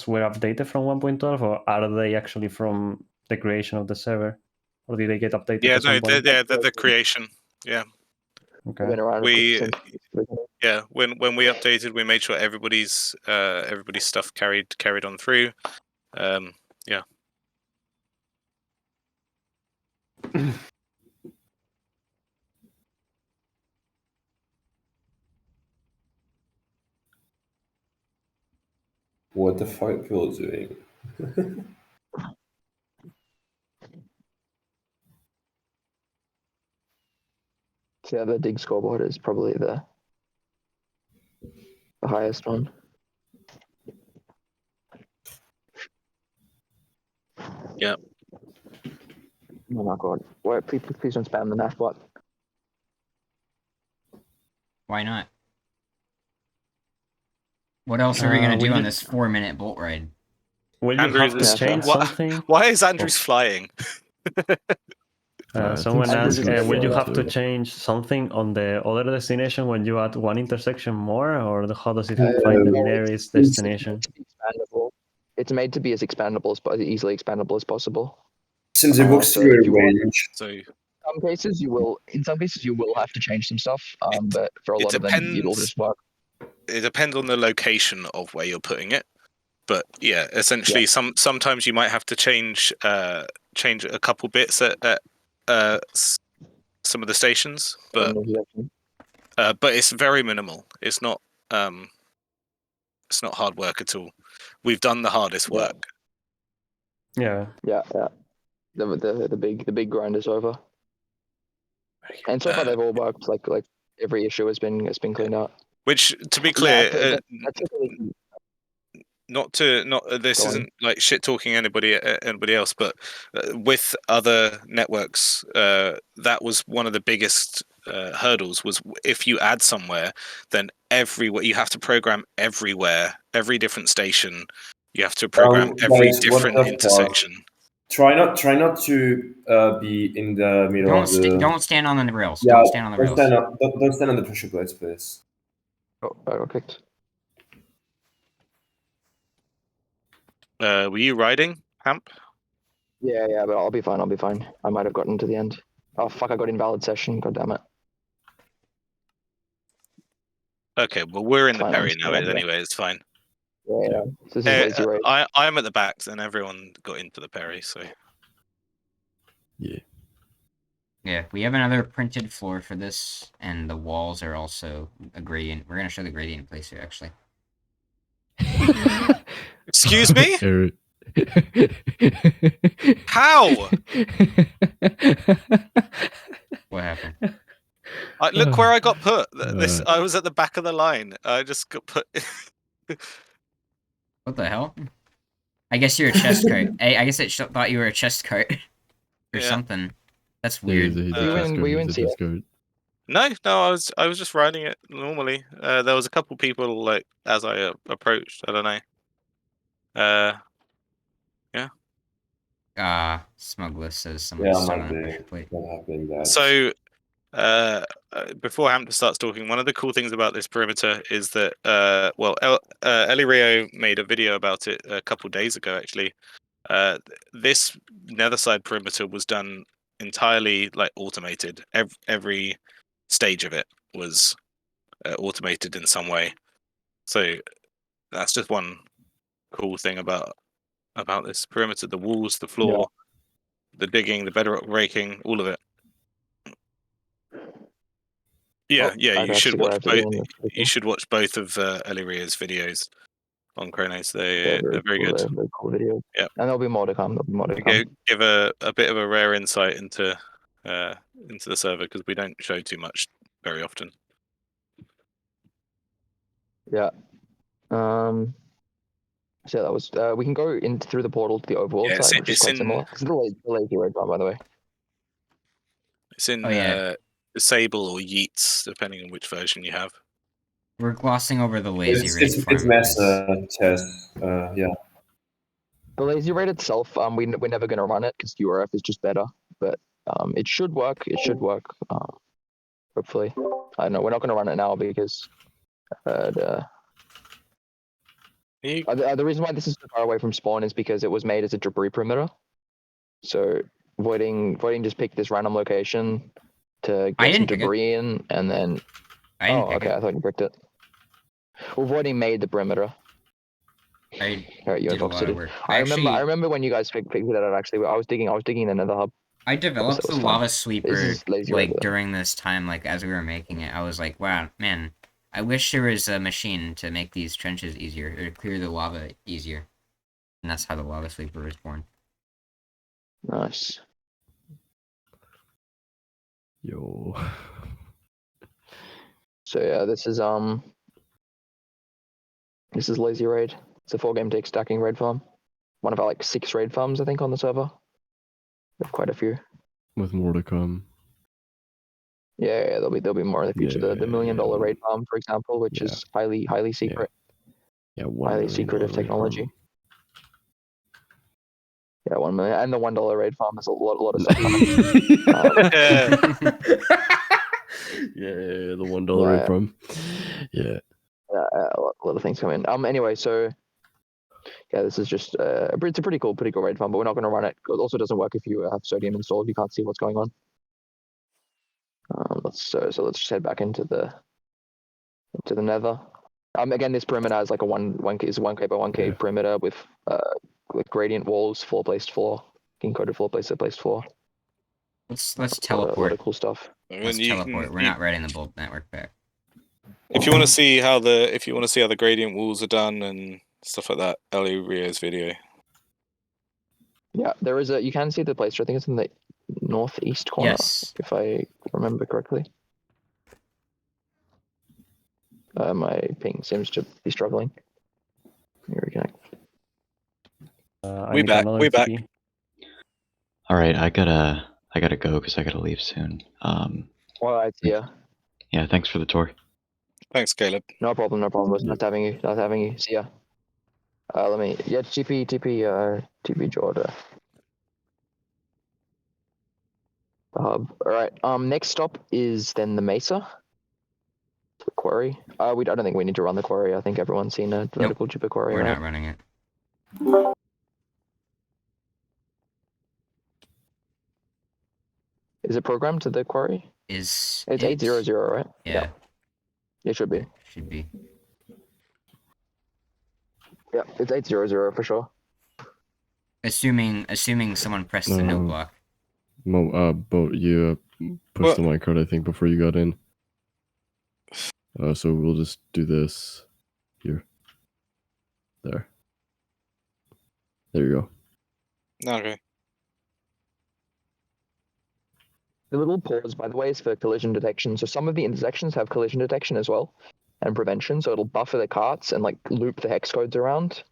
were updated from 1.12, or are they actually from the creation of the server, or did they get updated Yeah, at some point? they're the creation. Yeah. Okay. Been around When we updated, we made sure everybody's stuff carried on through. Yeah. What the fuck are people doing? So yeah, the dig scoreboard is probably the highest one. Yep. Oh my god. Wait, please don't spam the nav bot. Why not? What else are we gonna do will on you- this 4-minute bolt ride? Will you Andrew, have to change something? Why is Andrew's flying? I Someone think asked, Andrew's will you flying have to too. change something on the other destination when you add one intersection more, or how does it find the nearest destination? Expandable. It's made to be as expandable as easily expandable as possible. Since it works So through if a you want- range, So In some cases you will have to change some stuff. But for a it lot of them, it'll depends. just work. It depends on the location of where you're putting it. But yeah, essentially, sometimes you might have to change a couple bits at some of the stations, but it's very minimal. It's not hard work at all. We've done the hardest work. Yeah. Yeah. The big grind is over. And so far they've all worked. Like every issue has been cleaned out. Which, to be clear, this Go on. isn't like shit talking anybody else, but with other networks, that was one of the biggest hurdles. Was if you add somewhere, then you have to program everywhere, every different station. You have to program every guys, what different the fuck? intersection. Try not to be in the middle of the. Don't stand on the rails. Yeah, Don't stand on the rails. Don't stand on the pressure plates, please. Oh, I got kicked. Were you riding, Hamp? Yeah, but I'll be fine. I might have gotten to the end. Oh fuck! I got invalid session. God damn it. Okay, well we're in the Fine, Perry I'm now. still Anyway, it's fine. Yeah. This is lazy raid. I'm at the back, and everyone got into the Perry. So Yeah, we have another printed floor for this, and the walls are also a gradient. We're gonna show the gradient place here, actually. excuse me? Eric. How? What happened? Look where I got put. I was at the back of the line. I just got put. What the hell? I guess you're a chest coat. I guess it thought you were a chest coat or something. That's weird. He's a chest coat. No, I was just riding it normally. There was a couple people like as I approached. I don't know. Yeah. Smuggler says someone stood on a pressure plate. So, before Hampton starts talking, one of the cool things about this perimeter is that, Ellie Rio made a video about it a couple days ago, actually. This nether side perimeter was done entirely like automated. Every stage of it was automated in some way. So that's just one cool thing about this perimeter: the walls, the floor, the digging, the bedrock breaking, all of it. Yeah, you should watch both. You should watch both of Ellie Rio's videos on Chronos. They're very good. They're very cool videos. Yeah, and there'll be more to come. Give a bit of a rare insight into the server because we don't show too much very often. Yeah. So that was. We can go in through the portal to the overworld side, which is quite similar. It's the lazy road one, by the way. It's in Sable or Yeats, depending on which version you have. We're glossing over the lazy raid. It's Mesa test. Yeah. The lazy raid itself, we're never going to run it because URF is just better. But it should work. Hopefully. I don't know. We're not going to run it now because the reason why this is so far away from spawn is because it was made as a debris perimeter. So Voiding just picked this random location to get some debris in, and then. I thought you picked it. Well, Voiding made the perimeter. I remember when you guys figured that out. Actually, I was digging the Nether hub. I developed the lava sweeper like during this time, like as we were making it. I was like, wow, man, I wish there was a machine to make these trenches easier, or clear the lava easier. And that's how the lava sleeper was born. Nice. Yo. So yeah, this is Lazy Raid. It's a 4-game tick stacking raid farm. One of our like 6 raid farms, I think, on the server. We have quite a few. With more to come. Yeah, there'll be more in the future. The $1 million raid farm, for example, which is highly secret. Yeah, highly secretive technology. Yeah, 1 million, and the $1 raid farm is a lot of stuff coming. Yeah, the $1 raid farm. Yeah. A lot of things coming. Anyway, so yeah, this is just it's a pretty cool raid farm, but we're not going to run it. It also doesn't work if you have Sodium installed. You can't see what's going on. Let's just head back into the Nether. Again, this perimeter has like a 1K by 1K perimeter with gradient walls, placed floor, encoded placed floor. Let's teleport. A lot of cool stuff. Let's teleport. We're not writing the bolt network back. If you want to see how the gradient walls are done and stuff like that, Ellie Rio's video. Yeah, there is you can see the placer. I think it's in the northeast corner, if I remember correctly. My ping seems to be struggling. Here we go. We back. All right, I gotta go because I gotta leave soon. All right, see ya. Yeah, thanks for the tour. Thanks, Caleb. No problem. It was nice having you. See ya. TP Jordan. The hub. All right. Next stop is then the Mesa. The quarry. I don't think we need to run the quarry. I think everyone's seen a vertical duper quarry. We're right? not running it. Is it programmed to the quarry? It's 800, right? Yeah. It should be. Should be. Yeah, it's 800 for sure. Assuming someone pressed the note block. But you pushed the minecart, I think, before you got in. So we'll just do this here. There you go. Okay. The little pause, by the way, is for collision detection. So some of the intersections have collision detection as well, and prevention. So it'll buffer the carts and like loop the hex codes around.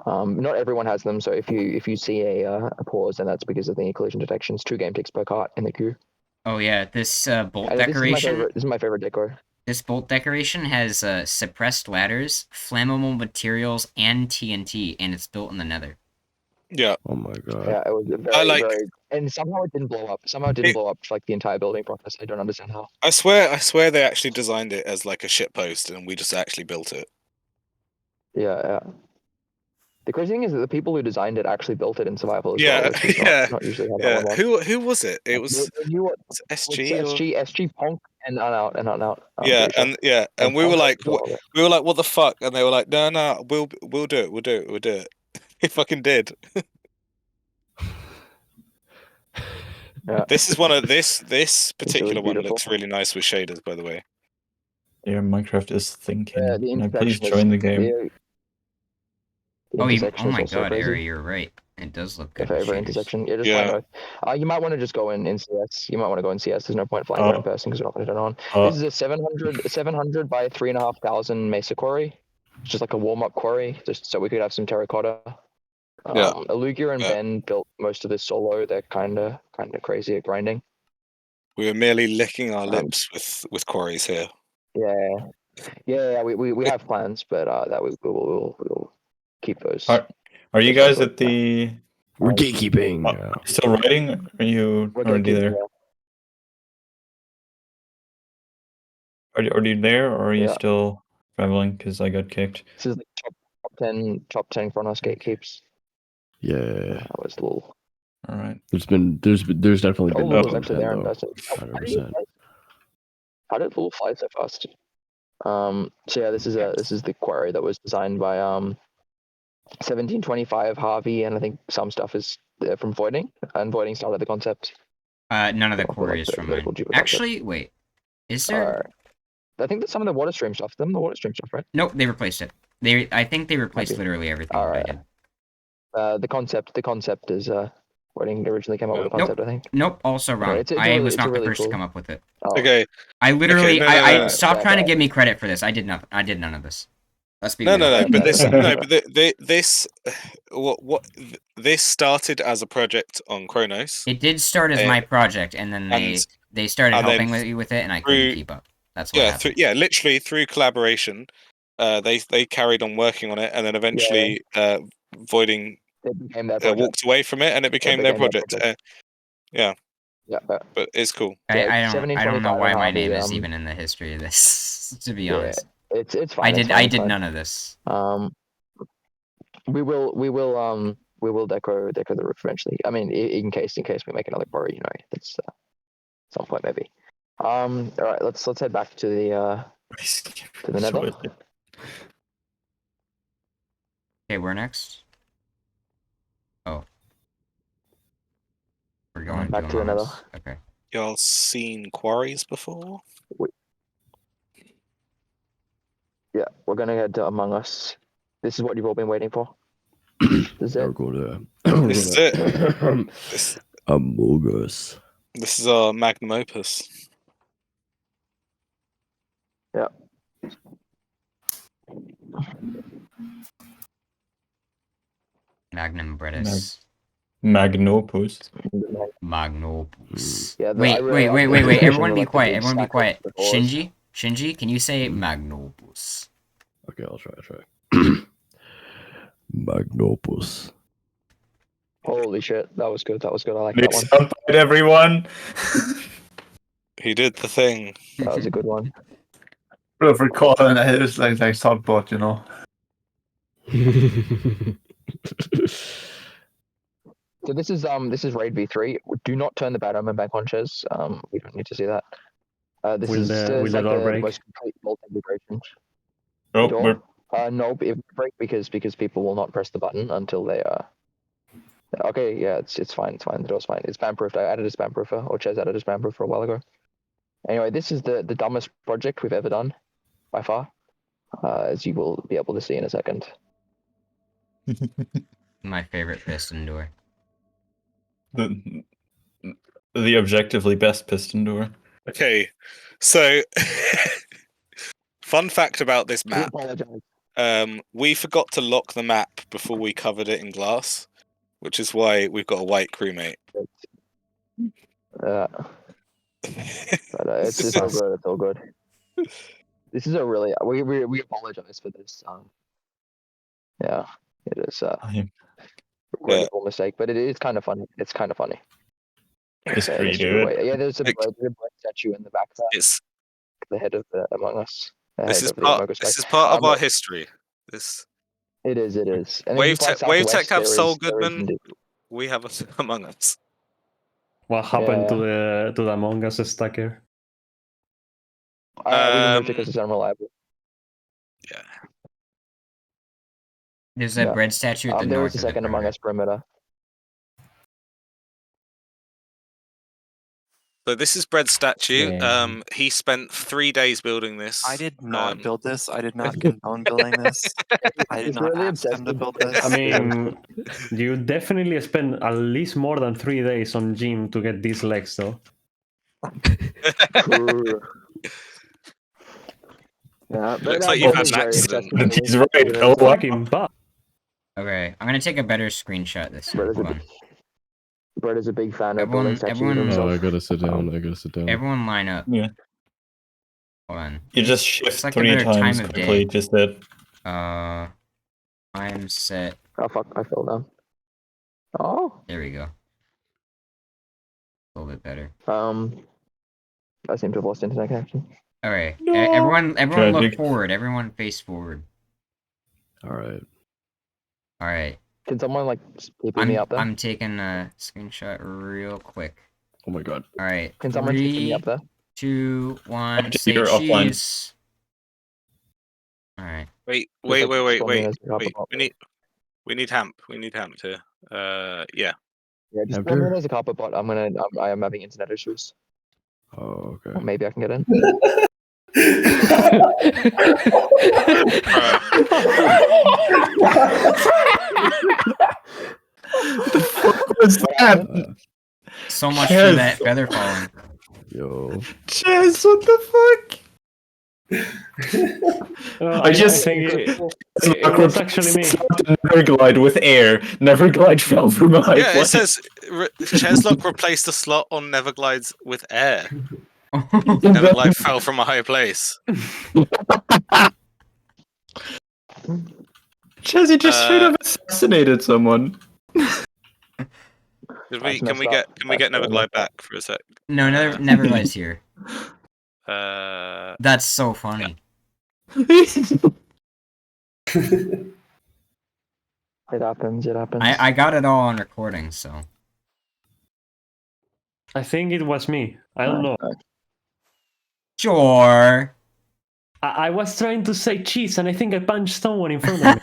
Not everyone has them. So if you see a pause, then that's because of the collision detection. It's 2 game ticks per cart in the queue. Oh yeah, this bolt decoration. This is my favorite decor. This bolt decoration has suppressed ladders, flammable materials, and TNT, and it's built in the Nether. Yeah. Oh my god. Yeah, it was very, and somehow it didn't blow up. Somehow it didn't blow up for like the entire building process. I don't understand how. I swear they actually designed it as like a shitpost, and we just actually built it. Yeah. The crazy thing is that the people who designed it actually built it in survival as well. Which is not usually how that one works. Who was it? It was SG. SG Ponk and Unout. And we were like, what the fuck? And they were like, no, we'll do it. He fucking did. Yeah. This is one of this particular one looks really nice with shaders, by the way. Yeah, Minecraft is thinking. The Please join the game. Oh my god, Ari, you're right. It does look good. Every intersection. Yeah, just fly north. You might want to just go in CS. You might want to go in CS. There's no point flying around in person because we're not going to turn on. This is a 700 by 3,500 Mesa quarry. It's just like a warm-up quarry, just so we could have some terracotta. Alugia and Ben built most of this solo. They're kind of crazy at grinding. We were merely licking our lips with quarries here. Yeah. We have plans, but that we'll keep those. Are you guys at the? We're gatekeeping. Still writing? Are you already there? Are you there, or are you still traveling? Because I got kicked. This is the top 10 Chronos gatekeeps. Yeah. That was a little. All right. There's definitely been. Was actually there in person. 100%. How did Little fly so fast? So yeah, this is the quarry that was designed by 1725 Harvey, and I think some stuff is from Voiding, and Voiding started the concept. None of the quarry is from mine. Actually, wait. Is there? I think that some of the water stream stuff. Some of the water stream stuff, right? Nope, they replaced it. I think they replaced Maybe. literally everything All that I right. did. The concept is Wording originally came up with a concept, I think. Nope, also wrong. it's a I really- was it's a not the really first to cool- come up with it. Oh. Okay. I literally, no, I no. stop Yeah, trying to but- give me credit for this. I did nothing. I did none of this. Let's be No, real. no, no. Okay. But this, no, but this, this started as a project on Chronos. It did start as my project, and then they started and then helping me with it, and I couldn't keep up. That's what happened. Literally through collaboration, they carried on working on it, and then eventually, Voiding It became their project. walked away from it, and it became their project. Yeah, Yeah, but it's cool. I don't know 1725 why and my Harvey, name is even in the history of this. To be honest, it's fine. I did none of this. We will decor the roof eventually. I mean, in case we make another quarry, you know, that's some point maybe. All right, let's head back to the nether. Okay, where next? Oh, we're going back to the Among nether. Us. Okay. Y'all seen quarries before? Yeah, we're gonna head to Among Us. This is what you've all been waiting for. This is We're it. going This is it. This, Among Us. this is our magnum opus. Yeah. Magnum Bretis. Magnopus. Magnopus. Yeah, Wait. Everyone be like, the quiet. big Everyone be stack of quiet. doors. Shinji, can you say Magnopus? Okay, I'll try. Magnopus. Holy shit, that was good. I like Nick that one. Sunlight, everyone. He did the thing. That was a good one. Bro, for calling it was like Subbot, you know. So this is Raid V3. Do not turn the bad omen back on, Ches. We don't need to see that. This Will is the like door the break? most complete bolt integration. Oh, Door? No, it will break because people will not press the button until they Okay, yeah, it's fine. The door's fine. It's spam proofed. I added a spam proofer, or Ches added a spam proofer a while ago. Anyway, this is the dumbest project we've ever done, by far, as you will be able to see in a second. My favorite piston door. The objectively best piston door. Okay, so fun fact about this map. We forgot to lock the map before we covered it in glass, which is why we've got a white crewmate. But it's all good. It's all good. This is a really we apologize for this. Yeah, it is a regrettable mistake, but it is kind of funny. It's kind of funny. Just Yeah, redo it. yeah, there's a bread statue in the back there. It's the head of the Among Us. this is part of our history. This it is. And Wave then Tech have Sol there is Goodman. We have us Among Us. What happened to the Among Us stacker? We removed it because it's unreliable. Yeah. There's a bread statue at the there north is a second of the Among Us perimeter. So this is Bread's statue. He spent 3 days building this. I did not build this. I did not condone building this. I did not really ask him to build this. I mean, you definitely spent at least more than 3 days on gym to get these legs, though. Yeah, looks like you've had an accident. He's right. Oh, fucking butt. Okay, I'm gonna take a better screenshot this time. Hold on. Brett is a big fan of building statues everyone- himself. Oh, I gotta sit down. Everyone line up. Yeah. Hold on. You just shift Select a 3 better times time of quickly, day. just that. I'm set. Oh fuck! I fell down. Oh. There we go. A little bit better. I seem to have lost internet connection. All right. No. Everyone look Tragic. forward. Everyone face forward. All right. All right. Can someone like keep me up there? I'm taking a screenshot real quick. Oh my god. All right. Can someone keep me 3, up there? 2, 1. Say You're offline. cheese. All right. Wait. We need Hamp. We need Hamp here. Yeah. Yeah, just put me in as a carpet bot. I am having internet issues. Oh, okay. Or maybe I can get in. What's that? So much for Yes. that feather falling. Yo. Chess, what the fuck? I just- think it was actually me. Never glide with air. Never glide fell from a high Yeah, it place. says Cheslock replaced the slot on Neverglides with air. Neverglide fell from a high place. Chess, you just straight up assassinated someone. Can That's we messed get up. can we get That's Neverglide messed up. back for a sec? No, never lies here. Uh, That's so funny. It happens. It happens. I got it all on recording, so. I think it was me. I don't know. Sure. I was trying to say cheese, and I think I punched someone in front of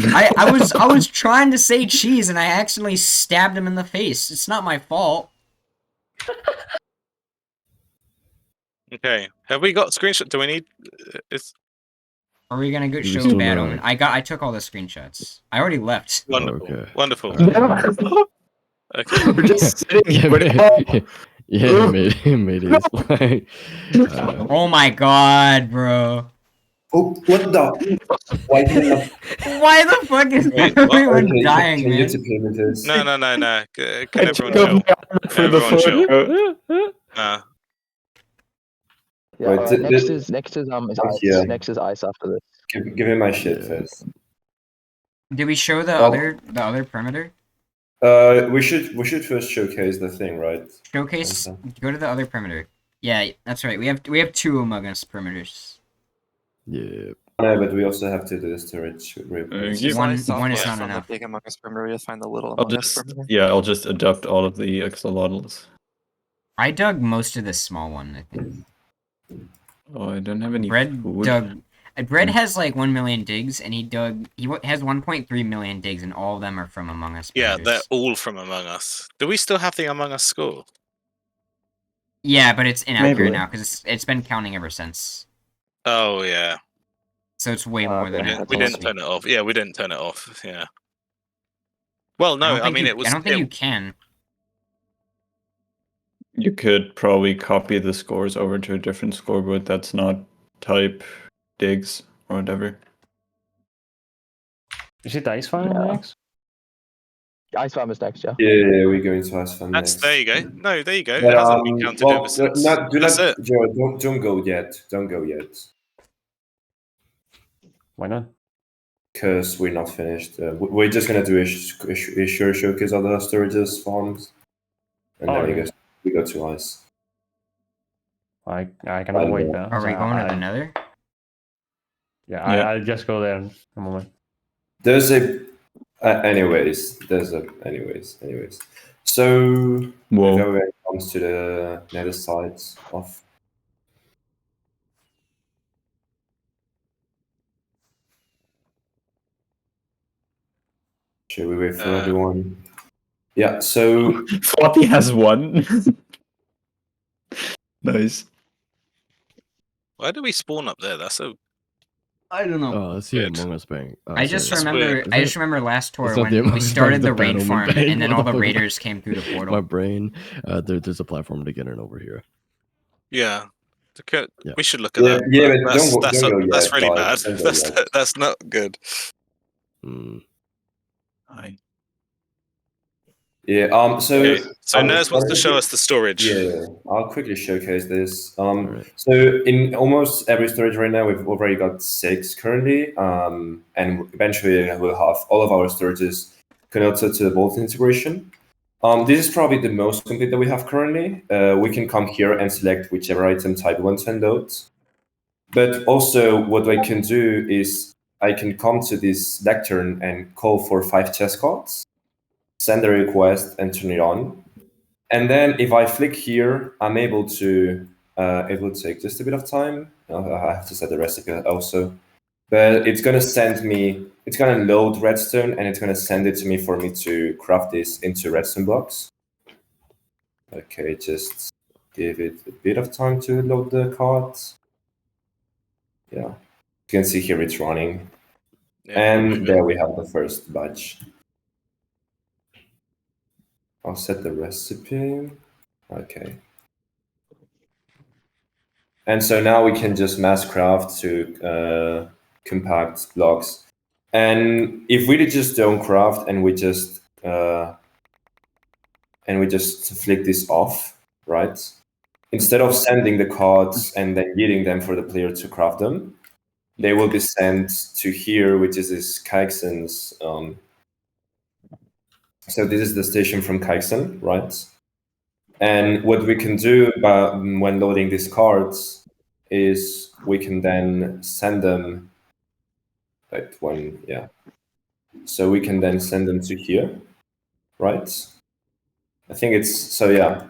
me. I was trying to say cheese and I accidentally stabbed him in the face. It's not my fault. okay, have we got screenshot? Do we need? It's Are we gonna go We show still Bad not. Omen? I took all the screenshots. I already left. wonderful. Okay. Wonderful. Okay. We're just sitting Yeah, here. yeah, made it. Like, Oh my god, bro. Oh, what the? Why did I not? Why the fuck is Wait, what? everyone Okay, dying, can you man? to payment this? No. Can I everyone took off chill? my armor for the Everyone chill. photo. Nah. Yeah. Wait, Alright, next is yeah. ice. Next is ice after this. Give me my shit first. Did we show the Oh. other perimeter? We should first showcase the thing, right? Showcase. Okay. Go to the other perimeter. Yeah, that's right. We have two Among Us perimeters. yeah. No, but we also have to do the storage replace. you- One Slice is southwest not from enough. the big Among Us perimeter to find the little I'll Among Us just perimeter. I'll just adopt all of the axolotls. I dug most of the small one, I think. Oh, I don't have any Bread food. dug. Bread has like 1 million digs, and he has 1.3 million digs, and all of them are from Among Us. Yeah, perimeters. they're all from Among Us. Do we still have the Among Us score? Yeah, but it's inaccurate Maybe. now because it's been counting ever since. Oh yeah. So it's way more than okay. that. We didn't turn it off. Yeah, we didn't turn it off. Yeah. Well, no, I mean it was. I don't think you can. You could probably copy the scores over to a different scoreboard that's not type digs or whatever. Is it Ice Farm Yeah. next? Ice Farm is next, yeah. Yeah, we're going to ask for That's next. there you go. No, there you go. But, It hasn't been counted well, ever since. do That's not, it. Joe, don't go yet. Don't go yet. Why not? Because we're not finished. We're just gonna do a short showcase of the storages farms, and Oh, then okay. we go to ice. I cannot wait there. Are we going to the Nether? Yeah, Yeah. I'll just go there in a moment. There's a, anyways. So if Whoa. everyone comes to the nether side of. Should we wait for everyone? Yeah. So Floppy has one. Nice. Why do we spawn up there? That's so. I don't know. Oh, let's see Good. Among Us Bank. I just That's remember. weird. I just remember last tour It's not the when Among we Us started Bank, the the raid Bad Omen farm, Bank. and then What all the the fuck? raiders came through the My portal. brain. There's a platform to get in over here. Yeah. Yeah. We should look at yeah, that. yeah, but That's don't go that's yet, really guys. bad. Don't go yet. That's not good. Mm. Hi. Yeah. So. Okay, so Ners wants to what- show us the storage. Yeah, I'll quickly showcase this. Alright. So in almost every storage right now, we've already got 6 currently, and eventually we'll have all of our storages connected to the Vault integration. This is probably the most complete that we have currently. We can come here and select whichever item type we want to unload. But also what I can do is I can come to this lectern and call for 5 chest cards, send a request and turn it on. And then if I flick here, I'm able to, it will take just a bit of time. I have to set the recipe also. But it's going to send me, it's going to load Redstone and it's going to send it to me for me to craft this into Redstone blocks. Okay, just give it a bit of time to load the cards. Yeah, you can see here it's running. Yeah, And remove there it. we have the first batch. I'll set the recipe. Okay. And so now we can just mass craft to compact blocks. And if we just don't craft and we just flick this off, right? Instead of sending the cards and then getting them for the player to craft them, they will be sent to here, which is this Kaiksen's. So this is the station from Kaiksen, right? And what we can do when loading these cards is we can then send them, like So we can then send them to here, right? I think it's, so yeah,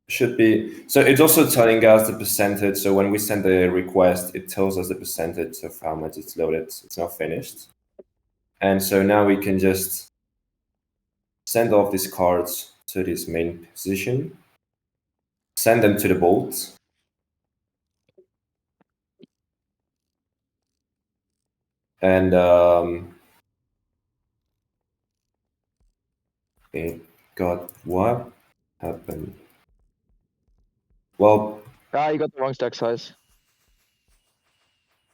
should be, so it's also telling us the percentage. So when we send a request, it tells us the percentage of how much it's loaded. It's not finished. And so now we can just send off these cards to this main position, send them to the vault. And God, what happened? Well, You got the wrong stack size.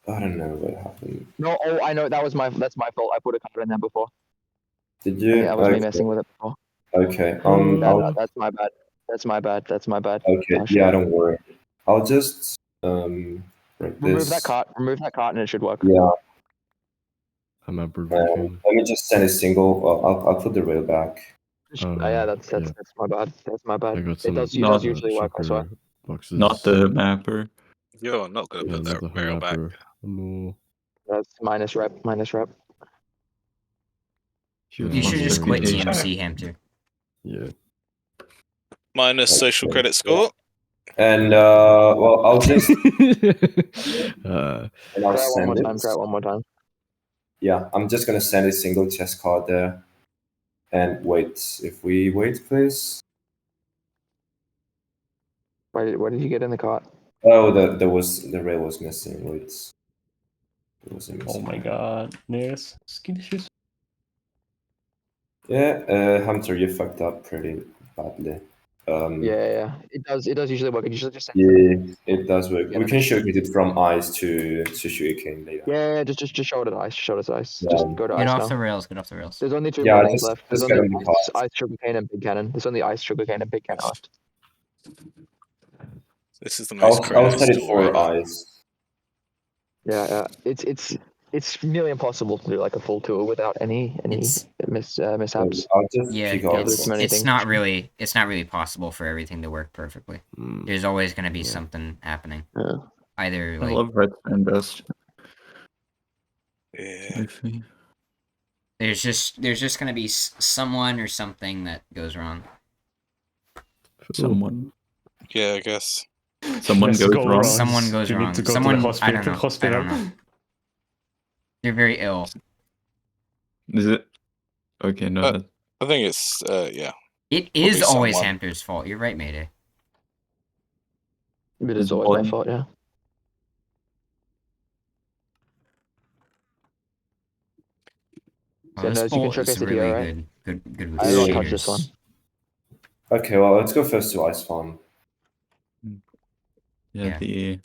I don't know what happened. No, I know that's my fault. I put a card in there before. Did you? Yeah, that was me messing with it before. Okay. That's my bad. That's my bad. That's my bad. Okay. Oh, yeah, don't worry. I'll just remove that cart. Remove that cart, and it should work. Yeah. I'm at Let me just send a single. Well, I'll put the rail back. Yeah, that's my bad. That's my bad. I got It some does usually work. I swear. boxes. Not the mapper. You're not going to put not that the rail back. mapper. No. That's minus rep. You should just quit TMC, Hamter. Yeah. Minus social credit score. And well, I'll just. Try I'll it send one more it. time. Try it one more time. Yeah, I'm just gonna send a single chest card there, and wait. If we wait, please. What did you get in the cart? Oh, the rail was missing. Wait. It was missing. Oh my god, there's skin issues. Yeah, Hunter, you fucked up pretty badly. Yeah. It does usually work. It usually just. Yeah, it does work. Yeah, We can showcase it from ice to Sugarcane later. Yeah, just show it at ice. Show it at ice. Yeah. Just go to Get ice off now. the rails. Get off the rails. There's only two Yeah, more lanes just- left. There's just only get on the ice, sugarcane, and big cannon. There's only ice, sugarcane, and big cannon left. This is the most I'll set it Chronos for ever. ice. Yeah. It's nearly impossible to do like a full tour without any mishaps. I'll just Yeah, kick off. it's not really possible for everything to work perfectly. There's always going to be something happening. Yeah. Either I like love Redstone best. Yeah. there's just going to be someone or something that goes wrong. Someone. Yeah, I guess. Someone Let's goes go wrong. Someone goes You wrong. need to go Someone, to the hospital. I don't know. They're very ill. Is it? Okay, no. I think it's yeah. It is Probably always someone. Hamter's fault. You're right, Mayday. It is always my fault. Yeah. Oh, So, this Nose, you can bolt showcase is it really here, right? good with I don't touch this shaders. one. Okay, well, let's go first to ice farm. Yeah, the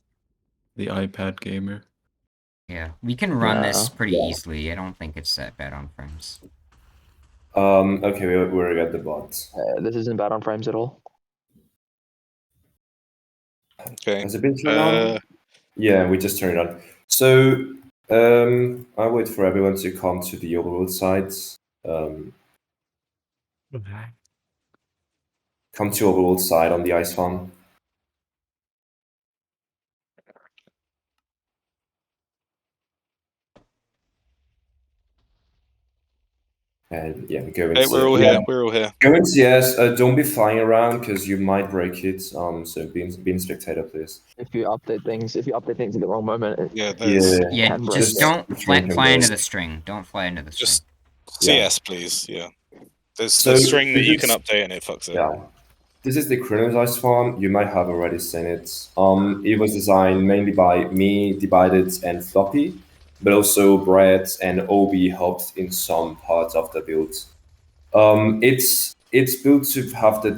iPad gamer. Yeah, we can run this Yeah. pretty easily. I don't think it's that bad on frames. Okay, we already got the bot. This isn't bad on frames at all. Okay. Has it been turned on? Yeah, we just turned it on. So I'll wait for everyone to come to the overworld sites. Come to overworld side on the ice farm. And yeah, go into. Hey, we're all here. We're all here. Go into yes. Don't be flying around because you might break it. So be in spectator, please. If you update things at the wrong moment, Yeah, Yeah, just don't fly into the string. Don't fly into the string. Just CS, please. Yeah. There's So the string that this you can is- update and it fucks it. Yeah. This is the Chronos farm. You might have already seen it. It was designed mainly by me, Divided, and Floppy, but also Brett and Obi helped in some parts of the build. It's built to have the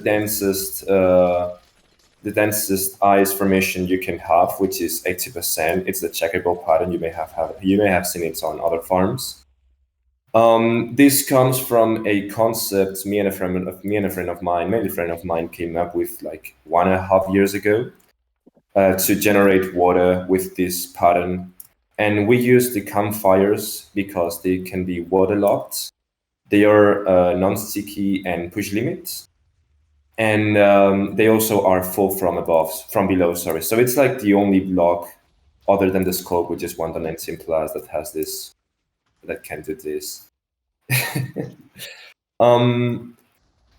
densest ice formation you can have, which is 80%. It's the checkable pattern. You may have seen it on other farms. This comes from a concept me and a friend of mine, mainly a friend of mine, came up with like 1.5 years ago to generate water with this pattern. And we use the campfires because they can be waterlogged. They are non-sticky and push limits. And they also are full from below, sorry. So it's like the only block other than the scope, which is 1.19 plus that can do this.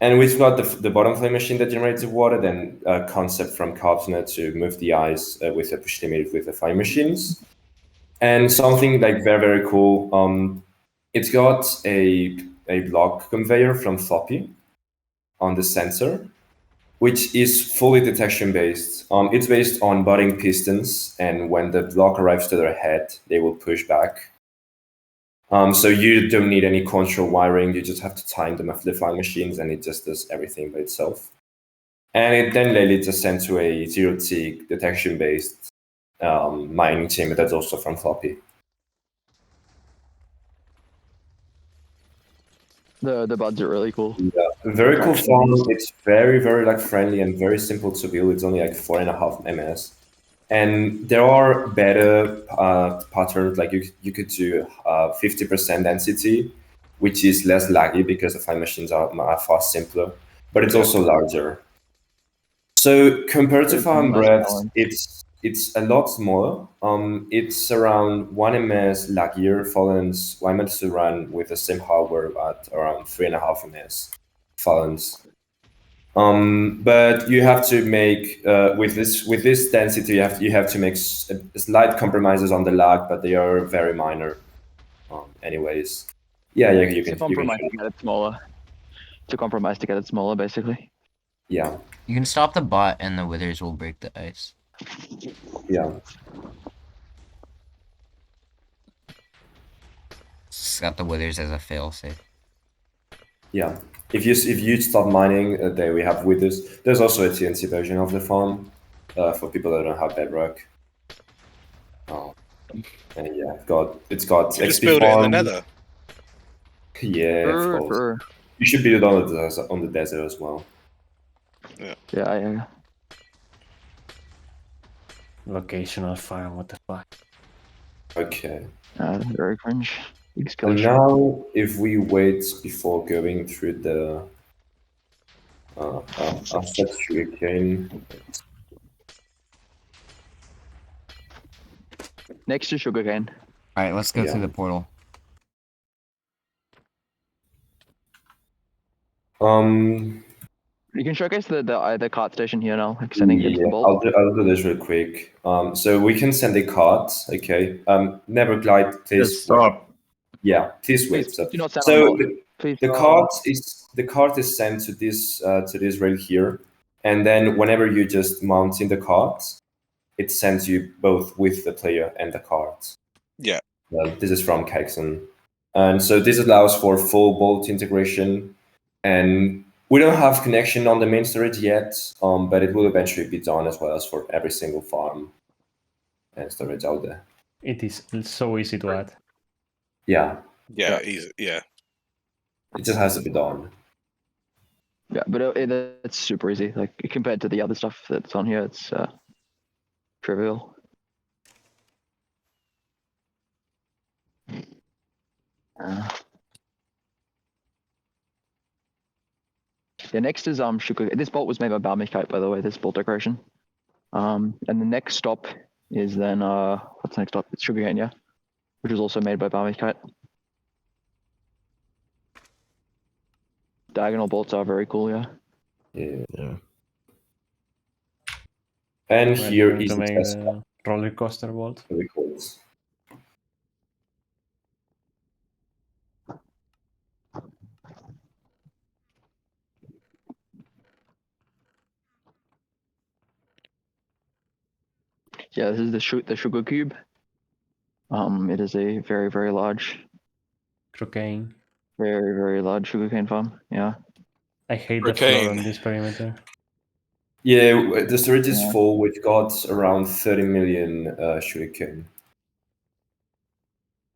And we've got the bottom flame machine that generates the water, then a concept from Carpsnet to move the ice with a push limit with the fire machines. And something like very, very cool, it's got a block conveyor from Floppy on the sensor, which is fully detection based. It's based on butting pistons, and when the block arrives to their head, they will push back. So you don't need any control wiring. You just have to time the flying machines, and it just does everything by itself. And it then later just sent to a zero-tick detection-based mining chamber that's also from Floppy. The buds are really cool. Yeah, very cool farm. It's very, very like friendly and very simple to build. It's only like 4.5 ms. And there are better patterns, like you could do 50% density, which is less laggy because the flying machines are far simpler, but it's also larger. So compared to Farm Bread, it's a lot smaller. It's around 1 ms laggier, Fallens. I meant to run with the same hardware at around 3.5 ms Fallens. But you have to make with this density, you have to make slight compromises on the lag, but they are very minor. Anyways, yeah, you can. Compromise to get it smaller. To compromise to get it smaller, basically. Yeah. You can stop the bot, and the withers will break the ice. Yeah. It's got the withers as a failsafe. Yeah. If you stop mining, there we have withers. There's also a TNC version of the farm for people that don't have bedrock. And yeah, it's got You just XP build it in the farm. nether. Yeah, of course. You should build it on the desert as well. Yeah. Yeah. Locational farm, what the fuck? Okay. Very cringe. And now, if we wait before going through the after Sugarcane. Next to Sugarcane. Alright, let's go through the portal. You can showcase the cart station here now, like sending it to the bolt. I'll do this real quick. So we can send a cart, okay. Never glide, please. Stop. Yeah, please wait. Do not send so the cart is sent to this rail here, and then whenever you just mount in the cart, it sends you both with the player and the cart. Yeah. This is from Kexon. And so this allows for full bolt integration, and we don't have connection on the main storage yet, but it will eventually be done as well as for every single farm and storage out there. It's so easy to add. Yeah. Yeah, easy. Yeah. It just has to be done. Yeah, but it's super easy. Like compared to the other stuff that's on here, it's trivial. Yeah, next is Sugar. This bolt was made by Baumigkeit, by the way. This bolt decoration. And the next stop is then what's the next stop? It's Sugarcane, yeah, which was also made by Baumigkeit. Diagonal bolts are very cool, yeah. Yeah. And here is the test roller coaster bolt. Yeah, this is the sugar cube. It is a very, very large, Cocaine. very, very large sugarcane farm. Yeah. I hate the floor on this perimeter. Yeah, the storage is Yeah. full. We've got around 30 million sugarcane.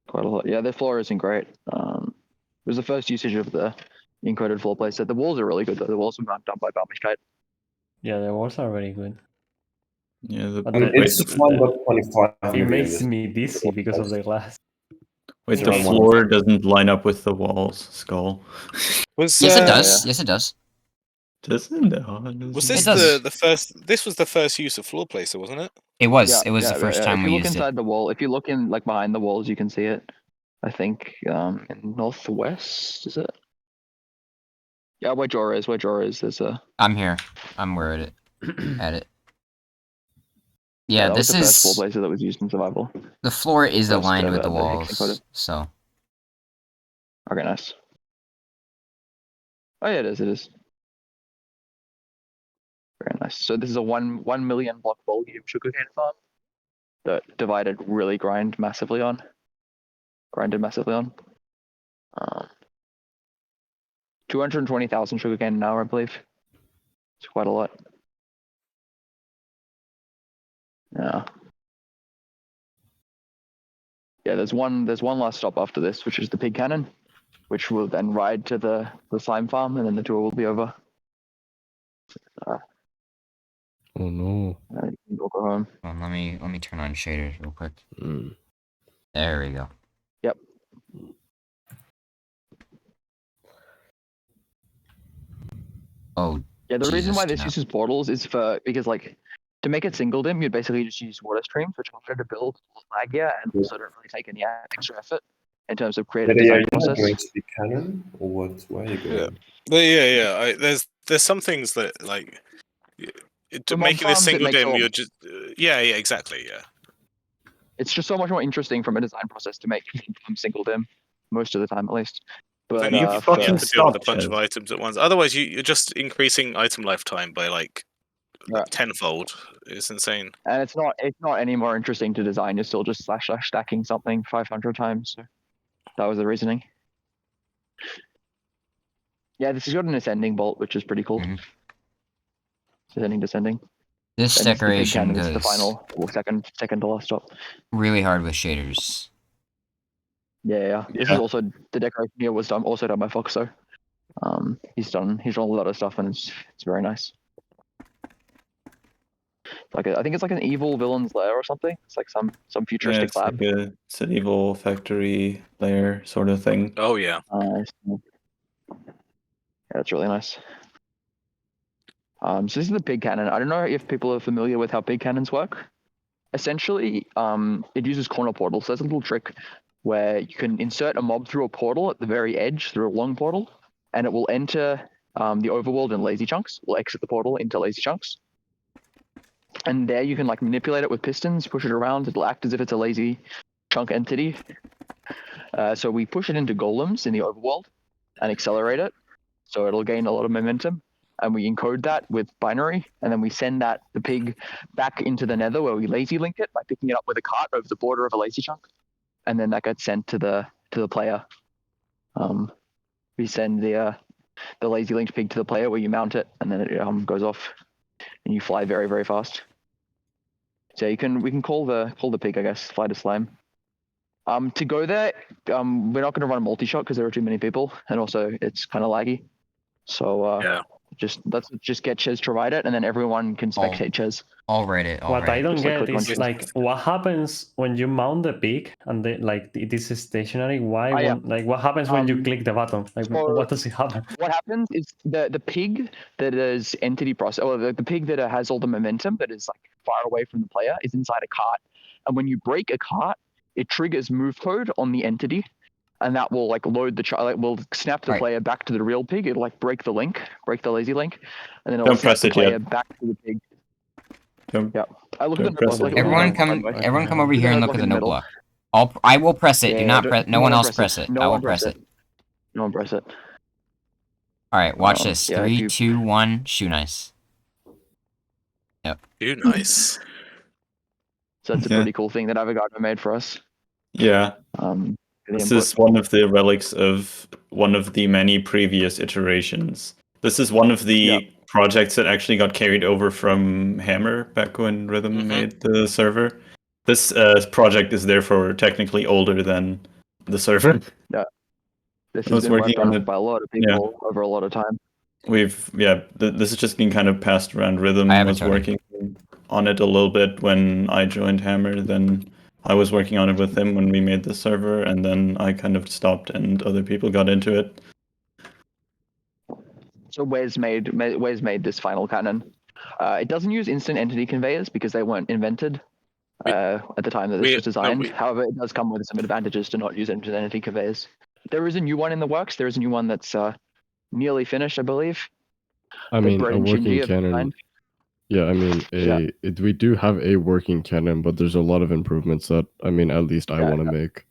Quite a lot. Yeah, their floor isn't great. It was the first usage of the encoded floor playset. The walls are really good though. The walls were not done by Baumeister. Yeah, the walls are very good. Yeah, But It's one but 25 it million. makes me dizzy because of the glass. Wait, It's the around floor doesn't line up with the walls, Skull. Was Yes, it does. Yes, it does. Does it? No, it Was doesn't. this It does. the first? This was the first use of floor placer, wasn't it? It was. Yeah, It was the first time if we you look used inside it. the wall, if you look in like behind the walls, you can see it. I think in northwest, is it? Yeah, where drawer is, there's a. I'm here. I'm where it at it. Yeah, that was this the first floor is placer that was used in survival. the floor is First, aligned with the the hex encoded. walls, so Okay, nice. Oh yeah, it is. It is. Very nice. So this is a 1 million block volume sugarcane farm that grinded massively on. 220,000 sugarcane an hour, I believe. It's quite a lot. Yeah. Yeah, there's one last stop after this, which is the pig cannon, which will then ride to the slime farm, and then the tour will be over. Oh no. We'll go home. well, let me turn on shaders real quick. Mm. There we go. Yep. Oh. Yeah, the reason Jesus, why this no. uses portals is because like to make it single dim, you'd basically just use water streams, which are harder to build, laggier, and also don't really take any extra effort in terms of creative Are you design not process. going to be canon, or what? Where are you going? Yeah. There's some things that like For mob making this farms, it single makes dim. all- You're just exactly. Yeah. It's just so much more interesting from a design process to make single dim, most of the time at least. I But think you fucking have to deal with a stop, bunch of Chaz. items at once. Otherwise, you're just increasing item lifetime by like Right. tenfold. It's insane. and it's not any more interesting to design. You're still just slash stacking something 500 times. So that was the reasoning. Yeah, this has got an ascending bolt, which is pretty cool. Mhm. Ascending, descending. This And the pig decoration cannon is the goes final, second to last stop. really hard with shaders. Yeah. This is also the decoration here was also done by Fox. So, he's done a lot of stuff, and it's very nice. Like I think it's like an evil villain's lair or something. It's like some Yeah, futuristic it's lab. like it's an evil factory lair sort of thing. Oh yeah. Yeah, it's really nice. So this is the pig cannon. I don't know if people are familiar with how pig cannons work. Essentially, it uses corner portals. So there's a little trick where you can insert a mob through a portal at the very edge, through a long portal, and it will enter the overworld in lazy chunks. Will exit the portal into lazy chunks. And there you can like manipulate it with pistons, push it around. It'll act as if it's a lazy chunk entity. So we push it into golems in the overworld and accelerate it. So it'll gain a lot of momentum. And we encode that with binary, and then we send the pig back into the nether where we lazy link it by picking it up with a cart over the border of a lazy chunk, and then that gets sent to the player. We send the lazy linked pig to the player where you mount it, and then it goes off, and you fly very, very fast. So we can call the pig, I guess, fly to slime. To go there, we're not going to run a multi-shot because there are too many people, and also it's kind of laggy. So let's just get Ches to ride it, and then everyone can spectate Ches. I'll write it. What I don't get click on is Ches. like what happens when you mount the pig and this is stationary. Why? yeah. Like what happens when you click the button? Like what does it happen? What happens is the pig that is entity process, or the pig that has all the momentum that is like far away from the player, is inside a cart, and when you break a cart, it triggers move code on the entity, and that will like load will snap the player back to the real pig. It'll like break the lazy link, and then it'll snap the player back to the pig. I look at the notebook. Everyone come over here and look at the note block. I will press it. Do not press. No one else press it. I will press it. No one press it. All right, watch this. 3, 2, 1. Shoe nice. Yep. Shoe nice. So that's a Yeah. pretty cool thing that Avogadro made for us. Yeah. For the This input. is one of the relics of one of the many previous iterations. This is one of the projects that actually got carried over from Hammer back when Rhythm made the server. This project is therefore technically older than the server. Yeah. This I has was been working worked on on it. by a lot of people over a lot of time. This has just been kind of passed around. Rhythm I have a was totem. working on it a little bit when I joined Hammer, then I was working on it with him when we made the server, and then I kind of stopped and other people got into it. So Wes made this final cannon. It doesn't use instant entity conveyors because they weren't invented at the time that this was designed. However, it does come with some advantages to not use instant entity conveyors. There is a new one in the works. There is a new one that's nearly finished, I believe. I that mean, Brett a and working Shinji have cannon. designed. Yeah, I mean, we do have a working cannon, but there's a lot of improvements that I mean, at least I want to make.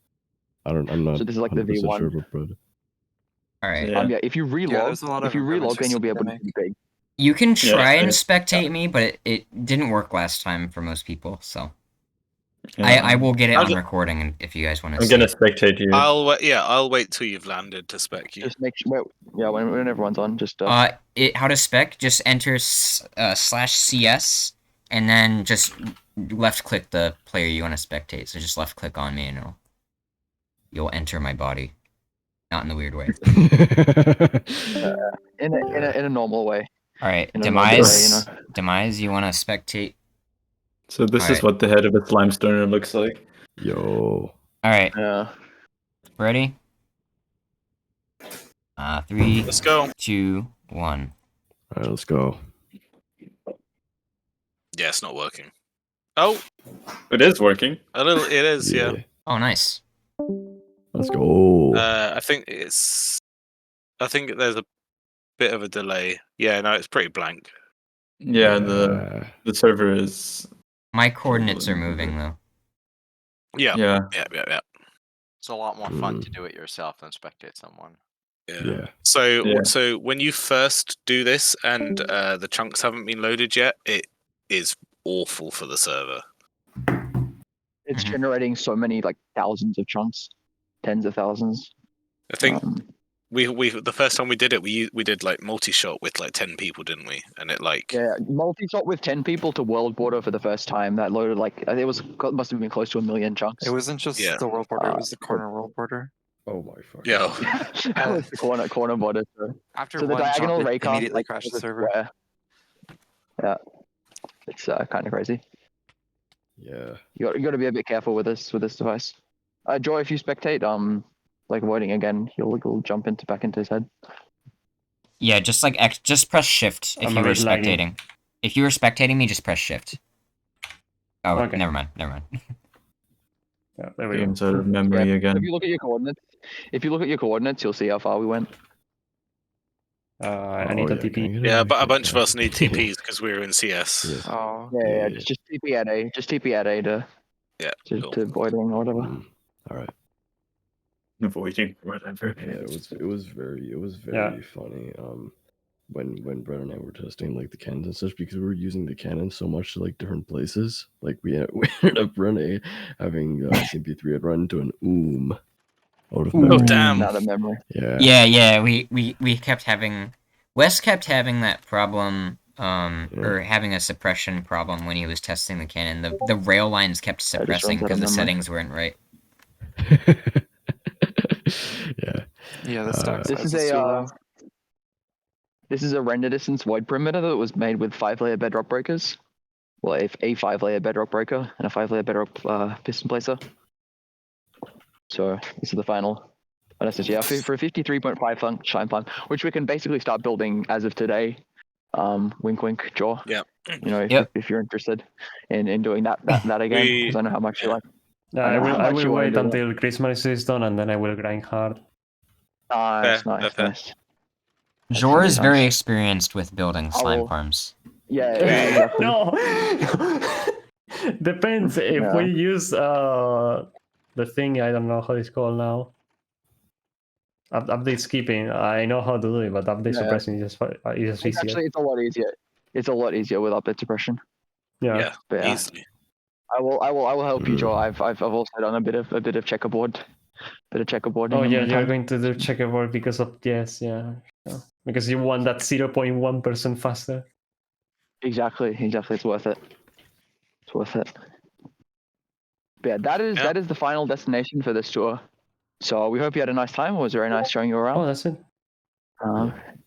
I'm not. So this is like the 100% V1. sure, but All right. If you relog, there's a lot of then improvements you'll be you're able to seeing do big. You can try and Yeah. spectate me, but it didn't work last time for most people. So Yeah. I will get it I'll on ju- recording if you guys want to. I'm gonna spectate you. I'll wait till you've landed to spec you. Just make sure. When everyone's on, just how to spec? Just enter /CS and then just left click the player you want to spectate. So just left click on me and you'll enter my body, not in the weird way. in a normal way. All right, In a normal Demise. way, Demise, you want to spectate? So this is what the head of a slimestoner looks like. Yo. All right. Yeah. Ready? 3. Let's go. 2, 1. All right, let's go. Yeah, it's not working. Oh, it is working. A little. It is. Yeah. Oh, nice. Let's go. I think there's a bit of a delay. Yeah, no, it's pretty blank. Yeah, the server is. My coordinates are moving though. Yeah. Yeah. Yeah. It's a lot more fun to do it yourself than spectate someone. Yeah. So when you first do this and the chunks haven't been loaded yet, it is awful for the server. It's generating so many like thousands of chunks, tens of thousands. I think we the first time we did it, we did like multi-shot with like 10 people, didn't we? And it like multi-shot with 10 people to world border for the first time. That loaded like must have been close to 1 million chunks. It wasn't just the world border; it was the corner world border. Oh my fuck. Yeah. That was the corner border. After so the one diagonal jump, ray it count immediately crashed the server. Yeah, it's kind of crazy. Yeah. You got to be a bit careful with this device. Joy, if you spectate, like voting again, he'll jump back into his head. Yeah, just like just press shift if you were spectating. If you were spectating me, just press shift. Oh, okay. Never mind. Yeah, there we go. Games out of memory again. If you look at your coordinates, you'll see how far we went. I need a TP. Yeah, but a bunch of us need TPs because we're in CS. Yes. Oh. Yeah. Just TP at A. Just TP at A to to voiding or whatever. All right. Avoiding whatever. Yeah, it was very funny. When Brett and I were testing like the cannons and such, because we were using the cannons so much to like different places. Like we ended up having CP3 had run into an out of memory. Oh damn! Out of memory. Yeah. We kept having. Wes kept having that problem. Or having a suppression problem when he was testing the cannon. The rail lines kept suppressing because the settings weren't right. Yeah, the stack This size is is too low. This is a render distance void perimeter that was made with 5-layer bedrock breakers. Well, a 5-layer bedrock breaker and a 5-layer bedrock piston placer. So this is the final. For a 53.5 shine time, which we can basically start building as of today. Wink, wink, jaw. Yeah. You know, if you're interested in doing that again, because I know how much you like. I will wait until Christmas is done and then I will grind hard. Nice. Jor is very experienced with building slime farms. Yeah, exactly. No. Depends if we use the thing. I don't know how it's called now. Update skipping. I know how to do it, but update suppressing is just easier. Actually, it's a lot easier. It's a lot easier with update suppression. Yeah. But, Easily. I will help you, Joe. I've also done a bit of checkerboard, checkerboarding. Oh in yeah, my you're time. going to do checkerboard because of yes, yeah, because you want that 0.1% faster. Exactly. It's worth it. It's worth it. But yeah, that is the final destination for this tour. So we hope you had a nice time. It was very nice showing you around. Oh, that's it.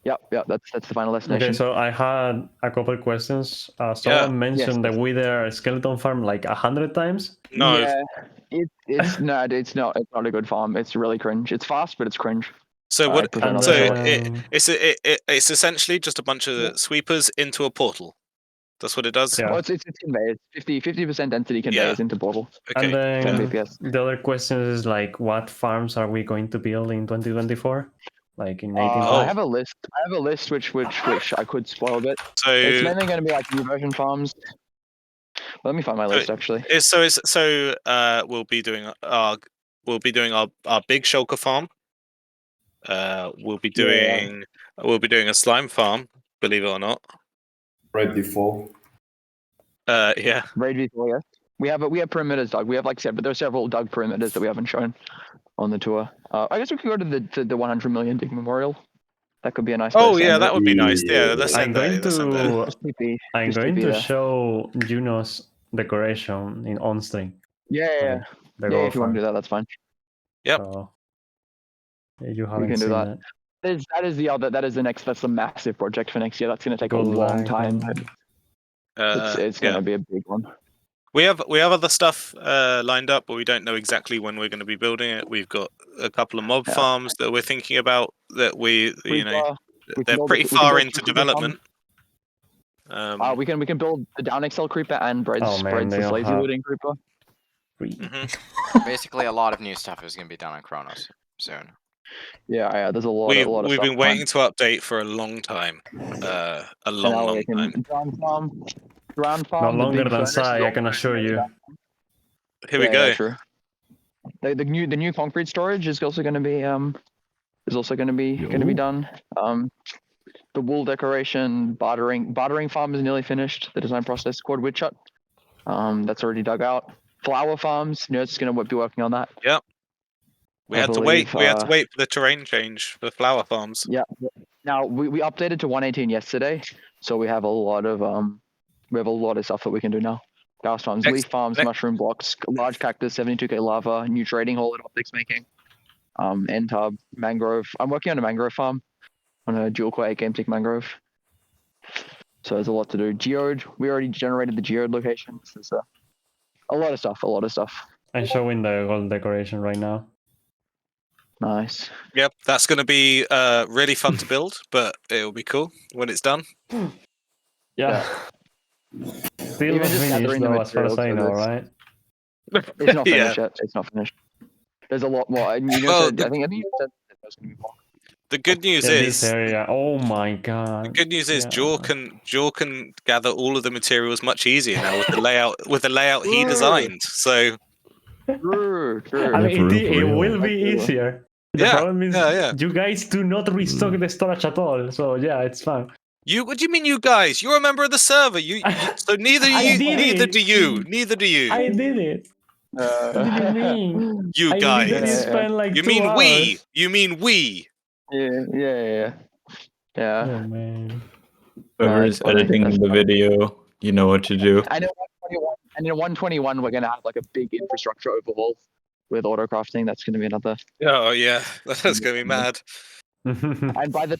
Yep. That's the final destination. Okay, so I had a couple questions. Someone mentioned the Wither skeleton farm like 100 times. No. Yeah, it's not. It's not a good farm. It's really cringe. It's fast, but it's cringe. So I prefer not to show it. it's essentially just a bunch of sweepers into a portal. That's what it does. Well, it's conveyors. 50% density conveyors into portal. And then 10 BPS. the other question is like, what farms are we going to build in 2024? Like in 18. I have a list. Which I could spoil a bit. So it's mainly going to be like new version farms. Let me find my list actually. We'll be doing our big shulker farm. We'll be doing a slime farm, believe it or not. Raid V4. Yeah. Raid V4, yes. We have perimeters dug. We have like said, but there are several dug perimeters that we haven't shown on the tour. I guess we could go to the 100 million dig memorial. That could be a nice place. Oh yeah, that would be nice. Yeah, let's I'm end there. I'm going to show Juno's decoration in on stream. Yeah. If you want to do that, that's fine. Yep. So, you We haven't can do seen that. That is the next. That's a massive project for next year. That's going to take a Good long luck, time. It's going to be a big one. We have other stuff lined up, but we don't know exactly when we're going to be building it. We've got a couple of mob farms that we're thinking about that they're pretty far into development. We can build the down excel creeper and Bread's the lazy looting creeper. Basically, a lot of new stuff is going to be done on Chronos soon. Yeah. There's a lot of stuff. We've been waiting to update for a long time. A long time. Ground farm. Not longer than Sai, I can assure you. Here we go. Yeah, true. The new concrete storage is also going to be done. The wool decoration bartering farm is nearly finished. The design process called Woodshut. That's already dug out. Flower farms, Nerd's going to be working on that. Yep. We had to wait for the terrain change for flower farms. Yeah. Now we updated to 118 yesterday, so we have a lot of stuff that we can do now. Gas farms, leaf farms, mushroom blocks, large cactus, 72k lava, new trading hall at optics making, end tub, mangrove. I'm working on a mangrove farm, on a dual core 8 game tick mangrove. So there's a lot to do. Geode, we already generated the geode locations. There's a lot of stuff. I'm showing the gold decoration right now. Nice. Yep, that's going to be really fun to build, but it'll be cool when it's done. Yeah. Still not finished though, as far as I know, right? It's not finished yet. It's not finished. There's a lot more. I think you said there's going to be more. The good news is this area. Oh my god. The good news is Jaw can gather all of the materials much easier now with the layout he designed. So True. I mean, it will be easier. The problem is you guys do not restock the storage at all. So yeah, it's fine. What do you mean, you guys? You're a member of the server. So neither do you. I did it. What do you mean? You guys. I spent like you 2 mean hours. we? You mean we? Yeah. Oh man. Whoever's editing the video, you know what to do. And in 121, we're gonna have like a big infrastructure overhaul with auto crafting. That's gonna be another. Oh yeah, that's gonna be mad. and by the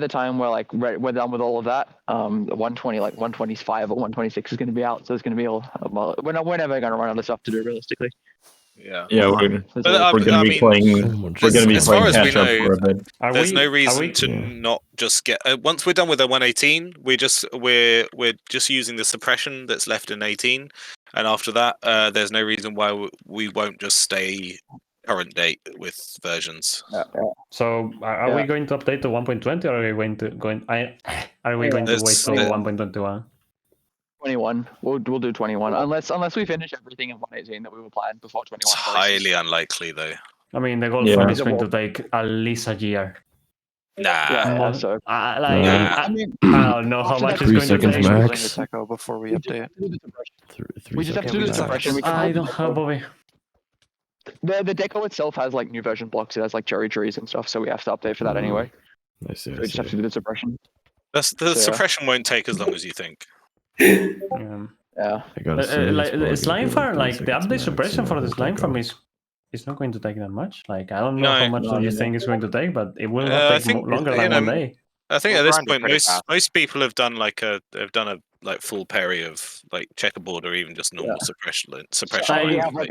time we're done with all of that, 120 like 125 or 126 is gonna be out. So it's gonna be all. We're never gonna run out of stuff to do realistically. Yeah. We're gonna be playing catch up for a bit. There's no reason to not just get. Once we're done with the 118, we're just using the suppression that's left in 18, and after that, there's no reason why we won't just stay current date with versions. So are we going to update to 1.20 or are we going to wait till 1.21? 21. We'll do 21 unless we finish everything in 118 that we were planning before 21. It's highly unlikely though. I mean, the gold farm is going to take at least a year. Nah. Yeah, so I I mean, don't know how after much that, it's 3 going to seconds take. max. Deco before we we just update. have to do the suppression. 3 We just have to do seconds the we suppression. max. We can I hold don't the have deco. Bobby. The deco itself has like new version blocks. It has like cherry trees and stuff, so we have to update for that anyway. I see. So I we just have to see. do the suppression. The So- suppression won't take as long as you think. Yeah. Yeah. I gotta say, it's Like probably slime gonna be farm, like 3 like the seconds update max, suppression and for then the we'll slime farm deco. is not going to take that much. Like I don't know No. how much do you think it's going to take, but it will not I take think longer you than know. 1 day. I think We'll at this grind it point, pretty fast. most people have done like a full parry of like checkerboard or even just normal suppression So line. we have like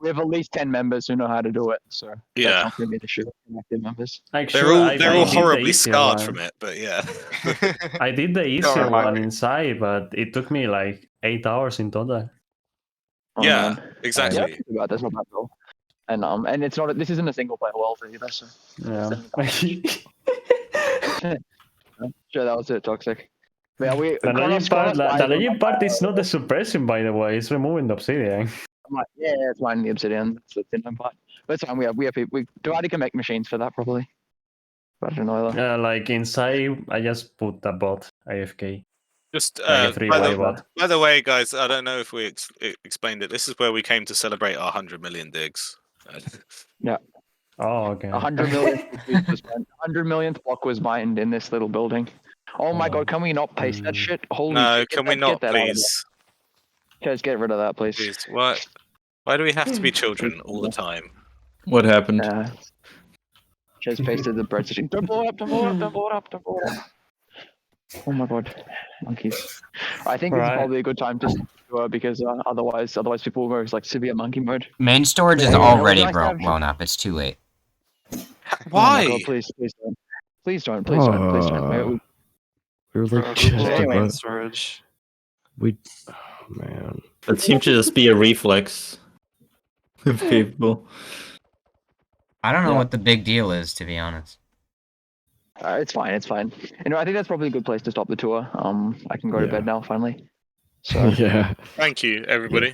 we have at least 10 members who know how to do it. So Yeah. that's not going to be an issue. Active members. Like They're sure, all I they're did all the horribly easier scarred one. from it, but yeah. I did the Don't easier remind one me. inside, but it took me like 8 hours in total. Oh, Yeah, man. exactly. Yeah, that's not bad. That's not bad at all. And it's not. This isn't a single player world either. So Yeah. sure, that was it. Toxic. But yeah, we The legend Chronos part, lies the on legend part is not the I'm suppression, by the way. It's removing the obsidian. like, yeah, it's mine the obsidian. It's the thin part. But it's fine. We have people. We Duality can make machines for that probably. But I don't know. Like inside, I just put a bot AFK, Just like a three-way bot. by the way, guys, I don't know if we explained it. This is where we came to celebrate our 100 million digs. Yeah. Oh, okay. 100 million. 100 millionth block was mined in this little building. Oh my god! Can we not paste that shit? Holy No, shit! can we not, please? Guys, get rid of that, please. Please, what? Why do we have to be children all the time? What happened? Just pasted the bread station. Don't blow it up! Don't blow it up! Don't blow it up! Don't blow it up! Oh my god, monkeys! I think this is probably a good time to stop because otherwise people will go like severe monkey mode. Main storage is already blown up. It's too late. Why? Oh my god, please don't. Please don't. Please don't. Please don't. We were like Google just anyway. about. Storage. We, oh man. That seemed to just be a reflex of people. I don't know what the big deal is, to be honest. It's fine. It's fine. You know, I think that's probably a good place to stop the tour. I can go to bed now finally. So Yeah. Thank you, everybody.